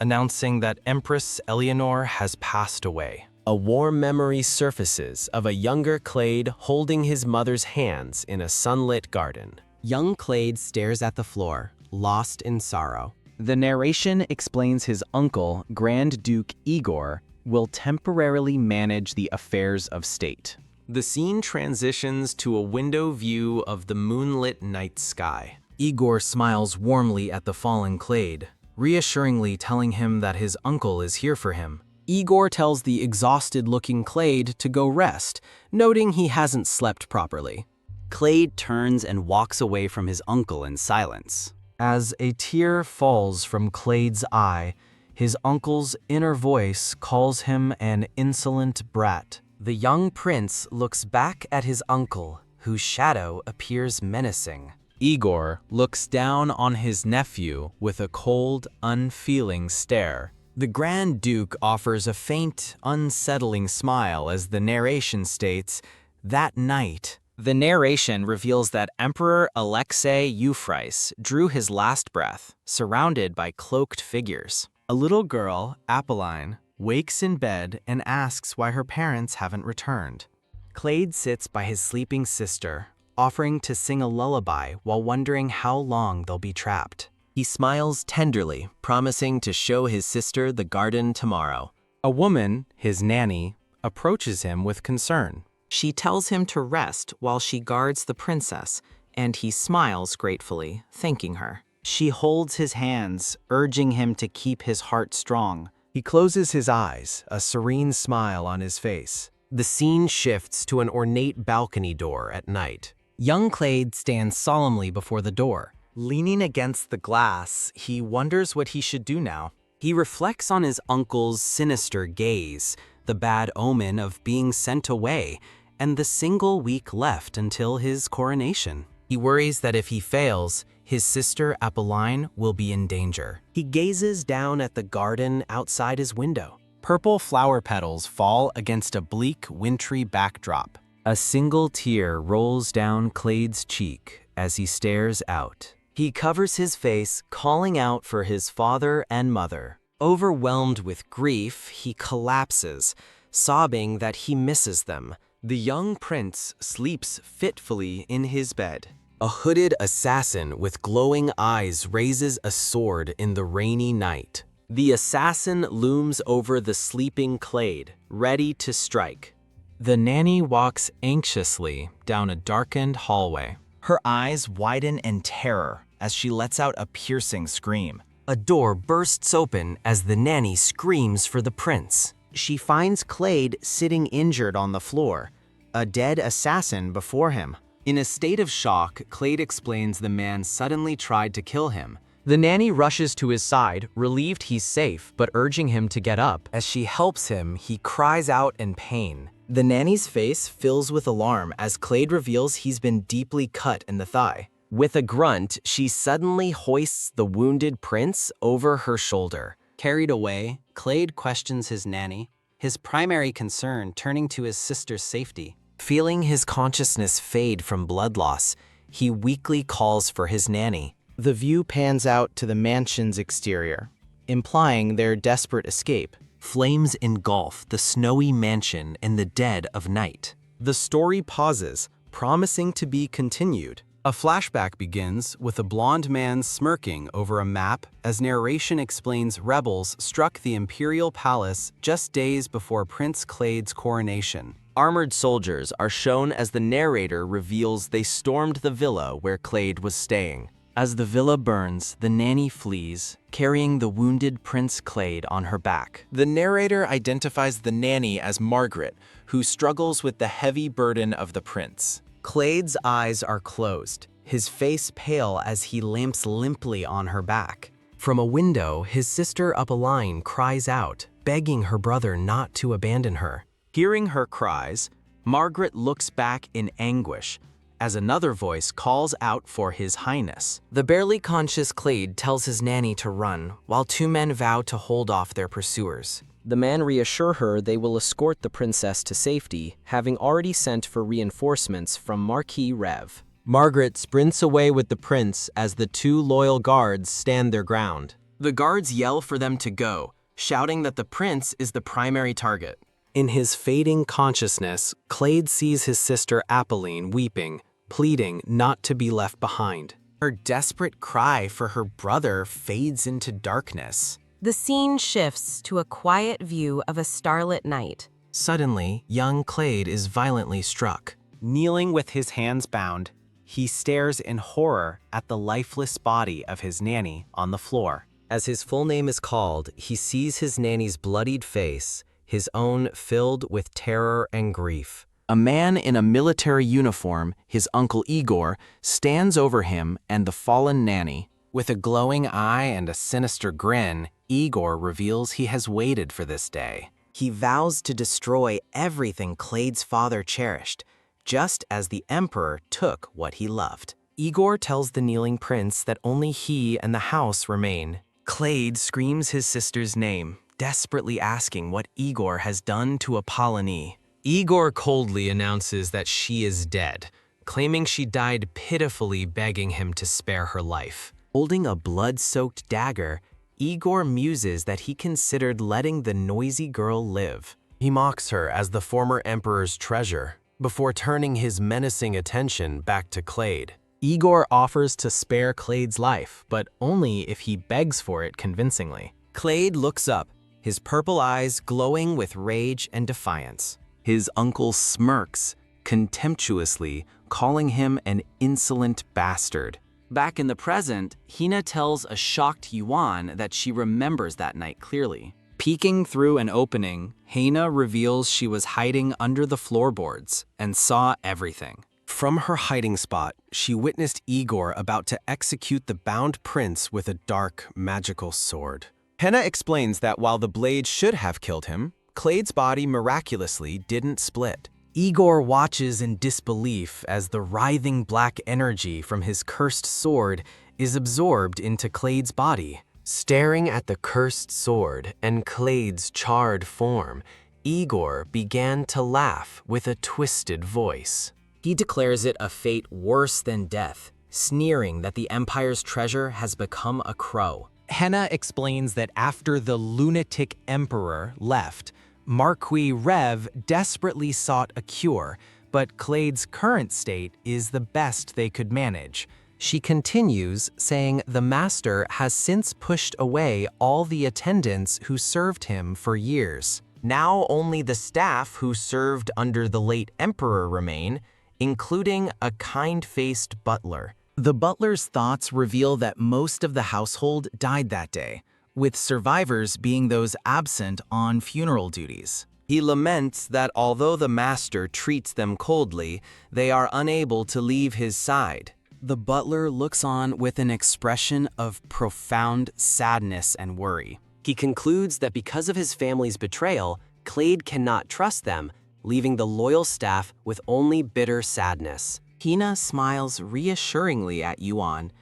announcing that Empress Eleanor has passed away. A warm memory surfaces of a younger Clade holding his mother's hands in a sunlit garden. Young Clade stares at the floor, lost in sorrow. The narration explains his uncle, Grand Duke Igor, will temporarily manage the affairs of state. The scene transitions to a window view of the moonlit night sky. Igor smiles warmly at the fallen Clade, reassuringly telling him that his uncle is here for him. Igor tells the exhausted-looking Clade to go rest, noting he hasn't slept properly. Clade turns and walks away from his uncle in silence. As a tear falls from Clade's eye, his uncle's inner voice calls him an insolent brat. The young prince looks back at his uncle, whose shadow appears menacing. Igor looks down on his nephew with a cold, unfeeling stare. The Grand Duke offers a faint, unsettling smile as the narration states, "That night, The narration reveals that Emperor Alexei Euphrates drew his last breath, surrounded by cloaked figures. A little girl, Apolline, wakes in bed and asks why her parents haven't returned. Clade sits by his sleeping sister, offering to sing a lullaby while wondering how long they'll be trapped. He smiles tenderly, promising to show his sister the garden tomorrow. A woman, his nanny, approaches him with concern. She tells him to rest while she guards the princess, and he smiles gratefully, thanking her. She holds his hands, urging him to keep his heart strong. He closes his eyes, a serene smile on his face. The scene shifts to an ornate balcony door at night. Young Clade stands solemnly before the door. Leaning against the glass, he wonders what he should do now. He reflects on his uncle's sinister gaze, the bad omen of being sent away, and the single week left until his coronation. He worries that if he fails, his sister Apolline will be in danger. He gazes down at the garden outside his window. Purple flower petals fall against a bleak, wintry backdrop. A single tear rolls down Clade's cheek as he stares out. He covers his face, calling out for his father and mother. Overwhelmed with grief, he collapses, sobbing that he misses them. The young prince sleeps fitfully in his bed. A hooded assassin with glowing eyes raises a sword in the rainy night. The assassin looms over the sleeping Clade, ready to strike. The nanny walks anxiously down a darkened hallway. Her eyes widen in terror as she lets out a piercing scream. A door bursts open as the nanny screams for the prince. She finds Clade sitting injured on the floor, a dead assassin before him. In a state of shock, Clade explains the man suddenly tried to kill him. The nanny rushes to his side, relieved he's safe, but urging him to get up. As she helps him, he cries out in pain. The nanny's face fills with alarm as Clade reveals he's been deeply cut in the thigh. With a grunt, she suddenly hoists the wounded prince over her shoulder. Carried away, Clade questions his nanny, his primary concern turning to his sister's safety. Feeling his consciousness fade from blood loss, he weakly calls for his nanny. The view pans out to the mansion's exterior, implying their desperate escape. Flames engulf the snowy mansion in the dead of night. The story pauses, promising to be continued. A flashback begins with a blonde man smirking over a map as narration explains rebels struck the imperial palace just days before Prince Clade's coronation. Armored soldiers are shown as the narrator reveals they stormed the villa where Clade was staying. As the villa burns, the nanny flees, carrying the wounded Prince Clade on her back. The narrator identifies the nanny as Margaret, who struggles with the heavy burden of the prince. Clade's eyes are closed, his face pale as he limps limply on her back. From a window, his sister Apolline cries out, begging her brother not to abandon her. Hearing her cries, Margaret looks back in anguish as another voice calls out for His Highness. The barely conscious Clade tells his nanny to run, while two men vow to hold off their pursuers. The men reassure her they will escort the princess to safety, having already sent for reinforcements from Marquis Rev. Margaret sprints away with the prince as the two loyal guards stand their ground. The guards yell for them to go, shouting that the prince is the primary target. In his fading consciousness, Clade sees his sister Apolline weeping, pleading not to be left behind. Her desperate cry for her brother fades into darkness. The scene shifts to a quiet view of a starlit night. Suddenly, young Clade is violently struck. Kneeling with his hands bound, he stares in horror at the lifeless body of his nanny on the floor. As his full name is called, he sees his nanny's bloodied face, his own filled with terror and grief. A man in a military uniform, his uncle Igor, stands over him and the fallen nanny. With a glowing eye and a sinister grin, Igor reveals he has waited for this day. He vows to destroy everything Clade's father cherished, just as the emperor took what he loved. Igor tells the kneeling prince that only he and the house remain. Clade screams his sister's name, desperately asking what Igor has done to Apolline. Igor coldly announces that she is dead, claiming she died pitifully begging him to spare her life. Holding a blood-soaked dagger, Igor muses that he considered letting the noisy girl live. He mocks her as the former emperor's treasure, before turning his menacing attention back to Clade. Igor offers to spare Clade's life, but only if he begs for it convincingly. Clade looks up, his purple eyes glowing with rage and defiance. His uncle smirks, contemptuously, calling him an insolent bastard. Back in the present, Hina tells a shocked Yuan that she remembers that night clearly. Peeking through an opening, Hina reveals she was hiding under the floorboards and saw everything. From her hiding spot, she witnessed Igor about to execute the bound prince with a dark, magical sword. Henna explains that while the blade should have killed him, Clade's body miraculously didn't split. Igor watches in disbelief as the writhing black energy from his cursed sword is absorbed into Clade's body. Staring at the cursed sword and Clade's charred form, Igor began to laugh with a twisted voice. He declares it a fate worse than death, sneering that the Empire's treasure has become a crow. Henna explains that after the lunatic emperor left, Marquis Rev desperately sought a cure, but Clade's current state is the best they could manage. She continues, saying the master has since pushed away all the attendants who served him for years. Now only the staff who served under the late emperor remain, including a kind-faced butler. The butler's thoughts reveal that most of the household died that day, with survivors being those absent on funeral duties. He laments that although the master treats them coldly, they are unable to leave his side. The butler looks on with an expression of profound sadness and worry. He concludes that because of his family's betrayal, Clade cannot trust them, leaving the loyal staff with only bitter sadness. Hina smiles reassuringly at Yuan,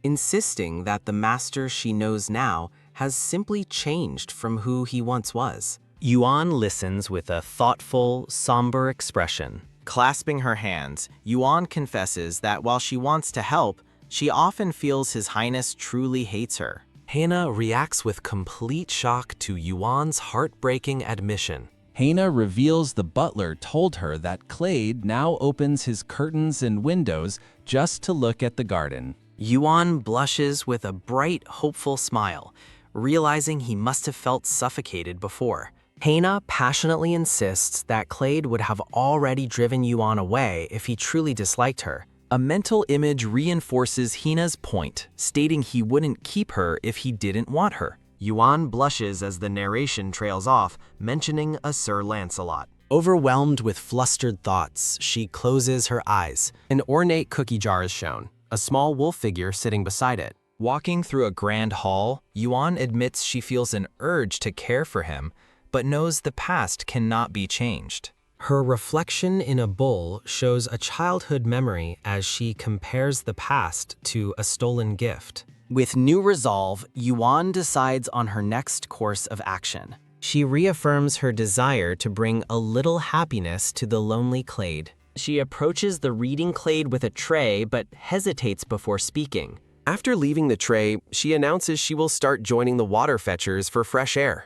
insisting that the master she knows now has simply changed from who he once was. Yuan listens with a thoughtful, somber expression. Clasping her hands, Yuan confesses that while she wants to help, she often feels His Highness truly hates her. Hina reacts with complete shock to Yuan's heartbreaking admission. Hina reveals the butler told her that Clade now opens his curtains and windows just to look at the garden. Yuan blushes with a bright, hopeful smile, realizing he must have felt suffocated before. Hina passionately insists that Clade would have already driven Yuan away if he truly disliked her. A mental image reinforces Hina's point, stating he wouldn't keep her if he didn't want her. Yuan blushes as the narration trails off, mentioning a Sir Lancelot. Overwhelmed with flustered thoughts, she closes her eyes. An ornate cookie jar is shown, a small wolf figure sitting beside it. Walking through a grand hall, Yuan admits she feels an urge to care for him, but knows the past cannot be changed. Her reflection in a bowl shows a childhood memory as she compares the past to a stolen gift. With new resolve, Yuan decides on her next course of action. She reaffirms her desire to bring a little happiness to the lonely Clade. She approaches the reading Clade with a tray but hesitates before speaking. After leaving the tray, she announces she will start joining the water fetchers for fresh air.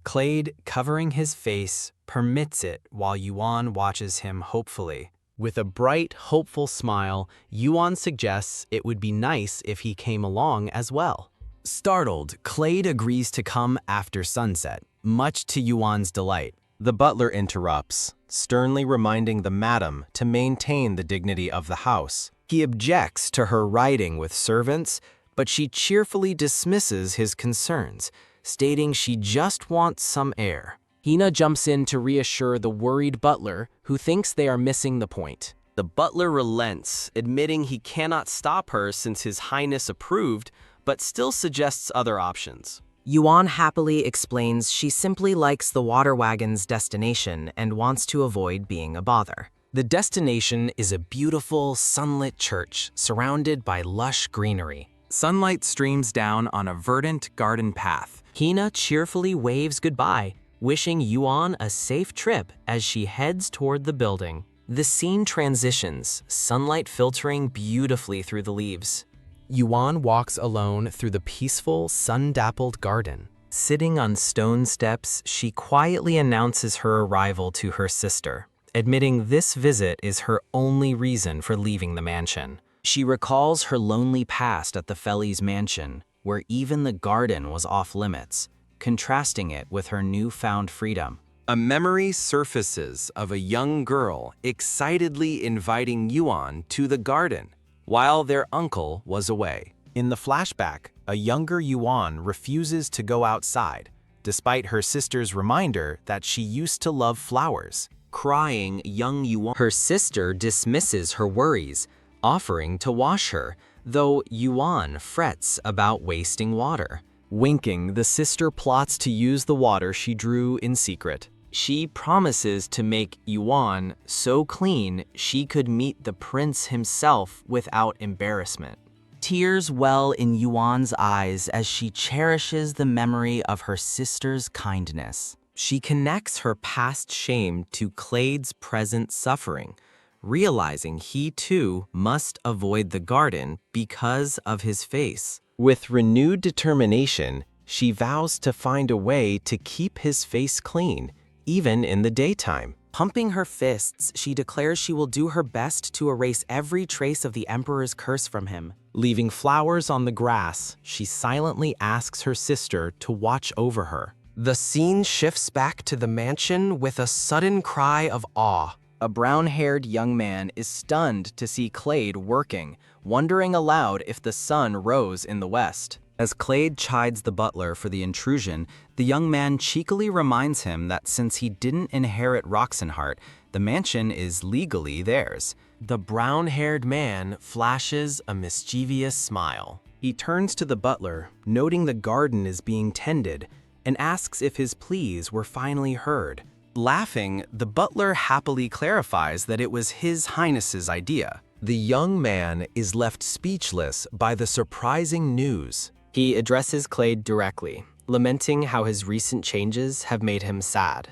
Clade, covering his face, permits it while Yuan watches him hopefully. With a bright, hopeful smile, Yuan suggests it would be nice if he came along as well. Startled, Clade agrees to come after sunset, much to Yuan's delight. The butler interrupts, sternly reminding the madam to maintain the dignity of the house. He objects to her riding with servants, but she cheerfully dismisses his concerns, stating she just wants some air. Hina jumps in to reassure the worried butler, who thinks they are missing the point. The butler relents, admitting he cannot stop her since His Highness approved, but still suggests other options. Yuan happily explains she simply likes the water wagon's destination and wants to avoid being a bother. The destination is a beautiful, sunlit church surrounded by lush greenery. Sunlight streams down on a verdant garden path. Hina cheerfully waves goodbye, wishing Yuan a safe trip as she heads toward the building. The scene transitions, sunlight filtering beautifully through the leaves. Yuan walks alone through the peaceful, sun-dappled garden. Sitting on stone steps, she quietly announces her arrival to her sister, admitting this visit is her only reason for leaving the mansion. She recalls her lonely past at the Feli's mansion, where even the garden was off-limits, contrasting it with her newfound freedom. A memory surfaces of a young girl excitedly inviting Yuan to the garden while their uncle was away. In the flashback, a younger Yuan refuses to go outside, despite her sister's reminder that she used to love flowers. Crying young Yuan, her sister dismisses her worries, offering to wash her, though Yuan frets about wasting water. Winking, the sister plots to use the water she drew in secret. She promises to make Yuan so clean she could meet the prince himself without embarrassment. Tears well in Yuan's eyes as she cherishes the memory of her sister's kindness. She connects her past shame to Clade's present suffering, realizing he too must avoid the garden because of his face. With renewed determination, she vows to find a way to keep his face clean, even in the daytime. Pumping her fists, she declares she will do her best to erase every trace of the Emperor's curse from him. Leaving flowers on the grass, she silently asks her sister to watch over her. The scene shifts back to the mansion with a sudden cry of awe. A brown-haired young man is stunned to see Clade working, wondering aloud if the sun rose in the west. As Clade chides the butler for the intrusion, the young man cheekily reminds him that since he didn't inherit Roxenhart, the mansion is legally theirs. The brown-haired man flashes a mischievous smile. He turns to the butler, noting the garden is being tended, and asks if his pleas were finally heard. Laughing, the butler happily clarifies that it was His Highness's idea. The young man is left speechless by the surprising news. He addresses Clade directly, lamenting how his recent changes have made him sad.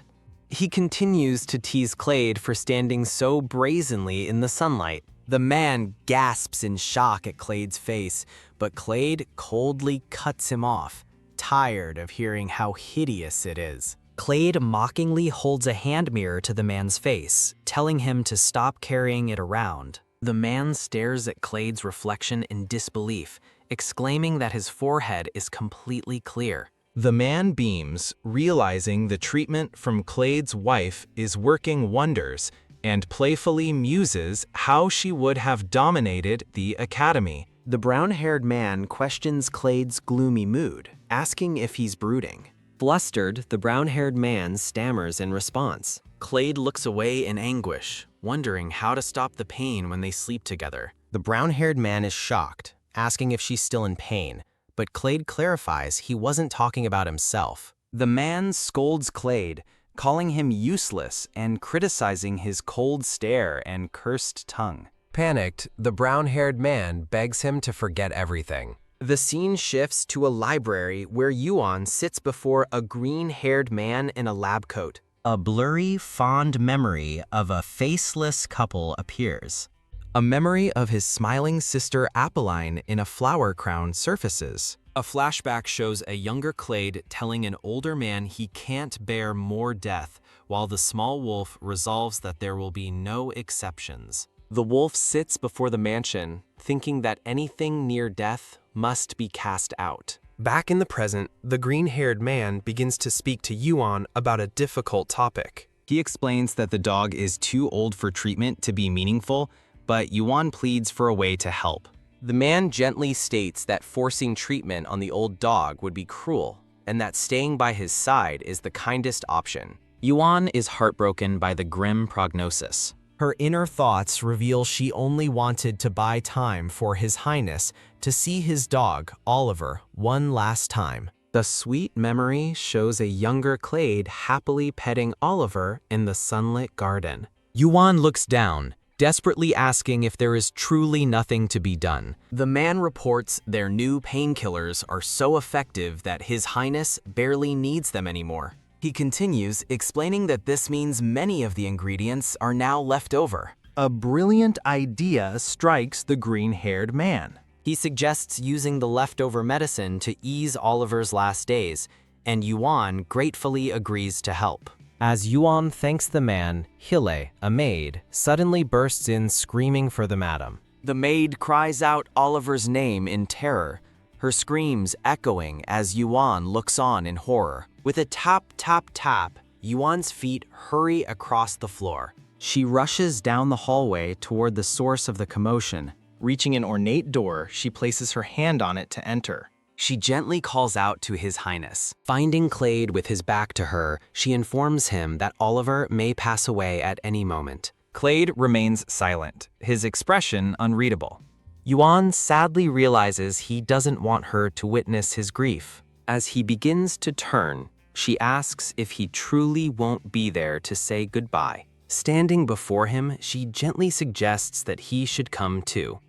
He continues to tease Clade for standing so brazenly in the sunlight. The man gasps in shock at Clade's face, but Clade coldly cuts him off, tired of hearing how hideous it is. Clade mockingly holds a hand mirror to the man's face, telling him to stop carrying it around. The man stares at Clade's reflection in disbelief, exclaiming that his forehead is completely clear. The man beams, realizing the treatment from Clade's wife is working wonders, and playfully muses how she would have dominated the academy. The brown-haired man questions Clade's gloomy mood, asking if he's brooding. Flustered, the brown-haired man stammers in response. Clade looks away in anguish, wondering how to stop the pain when they sleep together. The brown-haired man is shocked, asking if she's still in pain, but Clade clarifies he wasn't talking about himself. The man scolds Clade, calling him useless and criticizing his cold stare and cursed tongue. Panicked, the brown-haired man begs him to forget everything. The scene shifts to a library where Yuan sits before a green-haired man in a lab coat. A blurry, fond memory of a faceless couple appears. A memory of his smiling sister Apolline in a flower crown surfaces. A flashback shows a younger Clade telling an older man he can't bear more death, while the small wolf resolves that there will be no exceptions. The wolf sits before the mansion, thinking that anything near death must be cast out. Back in the present, the green-haired man begins to speak to Yuan about a difficult topic. He explains that the dog is too old for treatment to be meaningful, but Yuan pleads for a way to help. The man gently states that forcing treatment on the old dog would be cruel, and that staying by his side is the kindest option. Yuan is heartbroken by the grim prognosis. Her inner thoughts reveal she only wanted to buy time for His Highness to see his dog, Oliver, one last time. The sweet memory shows a younger Clade happily petting Oliver in the sunlit garden. Yuan looks down, desperately asking if there is truly nothing to be done. The man reports their new painkillers are so effective that His Highness barely needs them anymore. He continues, explaining that this means many of the ingredients are now left over. A brilliant idea strikes the green-haired man. He suggests using the leftover medicine to ease Oliver's last days, and Yuan gratefully agrees to help. As Yuan thanks the man, Hile, a maid, suddenly bursts in screaming for the madam. The maid cries out Oliver's name in terror, her screams echoing as Yuan looks on in horror. With a tap, tap, tap, Yuan's feet hurry across the floor. She rushes down the hallway toward the source of the commotion. Reaching an ornate door, she places her hand on it to enter. She gently calls out to His Highness. Finding Clade with his back to her, she informs him that Oliver may pass away at any moment. Clade remains silent, his expression unreadable. Yuan sadly realizes he doesn't want her to witness his grief. As he begins to turn, she asks if he truly won't be there to say goodbye. Standing before him, she gently suggests that he should come too.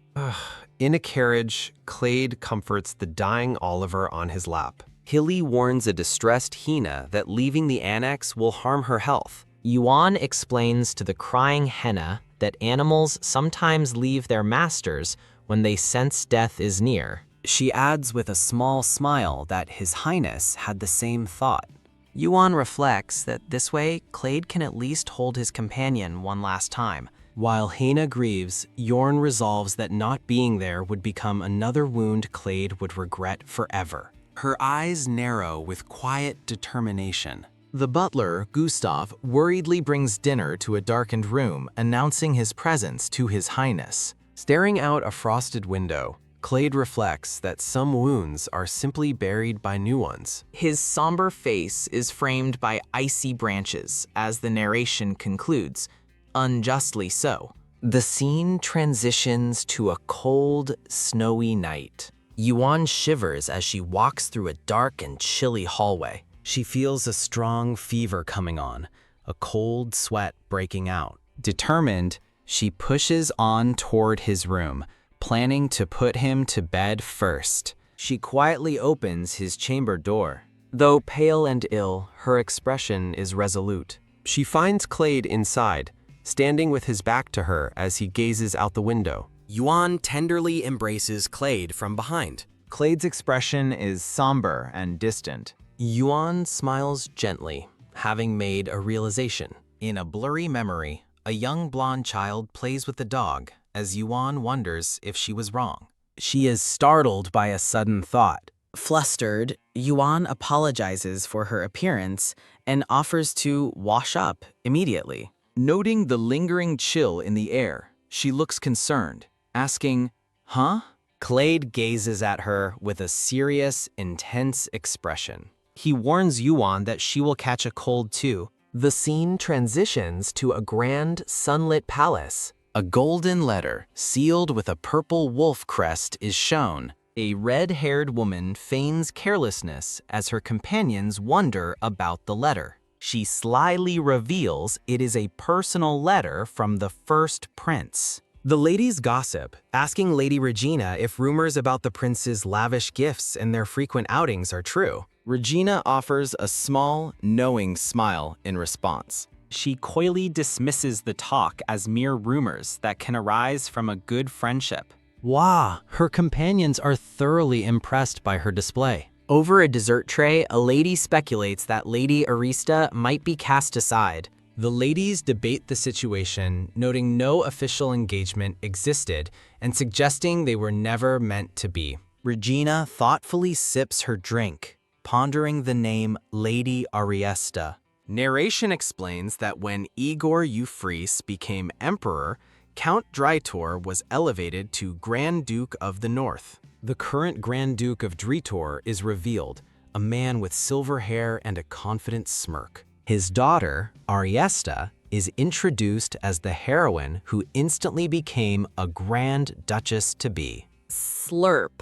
In a carriage, Clade comforts the dying Oliver on his lap. Hilly warns a distressed Hina that leaving the annex will harm her health. Yuan explains to the crying Henna that animals sometimes leave their masters when they sense death is near. She adds with a small smile that His Highness had the same thought. Yuan reflects that this way, Clade can at least hold his companion one last time. While Hina grieves, Yorn resolves that not being there would become another wound Clade would regret forever. Her eyes narrow with quiet determination. The butler, Gustav, worriedly brings dinner to a darkened room, announcing his presence to His Highness. Staring out a frosted window, Clade reflects that some wounds are simply buried by new ones. His somber face is framed by icy branches as the narration concludes, unjustly so. The scene transitions to a cold, snowy night. Yuan shivers as she walks through a dark and chilly hallway. She feels a strong fever coming on, a cold sweat breaking out. Determined, she pushes on toward his room, planning to put him to bed first. She quietly opens his chamber door. Though pale and ill, her expression is resolute. She finds Clade inside, standing with his back to her as he gazes out the window. Yuan tenderly embraces Clade from behind. Clade's expression is somber and distant. Yuan smiles gently, having made a realization. In a blurry memory, a young blonde child plays with the dog as Yuan wonders if she was wrong. She is startled by a sudden thought. Flustered, Yuan apologizes for her appearance and offers to wash up immediately. Noting the lingering chill in the air, she looks concerned, asking, "Huh?" Clade gazes at her with a serious, intense expression. He warns Yuan that she will catch a cold too. The scene transitions to a grand, sunlit palace. A golden letter, sealed with a purple wolf crest, is shown. A red-haired woman feigns carelessness as her companions wonder about the letter. She slyly reveals it is a personal letter from the first prince. The ladies gossip, asking Lady Regina if rumors about the prince's lavish gifts and their frequent outings are true. Regina offers a small, knowing smile in response. She coyly dismisses the talk as mere rumors that can arise from a good friendship. Wow, her companions are thoroughly impressed by her display. Over a dessert tray, a lady speculates that Lady Arista might be cast aside. The ladies debate the situation, noting no official engagement existed and suggesting they were never meant to be. Regina thoughtfully sips her drink, pondering the name Lady Ariesta. Narration explains that when Igor Euphrates became emperor, Count Drytor was elevated to Grand Duke of the North. The current Grand Duke of Dritor is revealed, a man with silver hair and a confident smirk. His daughter, Ariesta, is introduced as the heroine who instantly became a Grand Duchess-to-be. Slurp.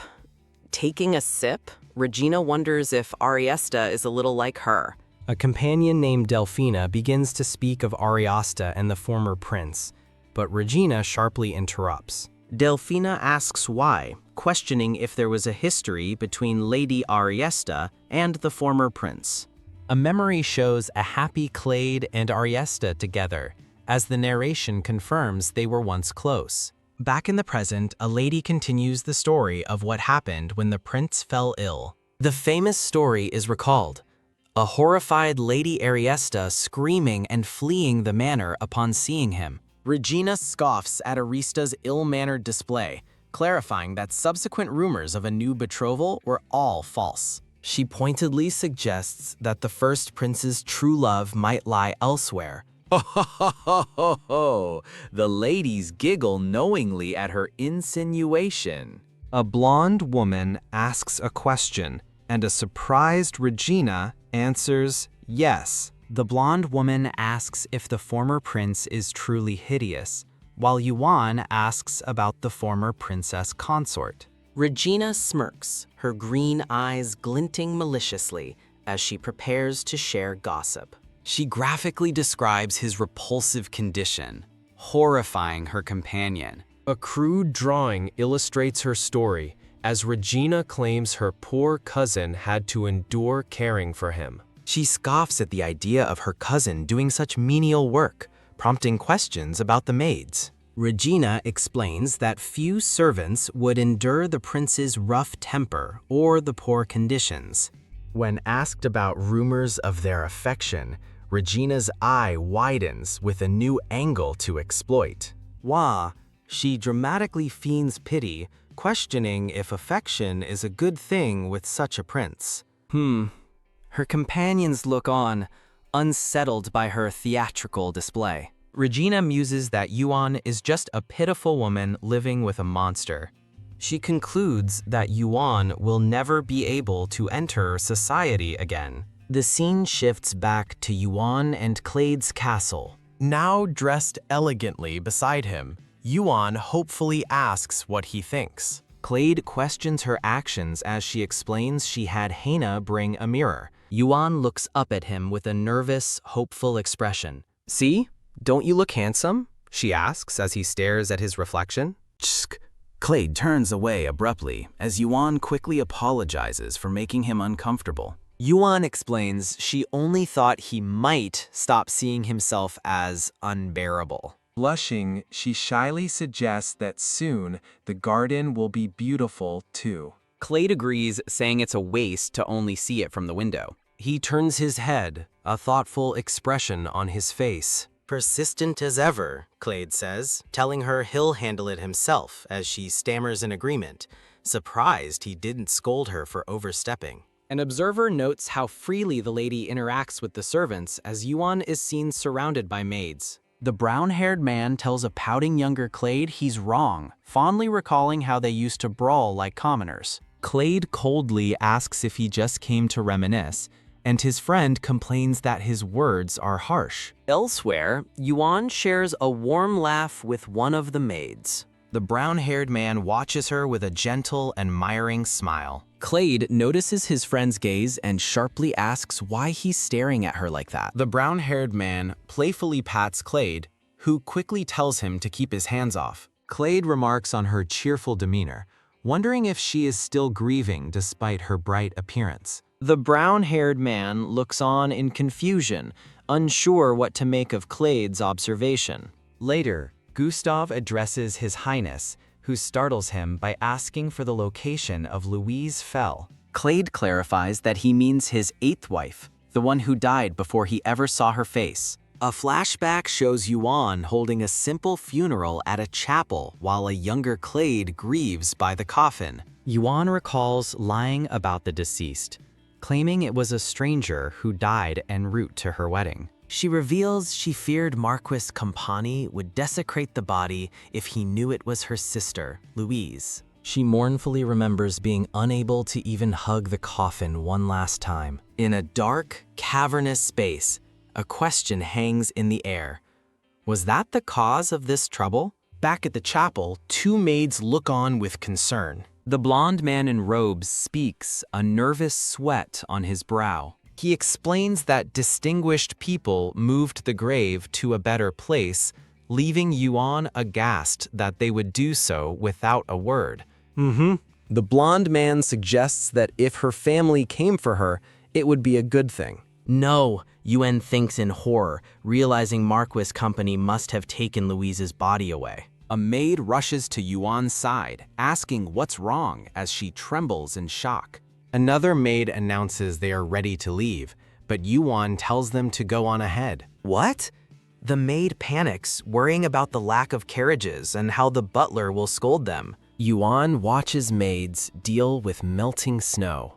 Taking a sip, Regina wonders if Ariesta is a little like her. A companion named Delphina begins to speak of Ariosta and the former prince, but Regina sharply interrupts. Delphina asks why, questioning if there was a history between Lady Ariesta and the former prince. A memory shows a happy Clade and Ariesta together, as the narration confirms they were once close. Back in the present, a lady continues the story of what happened when the prince fell ill. The famous story is recalled. A horrified Lady Ariesta screaming and fleeing the manor upon seeing him. Regina scoffs at Arista's ill-mannered display, clarifying that subsequent rumors of a new betrothal were all false. She pointedly suggests that the first prince's true love might lie elsewhere. Ho ho ho ho ho ho! The ladies giggle knowingly at her insinuation. A blonde woman asks a question, and a surprised Regina answers yes. The blonde woman asks if the former prince is truly hideous, while Yuan asks about the former princess consort. Regina smirks, her green eyes glinting maliciously as she prepares to share gossip. She graphically describes his repulsive condition, horrifying her companion. A crude drawing illustrates her story, as Regina claims her poor cousin had to endure caring for him. She scoffs at the idea of her cousin doing such menial work, prompting questions about the maids. Regina explains that few servants would endure the prince's rough temper or the poor conditions. When asked about rumors of their affection, Regina's eye widens with a new angle to exploit. Wah, she dramatically feigns pity, questioning if affection is a good thing with such a prince. Her companions look on, unsettled by her theatrical display. Regina muses that Yuan is just a pitiful woman living with a monster. She concludes that Yuan will never be able to enter society again. The scene shifts back to Yuan and Clade's castle. Now dressed elegantly beside him, Yuan hopefully asks what he thinks. Clade questions her actions as she explains she had Hana bring a mirror. Yuan looks up at him with a nervous, hopeful expression. See? Don't you look handsome? She asks as he stares at his reflection. Tsk. Clade turns away abruptly as Yuan quickly apologizes for making him uncomfortable. Yuan explains she only thought he might stop seeing himself as unbearable. Blushing, she shyly suggests that soon the garden will be beautiful too. Clade agrees, saying it's a waste to only see it from the window. He turns his head, a thoughtful expression on his face. Persistent as ever, Clade says, telling her he'll handle it himself as she stammers in agreement, surprised he didn't scold her for overstepping. An observer notes how freely the lady interacts with the servants as Yuan is seen surrounded by maids. The brown-haired man tells a pouting younger Clade he's wrong, fondly recalling how they used to brawl like commoners. Clade coldly asks if he just came to reminisce, and his friend complains that his words are harsh. Elsewhere, Yuan shares a warm laugh with one of the maids. The brown-haired man watches her with a gentle, admiring smile. Clade notices his friend's gaze and sharply asks why he's staring at her like that. The brown-haired man playfully pats Clade, who quickly tells him to keep his hands off. Clade remarks on her cheerful demeanor, wondering if she is still grieving despite her bright appearance. The brown-haired man looks on in confusion, unsure what to make of Clade's observation. Later, Gustav addresses His Highness, who startles him by asking for the location of Louise Fell. Clade clarifies that he means his 8th wife, the one who died before he ever saw her face. A flashback shows Yuan holding a simple funeral at a chapel while a younger Clade grieves by the coffin. Yuan recalls lying about the deceased, claiming it was a stranger who died en route to her wedding. She reveals she feared Marquis Campani would desecrate the body if he knew it was her sister, Louise. She mournfully remembers being unable to even hug the coffin one last time. In a dark, cavernous space, a question hangs in the air. Was that the cause of this trouble? Back at the chapel, 2 maids look on with concern. The blonde man in robes speaks, a nervous sweat on his brow. He explains that distinguished people moved the grave to a better place, leaving Yuan aghast that they would do so without a word. The blonde man suggests that if her family came for her, it would be a good thing. No, Yuan thinks in horror, realizing Marquis Company must have taken Louise's body away. A maid rushes to Yuan's side, asking what's wrong as she trembles in shock. Another maid announces they are ready to leave, but Yuan tells them to go on ahead. What? The maid panics, worrying about the lack of carriages and how the butler will scold them. Yuan watches maids deal with melting snow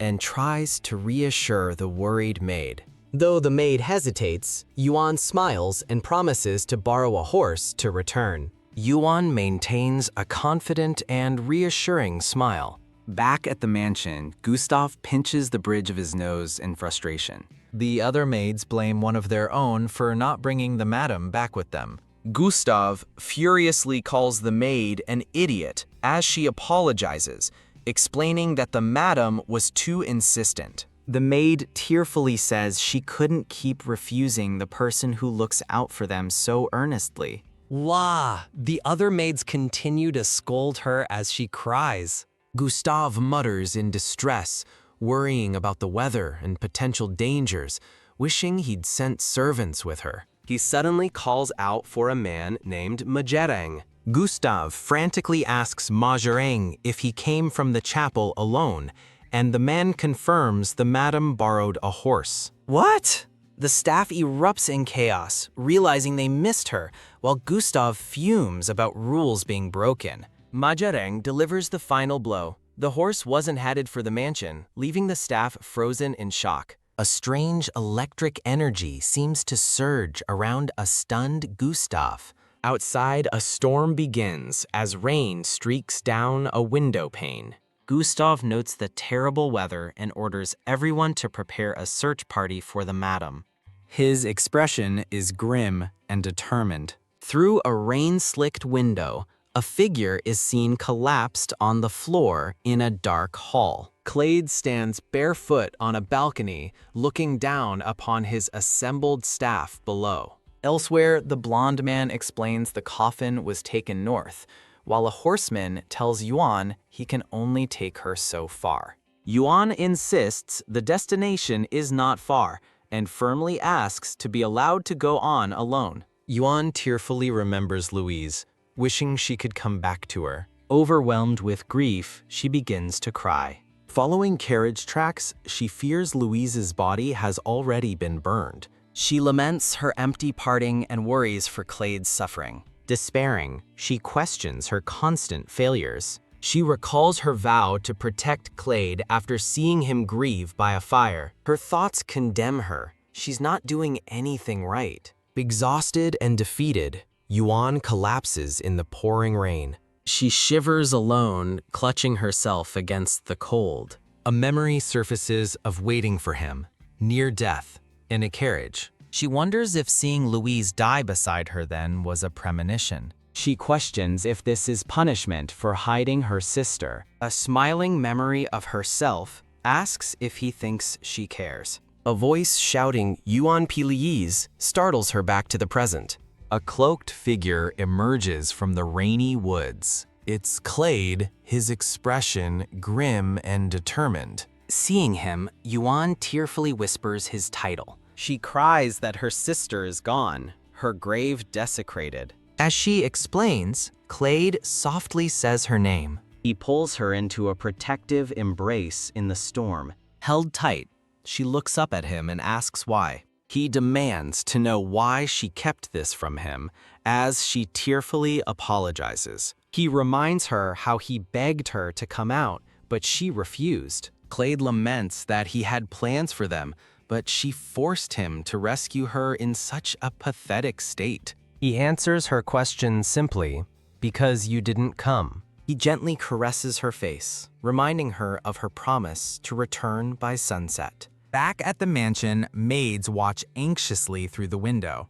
and tries to reassure the worried maid. Though the maid hesitates, Yuan smiles and promises to borrow a horse to return. Yuan maintains a confident and reassuring smile. Back at the mansion, Gustav pinches the bridge of his nose in frustration. The other maids blame one of their own for not bringing the madam back with them. Gustav furiously calls the maid an idiot as she apologizes, explaining that the madam was too insistent. The maid tearfully says she couldn't keep refusing the person who looks out for them so earnestly. La! The other maids continue to scold her as she cries. Gustav mutters in distress, worrying about the weather and potential dangers, wishing he'd sent servants with her. He suddenly calls out for a man named Majerang. Gustav frantically asks Majerang if he came from the chapel alone, and the man confirms the madam borrowed a horse. What? The staff erupts in chaos, realizing they missed her, while Gustav fumes about rules being broken. Majerang delivers the final blow. The horse wasn't headed for the mansion, leaving the staff frozen in shock. A strange electric energy seems to surge around a stunned Gustav. Outside, a storm begins as rain streaks down a window pane. Gustav notes the terrible weather and orders everyone to prepare a search party for the madam. His expression is grim and determined. Through a rain-slicked window, a figure is seen collapsed on the floor in a dark hall. Clade stands barefoot on a balcony, looking down upon his assembled staff below. Elsewhere, the blonde man explains the coffin was taken north, while a horseman tells Yuan he can only take her so far. Yuan insists the destination is not far and firmly asks to be allowed to go on alone. Yuan tearfully remembers Louise, wishing she could come back to her. Overwhelmed with grief, she begins to cry. Following carriage tracks, she fears Louise's body has already been burned. She laments her empty parting and worries for Clade's suffering. Despairing, she questions her constant failures. She recalls her vow to protect Clade after seeing him grieve by a fire. Her thoughts condemn her. She's not doing anything right. Exhausted and defeated, Yuan collapses in the pouring rain. She shivers alone, clutching herself against the cold. A memory surfaces of waiting for him, near death, in a carriage. She wonders if seeing Louise die beside her then was a premonition. She questions if this is punishment for hiding her sister. A smiling memory of herself asks if he thinks she cares. A voice shouting Yuan Pilies startles her back to the present. A cloaked figure emerges from the rainy woods. It's Clade, his expression grim and determined. Seeing him, Yuan tearfully whispers his title. She cries that her sister is gone, her grave desecrated. As she explains, Clade softly says her name. He pulls her into a protective embrace in the storm. Held tight, she looks up at him and asks why. He demands to know why she kept this from him, as she tearfully apologizes. He reminds her how he begged her to come out, but she refused. Clade laments that he had plans for them, but she forced him to rescue her in such a pathetic state. He answers her question simply, "Because you didn't come." He gently caresses her face, reminding her of her promise to return by sunset. Back at the mansion, maids watch anxiously through the window.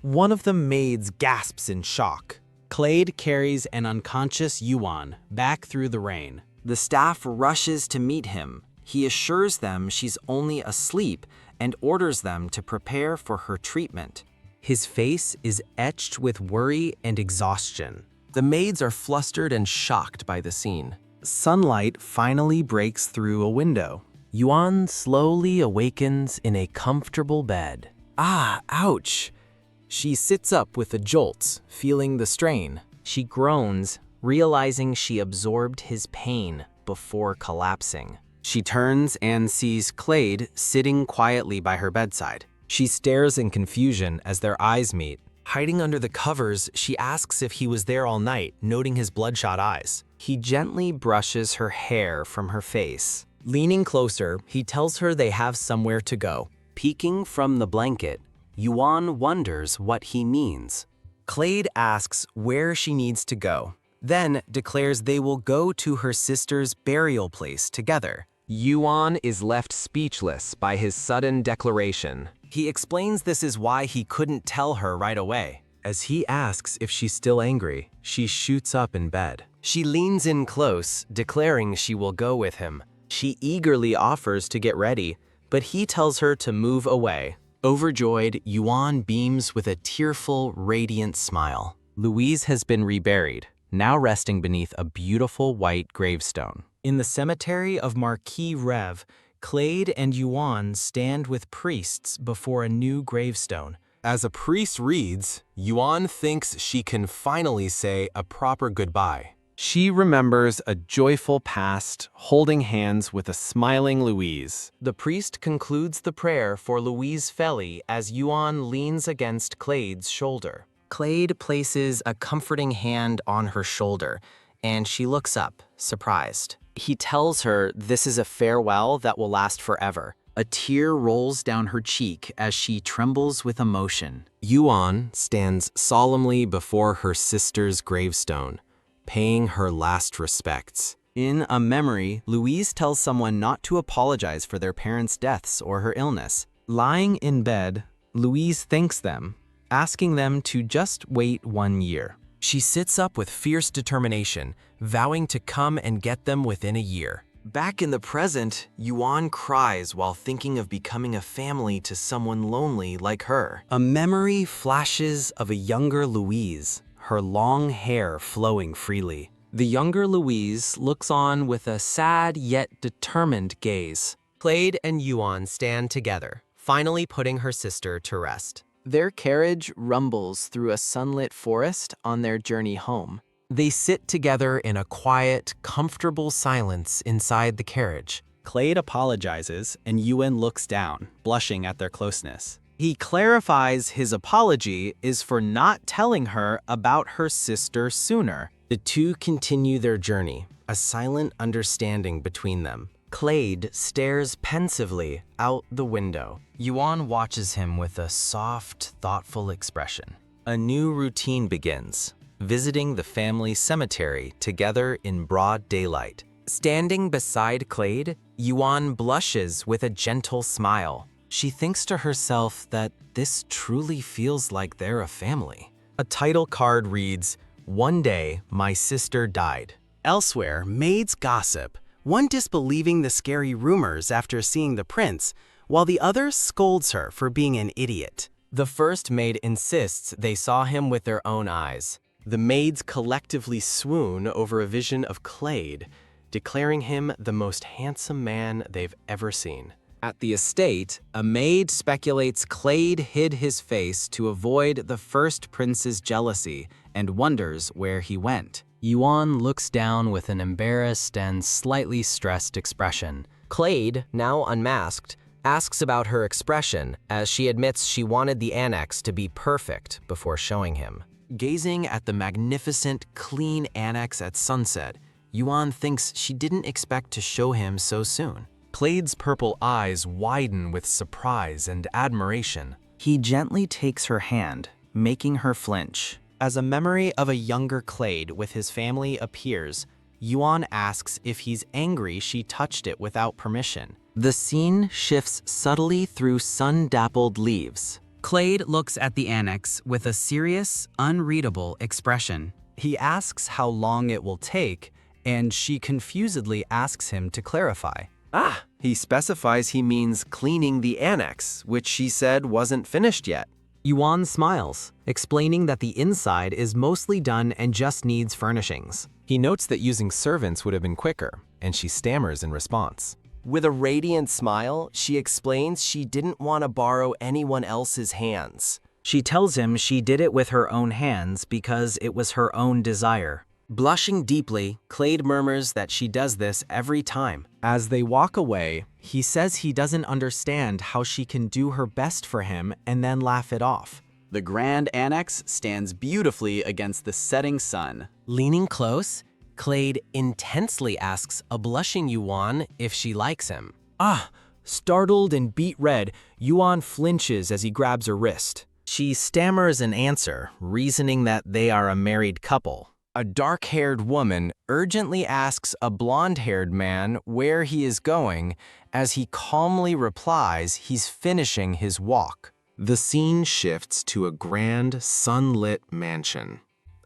One of the maids gasps in shock. Clade carries an unconscious Yuan back through the rain. The staff rushes to meet him. He assures them she's only asleep and orders them to prepare for her treatment. His face is etched with worry and exhaustion. The maids are flustered and shocked by the scene. Sunlight finally breaks through a window. Yuan slowly awakens in a comfortable bed. Ah, ouch. She sits up with a jolt, feeling the strain. She groans, realizing she absorbed his pain before collapsing. She turns and sees Clade sitting quietly by her bedside. She stares in confusion as their eyes meet. Hiding under the covers, she asks if he was there all night, noting his bloodshot eyes. He gently brushes her hair from her face. Leaning closer, he tells her they have somewhere to go. Peeking from the blanket, Yuan wonders what he means. Clade asks where she needs to go, then declares they will go to her sister's burial place together. Yuan is left speechless by his sudden declaration. He explains this is why he couldn't tell her right away. As he asks if she's still angry, she shoots up in bed. She leans in close, declaring she will go with him. She eagerly offers to get ready, but he tells her to move away. Overjoyed, Yuan beams with a tearful, radiant smile. Louise has been reburied, now resting beneath a beautiful white gravestone. In the cemetery of Marquis Rev, Clade and Yuan stand with priests before a new gravestone. As a priest reads, Yuan thinks she can finally say a proper goodbye. She remembers a joyful past, holding hands with a smiling Louise. The priest concludes the prayer for Louise Feli as Yuan leans against Clade's shoulder. Clade places a comforting hand on her shoulder, and she looks up, surprised. He tells her this is a farewell that will last forever. A tear rolls down her cheek as she trembles with emotion. Yuan stands solemnly before her sister's gravestone, paying her last respects. In a memory, Louise tells someone not to apologize for their parents' deaths or her illness. Lying in bed, Louise thanks them, asking them to just wait 1 year. She sits up with fierce determination, vowing to come and get them within a year. Back in the present, Yuan cries while thinking of becoming a family to someone lonely like her. A memory flashes of a younger Louise, her long hair flowing freely. The younger Louise looks on with a sad yet determined gaze. Clade and Yuan stand together, finally putting her sister to rest. Their carriage rumbles through a sunlit forest on their journey home. They sit together in a quiet, comfortable silence inside the carriage. Clade apologizes, and Yuan looks down, blushing at their closeness. He clarifies his apology is for not telling her about her sister sooner. The two continue their journey, a silent understanding between them. Clade stares pensively out the window. Yuan watches him with a soft, thoughtful expression. A new routine begins, visiting the family cemetery together in broad daylight. Standing beside Clade, Yuan blushes with a gentle smile. She thinks to herself that this truly feels like they're a family. A title card reads, "One day, my sister died." Elsewhere, maids gossip, one disbelieving the scary rumors after seeing the prince, while the other scolds her for being an idiot. The first maid insists they saw him with their own eyes. The maids collectively swoon over a vision of Clade, declaring him the most handsome man they've ever seen. At the estate, a maid speculates Clade hid his face to avoid the first prince's jealousy and wonders where he went. Yuan looks down with an embarrassed and slightly stressed expression. Clade, now unmasked, asks about her expression as she admits she wanted the annex to be perfect before showing him. Gazing at the magnificent, clean annex at sunset, Yuan thinks she didn't expect to show him so soon. Clade's purple eyes widen with surprise and admiration. He gently takes her hand, making her flinch. As a memory of a younger Clade with his family appears, Yuan asks if he's angry she touched it without permission. The scene shifts subtly through sun-dappled leaves. Clade looks at the annex with a serious, unreadable expression. He asks how long it will take, and she confusedly asks him to clarify. He specifies he means cleaning the annex, which she said wasn't finished yet. Yuan smiles, explaining that the inside is mostly done and just needs furnishings. He notes that using servants would have been quicker, and she stammers in response. With a radiant smile, she explains she didn't want to borrow anyone else's hands. She tells him she did it with her own hands because it was her own desire. Blushing deeply, Clade murmurs that she does this every time. As they walk away, he says he doesn't understand how she can do her best for him and then laugh it off. The Grand Annex stands beautifully against the setting sun. Leaning close, Clade intensely asks a blushing Yuan if she likes him. Startled and beet red, Yuan flinches as he grabs her wrist. She stammers an answer, reasoning that they are a married couple. A dark-haired woman urgently asks a blonde-haired man where he is going as he calmly replies he's finishing his walk. The scene shifts to a grand, sunlit mansion.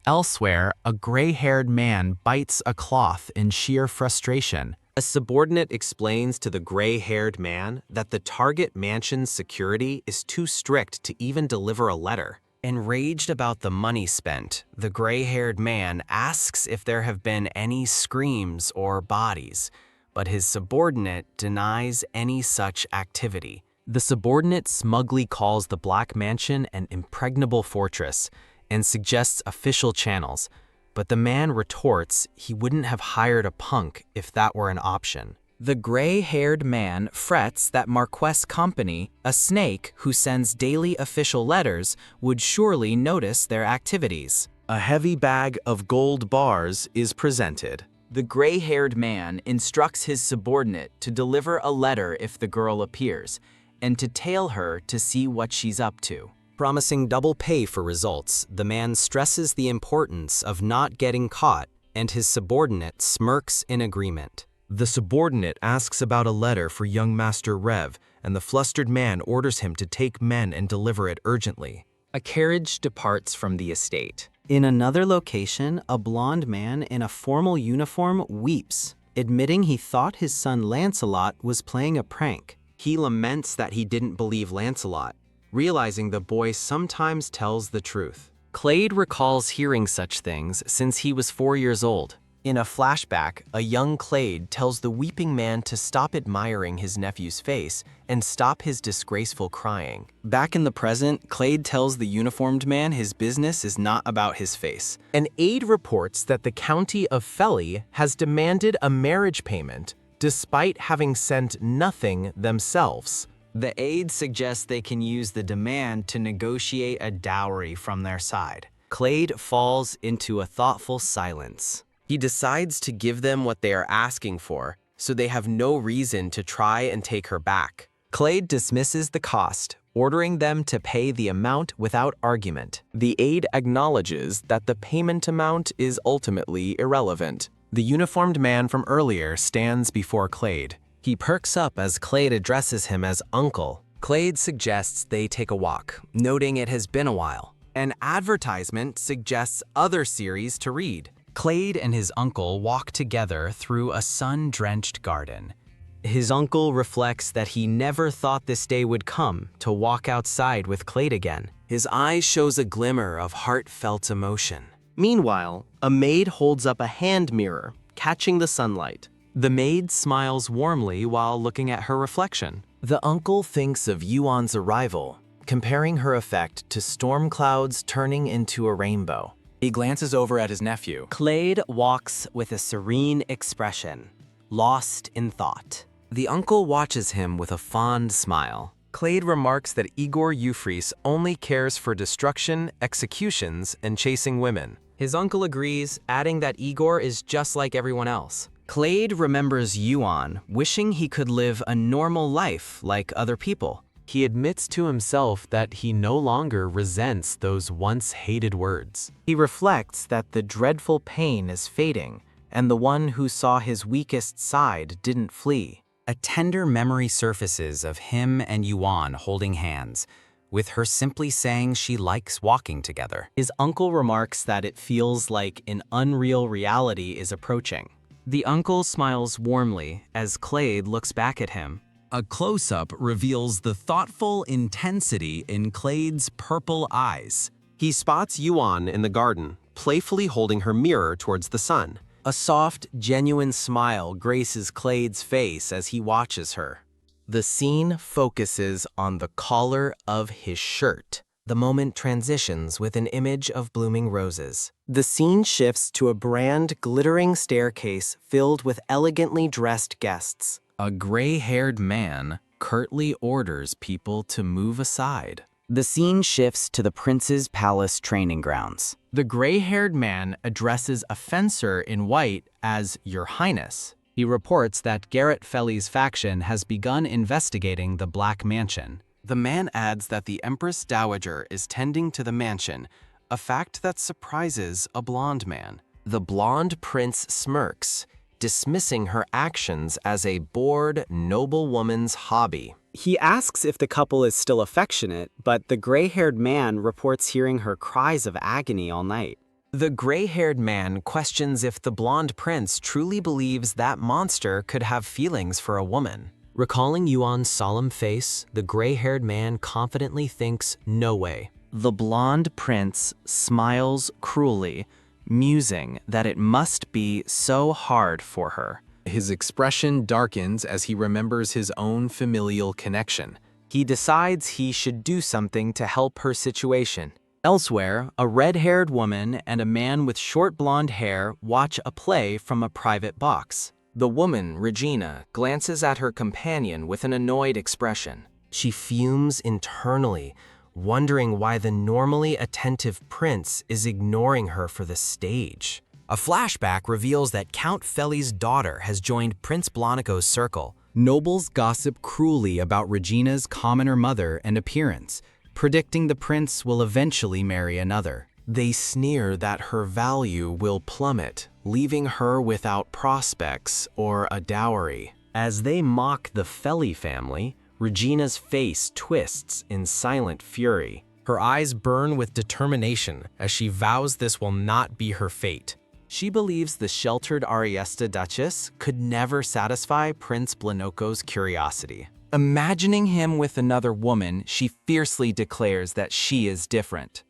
Elsewhere, a gray-haired man bites a cloth in sheer frustration. A subordinate explains to the gray-haired man that the target mansion's security is too strict to even deliver a letter. Enraged about the money spent, the gray-haired man asks if there have been any screams or bodies, but his subordinate denies any such activity. The subordinate smugly calls the Black Mansion an impregnable fortress and suggests official channels, but the man retorts he wouldn't have hired a punk if that were an option. The gray-haired man frets that Marquess Company, a snake who sends daily official letters, would surely notice their activities. A heavy bag of gold bars is presented. The gray-haired man instructs his subordinate to deliver a letter if the girl appears, and to tail her to see what she's up to. Promising double pay for results, the man stresses the importance of not getting caught, and his subordinate smirks in agreement. The subordinate asks about a letter for young Master Rev, and the flustered man orders him to take men and deliver it urgently. A carriage departs from the estate. In another location, a blond man in a formal uniform weeps, admitting he thought his son Lancelot was playing a prank. He laments that he didn't believe Lancelot, realizing the boy sometimes tells the truth. Clade recalls hearing such things since he was 4 years old. In a flashback, a young Clade tells the weeping man to stop admiring his nephew's face and stop his disgraceful crying. Back in the present, Clade tells the uniformed man his business is not about his face. An aide reports that the county of Feli has demanded a marriage payment despite having sent nothing themselves. The aide suggests they can use the demand to negotiate a dowry from their side. Clade falls into a thoughtful silence. He decides to give them what they are asking for, so they have no reason to try and take her back. Clade dismisses the cost, ordering them to pay the amount without argument. The aide acknowledges that the payment amount is ultimately irrelevant. The uniformed man from earlier stands before Clade. He perks up as Clade addresses him as uncle. Clade suggests they take a walk, noting it has been a while. An advertisement suggests other series to read. Clade and his uncle walk together through a sun-drenched garden. His uncle reflects that he never thought this day would come to walk outside with Clade again. His eyes shows a glimmer of heartfelt emotion. Meanwhile, a maid holds up a hand mirror, catching the sunlight. The maid smiles warmly while looking at her reflection. The uncle thinks of Yuan's arrival, comparing her effect to storm clouds turning into a rainbow. He glances over at his nephew. Clade walks with a serene expression, lost in thought. The uncle watches him with a fond smile. Clade remarks that Igor Euphrates only cares for destruction, executions, and chasing women. His uncle agrees, adding that Igor is just like everyone else. Clade remembers Yuan, wishing he could live a normal life like other people. He admits to himself that he no longer resents those once hated words. He reflects that the dreadful pain is fading, and the one who saw his weakest side didn't flee. A tender memory surfaces of him and Yuan holding hands, with her simply saying she likes walking together. His uncle remarks that it feels like an unreal reality is approaching. The uncle smiles warmly as Clade looks back at him. A close-up reveals the thoughtful intensity in Clade's purple eyes. He spots Yuan in the garden, playfully holding her mirror towards the sun. A soft, genuine smile graces Clade's face as he watches her. The scene focuses on the collar of his shirt. The moment transitions with an image of blooming roses. The scene shifts to a grand, glittering staircase filled with elegantly dressed guests. A gray-haired man curtly orders people to move aside. The scene shifts to the prince's palace training grounds. The gray-haired man addresses a fencer in white as Your Highness. He reports that Garrett Felly's faction has begun investigating the Black Mansion. The man adds that the Empress Dowager is tending to the mansion, a fact that surprises a blonde man. The blonde prince smirks, dismissing her actions as a bored noblewoman's hobby. He asks if the couple is still affectionate, but the gray-haired man reports hearing her cries of agony all night. The gray-haired man questions if the blonde prince truly believes that monster could have feelings for a woman. Recalling Yuan's solemn face, the gray-haired man confidently thinks, no way. The blonde prince smiles cruelly, musing that it must be so hard for her. His expression darkens as he remembers his own familial connection. He decides he should do something to help her situation. Elsewhere, a red-haired woman and a man with short blonde hair watch a play from a private box. The woman, Regina, glances at her companion with an annoyed expression. She fumes internally, wondering why the normally attentive prince is ignoring her for the stage. A flashback reveals that Count Felly's daughter has joined Prince Blonico's circle. Nobles gossip cruelly about Regina's commoner mother and appearance, predicting the prince will eventually marry another. They sneer that her value will plummet, leaving her without prospects or a dowry. As they mock the Felly family, Regina's face twists in silent fury. Her eyes burn with determination as she vows this will not be her fate. She believes the sheltered Ariesta Duchess could never satisfy Prince Blanoko's curiosity. Imagining him with another woman, she fiercely declares that she is different.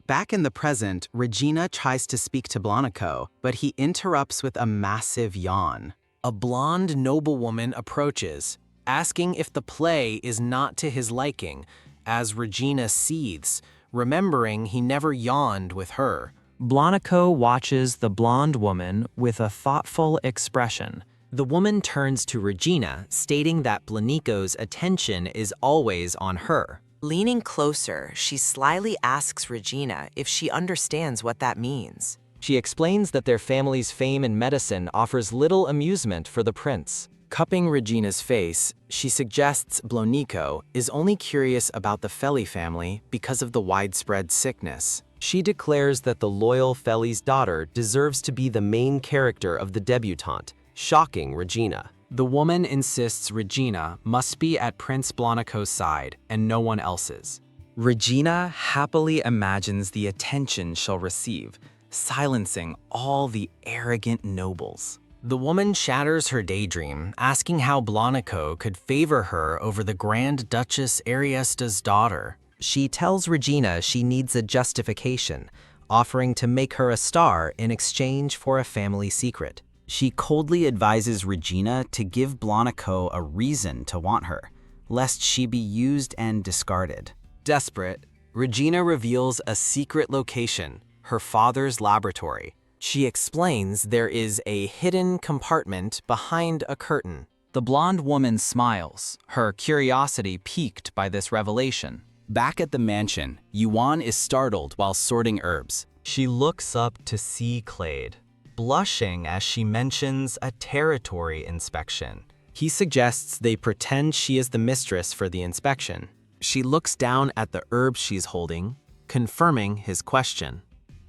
Back in the present, Regina tries to speak to Blonico, but he interrupts with a massive yawn. A blonde noblewoman approaches, asking if the play is not to his liking, as Regina seethes, remembering he never yawned with her. Blonico watches the blonde woman with a thoughtful expression. The woman turns to Regina, stating that Blanico's attention is always on her. Leaning closer, she slyly asks Regina if she understands what that means. She explains that their family's fame in medicine offers little amusement for the prince. Cupping Regina's face, she suggests Blonico is only curious about the Felly family because of the widespread sickness. She declares that the loyal Felly's daughter deserves to be the main character of the debutante, shocking Regina. The woman insists Regina must be at Prince Blonico's side and no one else's. Regina happily imagines the attention she'll receive, silencing all the arrogant nobles. The woman shatters her daydream, asking how Blonico could favor her over the Grand Duchess Ariesta's daughter. She tells Regina she needs a justification, offering to make her a star in exchange for a family secret. She coldly advises Regina to give Blonico a reason to want her, lest she be used and discarded. Desperate, Regina reveals a secret location, her father's laboratory. She explains there is a hidden compartment behind a curtain. The blonde woman smiles, her curiosity piqued by this revelation. Back at the mansion, Yuan is startled while sorting herbs. She looks up to see Clade, blushing as she mentions a territory inspection. He suggests they pretend she is the mistress for the inspection. She looks down at the herbs she's holding, confirming his question.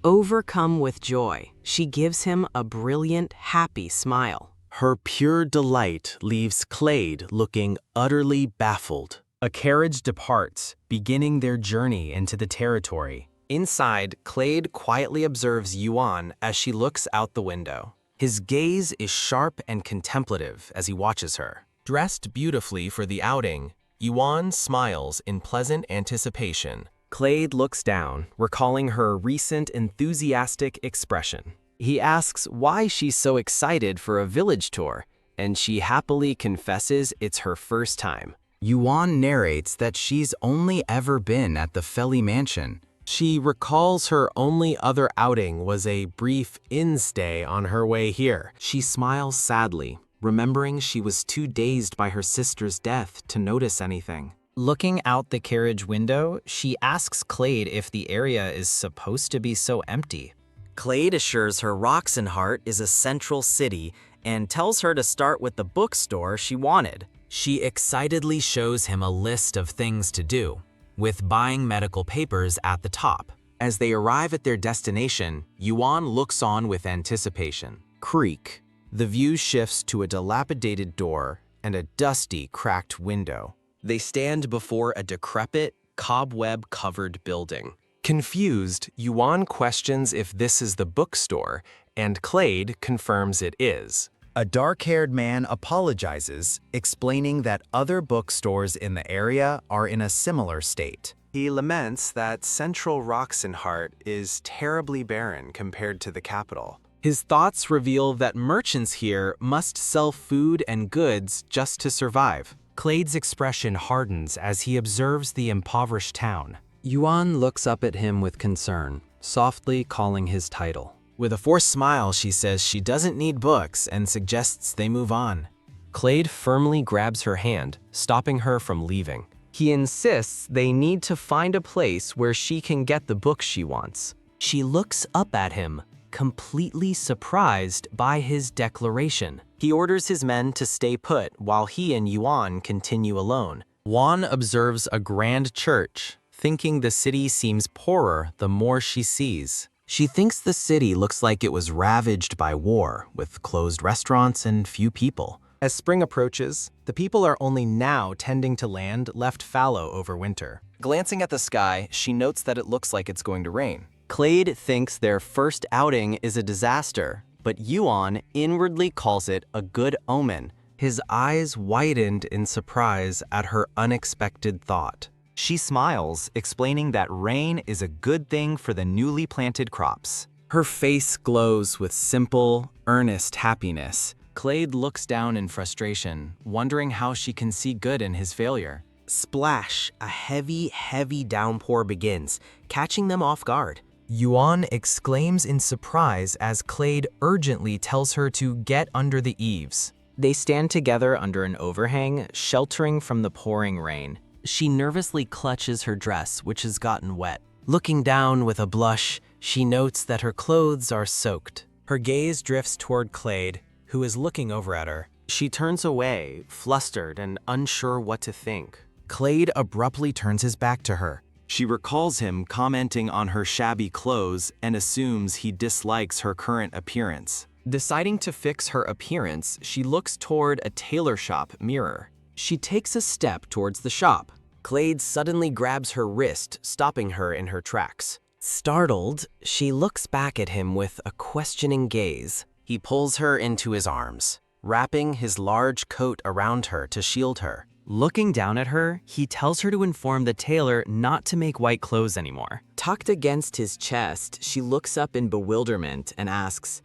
Overcome with joy, she gives him a brilliant, happy smile. Her pure delight leaves Clade looking utterly baffled. A carriage departs, beginning their journey into the territory. Inside, Clade quietly observes Yuan as she looks out the window. His gaze is sharp and contemplative as he watches her. Dressed beautifully for the outing, Yuan smiles in pleasant anticipation. Clade looks down, recalling her recent enthusiastic expression. He asks why she's so excited for a village tour, and she happily confesses it's her first time. Yuan narrates that she's only ever been at the Feli mansion. She recalls her only other outing was a brief inn stay on her way here. She smiles sadly, remembering she was too dazed by her sister's death to notice anything. Looking out the carriage window, she asks Clade if the area is supposed to be so empty. Clade assures her Roxenheart is a central city and tells her to start with the bookstore she wanted. She excitedly shows him a list of things to do, with buying medical papers at the top. As they arrive at their destination, Yuan looks on with anticipation. Creak. The view shifts to a dilapidated door and a dusty, cracked window. They stand before a decrepit, cobweb-covered building. Confused, Yuan questions if this is the bookstore, and Clade confirms it is. A dark-haired man apologizes, explaining that other bookstores in the area are in a similar state. He laments that Central Roxenheart is terribly barren compared to the capital. His thoughts reveal that merchants here must sell food and goods just to survive. Clade's expression hardens as he observes the impoverished town. Yuan looks up at him with concern, softly calling his title. With a forced smile, she says she doesn't need books and suggests they move on. Clade firmly grabs her hand, stopping her from leaving. He insists they need to find a place where she can get the book she wants. She looks up at him, completely surprised by his declaration. He orders his men to stay put while he and Yuan continue alone. Yuan observes a grand church, thinking the city seems poorer the more she sees. She thinks the city looks like it was ravaged by war, with closed restaurants and few people. As spring approaches, the people are only now tending to land left fallow over winter. Glancing at the sky, she notes that it looks like it's going to rain. Clade thinks their first outing is a disaster, but Yuan inwardly calls it a good omen. His eyes widened in surprise at her unexpected thought. She smiles, explaining that rain is a good thing for the newly planted crops. Her face glows with simple, earnest happiness. Clade looks down in frustration, wondering how she can see good in his failure. Splash! A heavy, heavy downpour begins, catching them off guard. Yuan exclaims in surprise as Clade urgently tells her to get under the eaves. They stand together under an overhang, sheltering from the pouring rain. She nervously clutches her dress, which has gotten wet. Looking down with a blush, she notes that her clothes are soaked. Her gaze drifts toward Clade, who is looking over at her. She turns away, flustered and unsure what to think. Clade abruptly turns his back to her. She recalls him commenting on her shabby clothes and assumes he dislikes her current appearance. Deciding to fix her appearance, she looks toward a tailor shop mirror. She takes a step towards the shop. Clade suddenly grabs her wrist, stopping her in her tracks. Startled, she looks back at him with a questioning gaze. He pulls her into his arms, wrapping his large coat around her to shield her. Looking down at her, he tells her to inform the tailor not to make white clothes anymore. Tucked against his chest, she looks up in bewilderment and asks,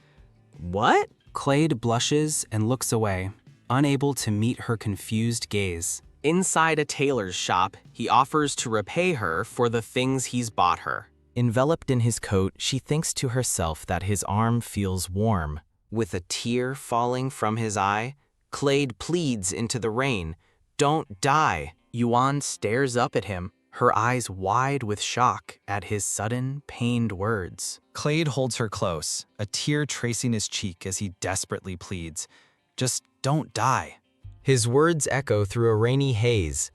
"What?" Clade blushes and looks away, unable to meet her confused gaze. Inside a tailor's shop, he offers to repay her for the things he's bought her. Enveloped in his coat, she thinks to herself that his arm feels warm. With a tear falling from his eye, Clade pleads into the rain, "Don't die." Yuan stares up at him, her eyes wide with shock at his sudden, pained words. Clade holds her close, a tear tracing his cheek as he desperately pleads, "Just don't die." His words echo through a rainy haze.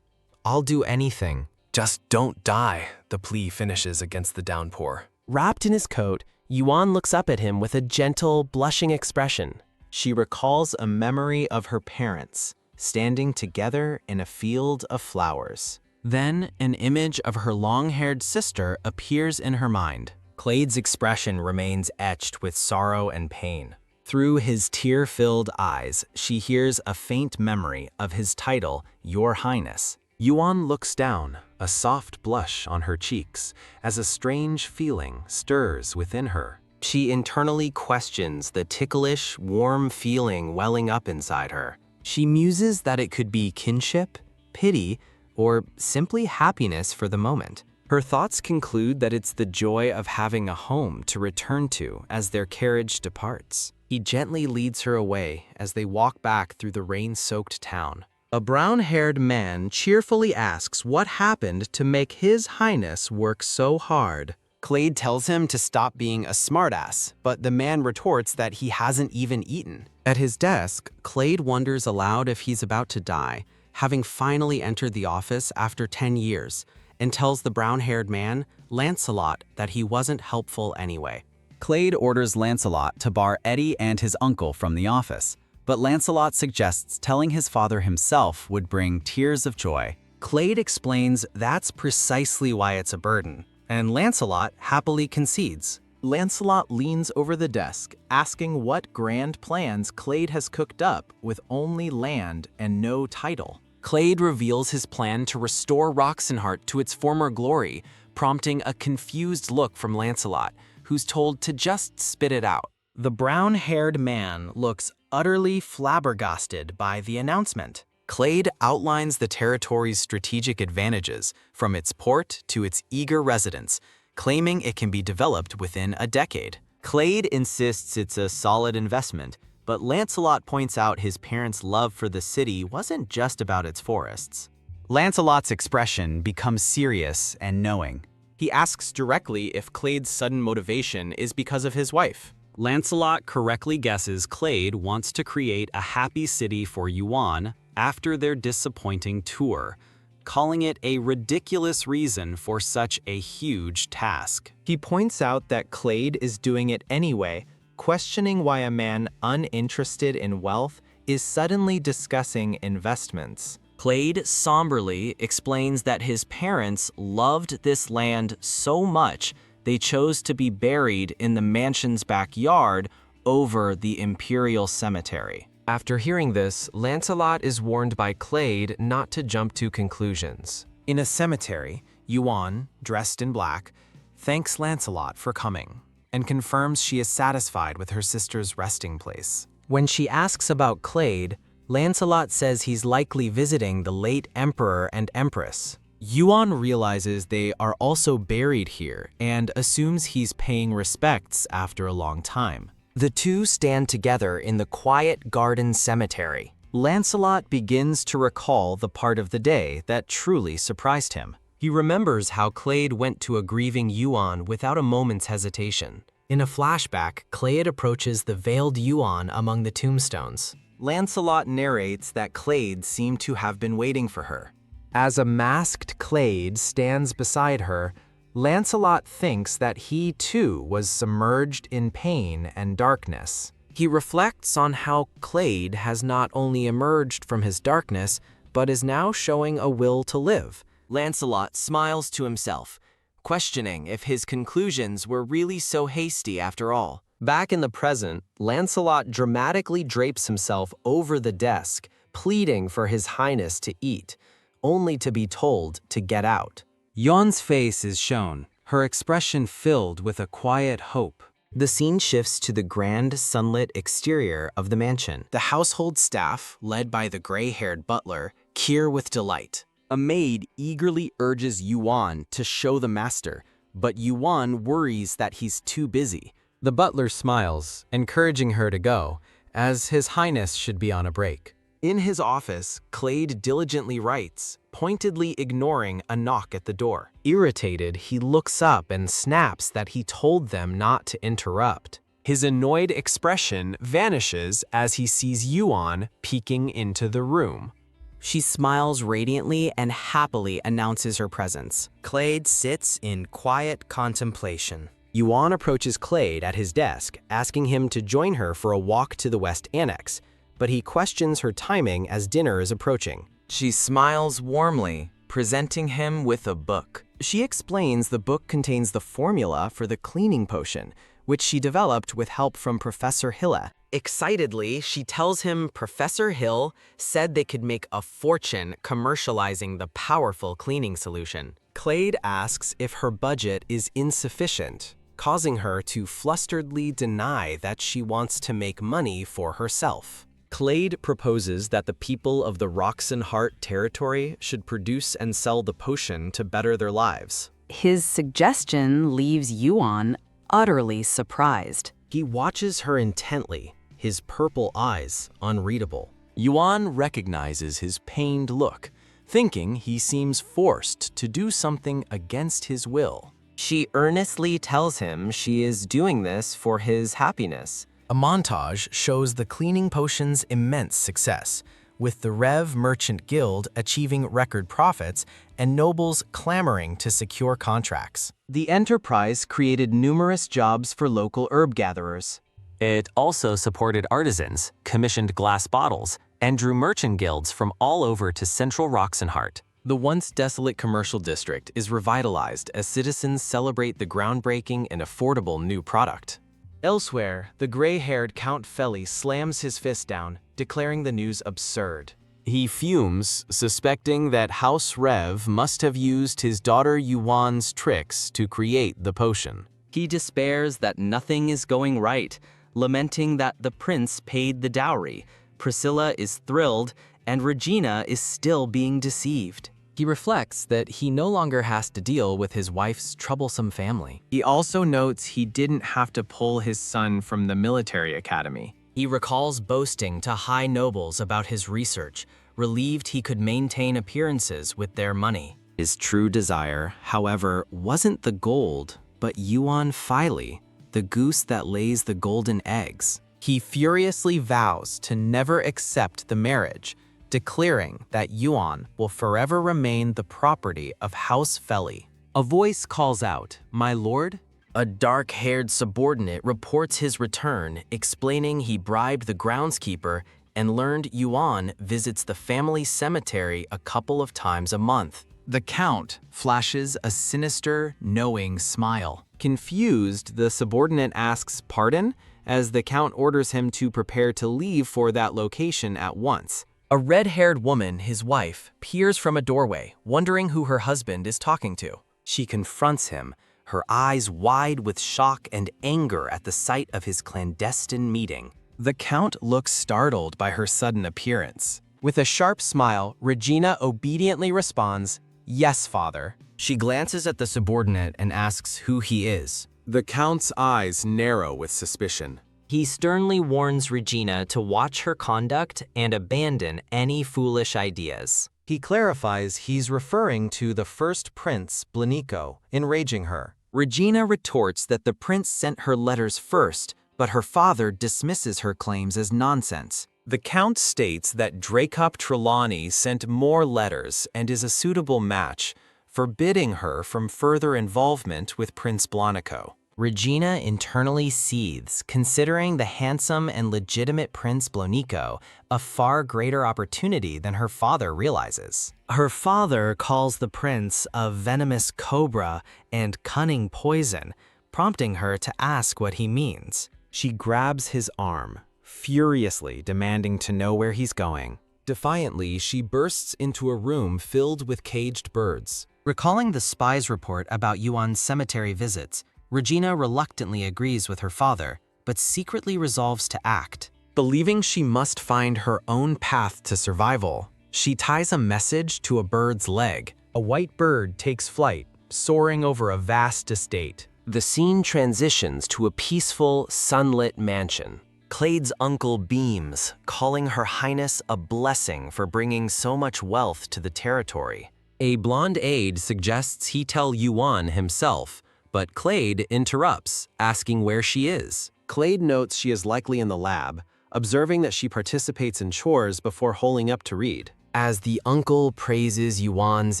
"I'll do anything. Just don't die," the plea finishes against the downpour. Wrapped in his coat, Yuan looks up at him with a gentle, blushing expression. She recalls a memory of her parents, standing together in a field of flowers. Then, an image of her long-haired sister appears in her mind. Clade's expression remains etched with sorrow and pain. Through his tear-filled eyes, she hears a faint memory of his title, Your Highness. Yuan looks down, a soft blush on her cheeks, as a strange feeling stirs within her. She internally questions the ticklish, warm feeling welling up inside her. She muses that it could be kinship, pity, or simply happiness for the moment. Her thoughts conclude that it's the joy of having a home to return to as their carriage departs. He gently leads her away as they walk back through the rain-soaked town. A brown-haired man cheerfully asks what happened to make His Highness work so hard. Clade tells him to stop being a smartass, but the man retorts that he hasn't even eaten. At his desk, Clade wonders aloud if he's about to die, having finally entered the office after 10 years, and tells the brown-haired man, Lancelot, that he wasn't helpful anyway. Clade orders Lancelot to bar Eddie and his uncle from the office, but Lancelot suggests telling his father himself would bring tears of joy. Clade explains that's precisely why it's a burden, and Lancelot happily concedes. Lancelot leans over the desk, asking what grand plans Clade has cooked up with only land and no title. Clade reveals his plan to restore Roxenheart to its former glory, prompting a confused look from Lancelot, who's told to just spit it out. The brown-haired man looks utterly flabbergasted by the announcement. Clade outlines the territory's strategic advantages, from its port to its eager residents, claiming it can be developed within a decade. Clade insists it's a solid investment, but Lancelot points out his parents' love for the city wasn't just about its forests. Lancelot's expression becomes serious and knowing. He asks directly if Clade's sudden motivation is because of his wife. Lancelot correctly guesses Clade wants to create a happy city for Yuan after their disappointing tour, calling it a ridiculous reason for such a huge task. He points out that Clade is doing it anyway, questioning why a man uninterested in wealth is suddenly discussing investments. Clade somberly explains that his parents loved this land so much they chose to be buried in the mansion's backyard over the Imperial Cemetery. After hearing this, Lancelot is warned by Clade not to jump to conclusions. In a cemetery, Yuan, dressed in black, thanks Lancelot for coming and confirms she is satisfied with her sister's resting place. When she asks about Clade, Lancelot says he's likely visiting the late Emperor and Empress. Yuan realizes they are also buried here and assumes he's paying respects after a long time. The two stand together in the quiet garden cemetery. Lancelot begins to recall the part of the day that truly surprised him. He remembers how Clade went to a grieving Yuan without a moment's hesitation. In a flashback, Clade approaches the veiled Yuan among the tombstones. Lancelot narrates that Clade seemed to have been waiting for her. As a masked Clade stands beside her, Lancelot thinks that he too was submerged in pain and darkness. He reflects on how Clade has not only emerged from his darkness, but is now showing a will to live. Lancelot smiles to himself, questioning if his conclusions were really so hasty after all. Back in the present, Lancelot dramatically drapes himself over the desk, pleading for His Highness to eat, only to be told to get out. Yuan's face is shown, her expression filled with a quiet hope. The scene shifts to the grand, sunlit exterior of the mansion. The household staff, led by the gray-haired butler, cheer with delight. A maid eagerly urges Yuan to show the master, but Yuan worries that he's too busy. The butler smiles, encouraging her to go, as His Highness should be on a break. In his office, Clade diligently writes, pointedly ignoring a knock at the door. Irritated, he looks up and snaps that he told them not to interrupt. His annoyed expression vanishes as he sees Yuan peeking into the room. She smiles radiantly and happily announces her presence. Clade sits in quiet contemplation. Yuan approaches Clade at his desk, asking him to join her for a walk to the West Annex, but he questions her timing as dinner is approaching. She smiles warmly, presenting him with a book. She explains the book contains the formula for the cleaning potion, which she developed with help from Professor Hilla. Excitedly, she tells him Professor Hill said they could make a fortune commercializing the powerful cleaning solution. Clade asks if her budget is insufficient, causing her to flusteredly deny that she wants to make money for herself. Clade proposes that the people of the Roxenheart territory should produce and sell the potion to better their lives. His suggestion leaves Yuan utterly surprised. He watches her intently, his purple eyes unreadable. Yuan recognizes his pained look, thinking he seems forced to do something against his will. She earnestly tells him she is doing this for his happiness. A montage shows the cleaning potion's immense success, with the Rev Merchant Guild achieving record profits and nobles clamoring to secure contracts. The enterprise created numerous jobs for local herb gatherers. It also supported artisans, commissioned glass bottles, and drew merchant guilds from all over to central Roxenheart. The once desolate commercial district is revitalized as citizens celebrate the groundbreaking and affordable new product. Elsewhere, the gray-haired Count Feli slams his fist down, declaring the news absurd. He fumes, suspecting that House Rev must have used his daughter Yuan's tricks to create the potion. He despairs that nothing is going right, lamenting that the prince paid the dowry. Priscilla is thrilled, and Regina is still being deceived. He reflects that he no longer has to deal with his wife's troublesome family. He also notes he didn't have to pull his son from the military academy. He recalls boasting to high nobles about his research, relieved he could maintain appearances with their money. His true desire, however, wasn't the gold, but Yuan Fili, the goose that lays the golden eggs. He furiously vows to never accept the marriage, declaring that Yuan will forever remain the property of House Feli. A voice calls out, "My lord?" A dark-haired subordinate reports his return, explaining he bribed the groundskeeper and learned Yuan visits the family cemetery a couple of times a month. The Count flashes a sinister, knowing smile. Confused, the subordinate asks pardon, as the Count orders him to prepare to leave for that location at once. A red-haired woman, his wife, peers from a doorway, wondering who her husband is talking to. She confronts him, her eyes wide with shock and anger at the sight of his clandestine meeting. The Count looks startled by her sudden appearance. With a sharp smile, Regina obediently responds, "Yes, father." She glances at the subordinate and asks who he is. The Count's eyes narrow with suspicion. He sternly warns Regina to watch her conduct and abandon any foolish ideas. He clarifies he's referring to the first prince, Blanico, enraging her. Regina retorts that the prince sent her letters first, but her father dismisses her claims as nonsense. The Count states that Dracop Trelawney sent more letters and is a suitable match, forbidding her from further involvement with Prince Blanico. Regina internally seethes, considering the handsome and legitimate Prince Blanico a far greater opportunity than her father realizes. Her father calls the prince a venomous cobra and cunning poison, prompting her to ask what he means. She grabs his arm, furiously demanding to know where he's going. Defiantly, she bursts into a room filled with caged birds. Recalling the spy's report about Yuan's cemetery visits, Regina reluctantly agrees with her father, but secretly resolves to act. Believing she must find her own path to survival, she ties a message to a bird's leg. A white bird takes flight, soaring over a vast estate. The scene transitions to a peaceful, sunlit mansion. Clade's uncle beams, calling Her Highness a blessing for bringing so much wealth to the territory. A blonde aide suggests he tell Yuan himself, but Clade interrupts, asking where she is. Clade notes she is likely in the lab, observing that she participates in chores before holing up to read. As the uncle praises Yuan's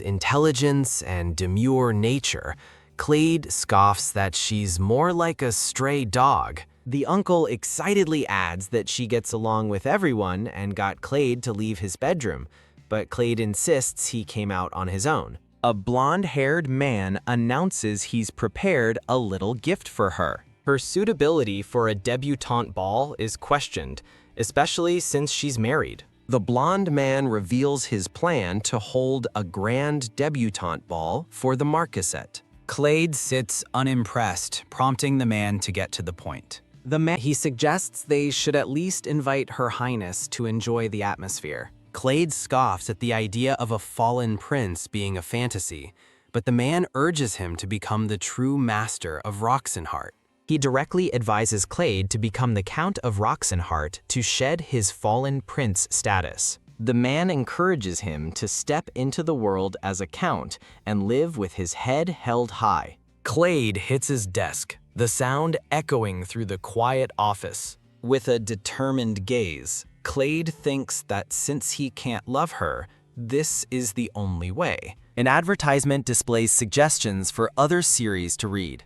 intelligence and demure nature, Clade scoffs that she's more like a stray dog. The uncle excitedly adds that she gets along with everyone and got Clade to leave his bedroom, but Clade insists he came out on his own. A blonde-haired man announces he's prepared a little gift for her. Her suitability for a debutante ball is questioned, especially since she's married. The blonde man reveals his plan to hold a grand debutante ball for the marquisate. Clade sits unimpressed, prompting the man to get to the point. He suggests they should at least invite Her Highness to enjoy the atmosphere. Clade scoffs at the idea of a fallen prince being a fantasy, but the man urges him to become the true master of Roxenheart. He directly advises Clade to become the Count of Roxenheart to shed his fallen prince status. The man encourages him to step into the world as a count and live with his head held high. Clade hits his desk, the sound echoing through the quiet office. With a determined gaze, Clade thinks that since he can't love her, this is the only way. An advertisement displays suggestions for other series to read.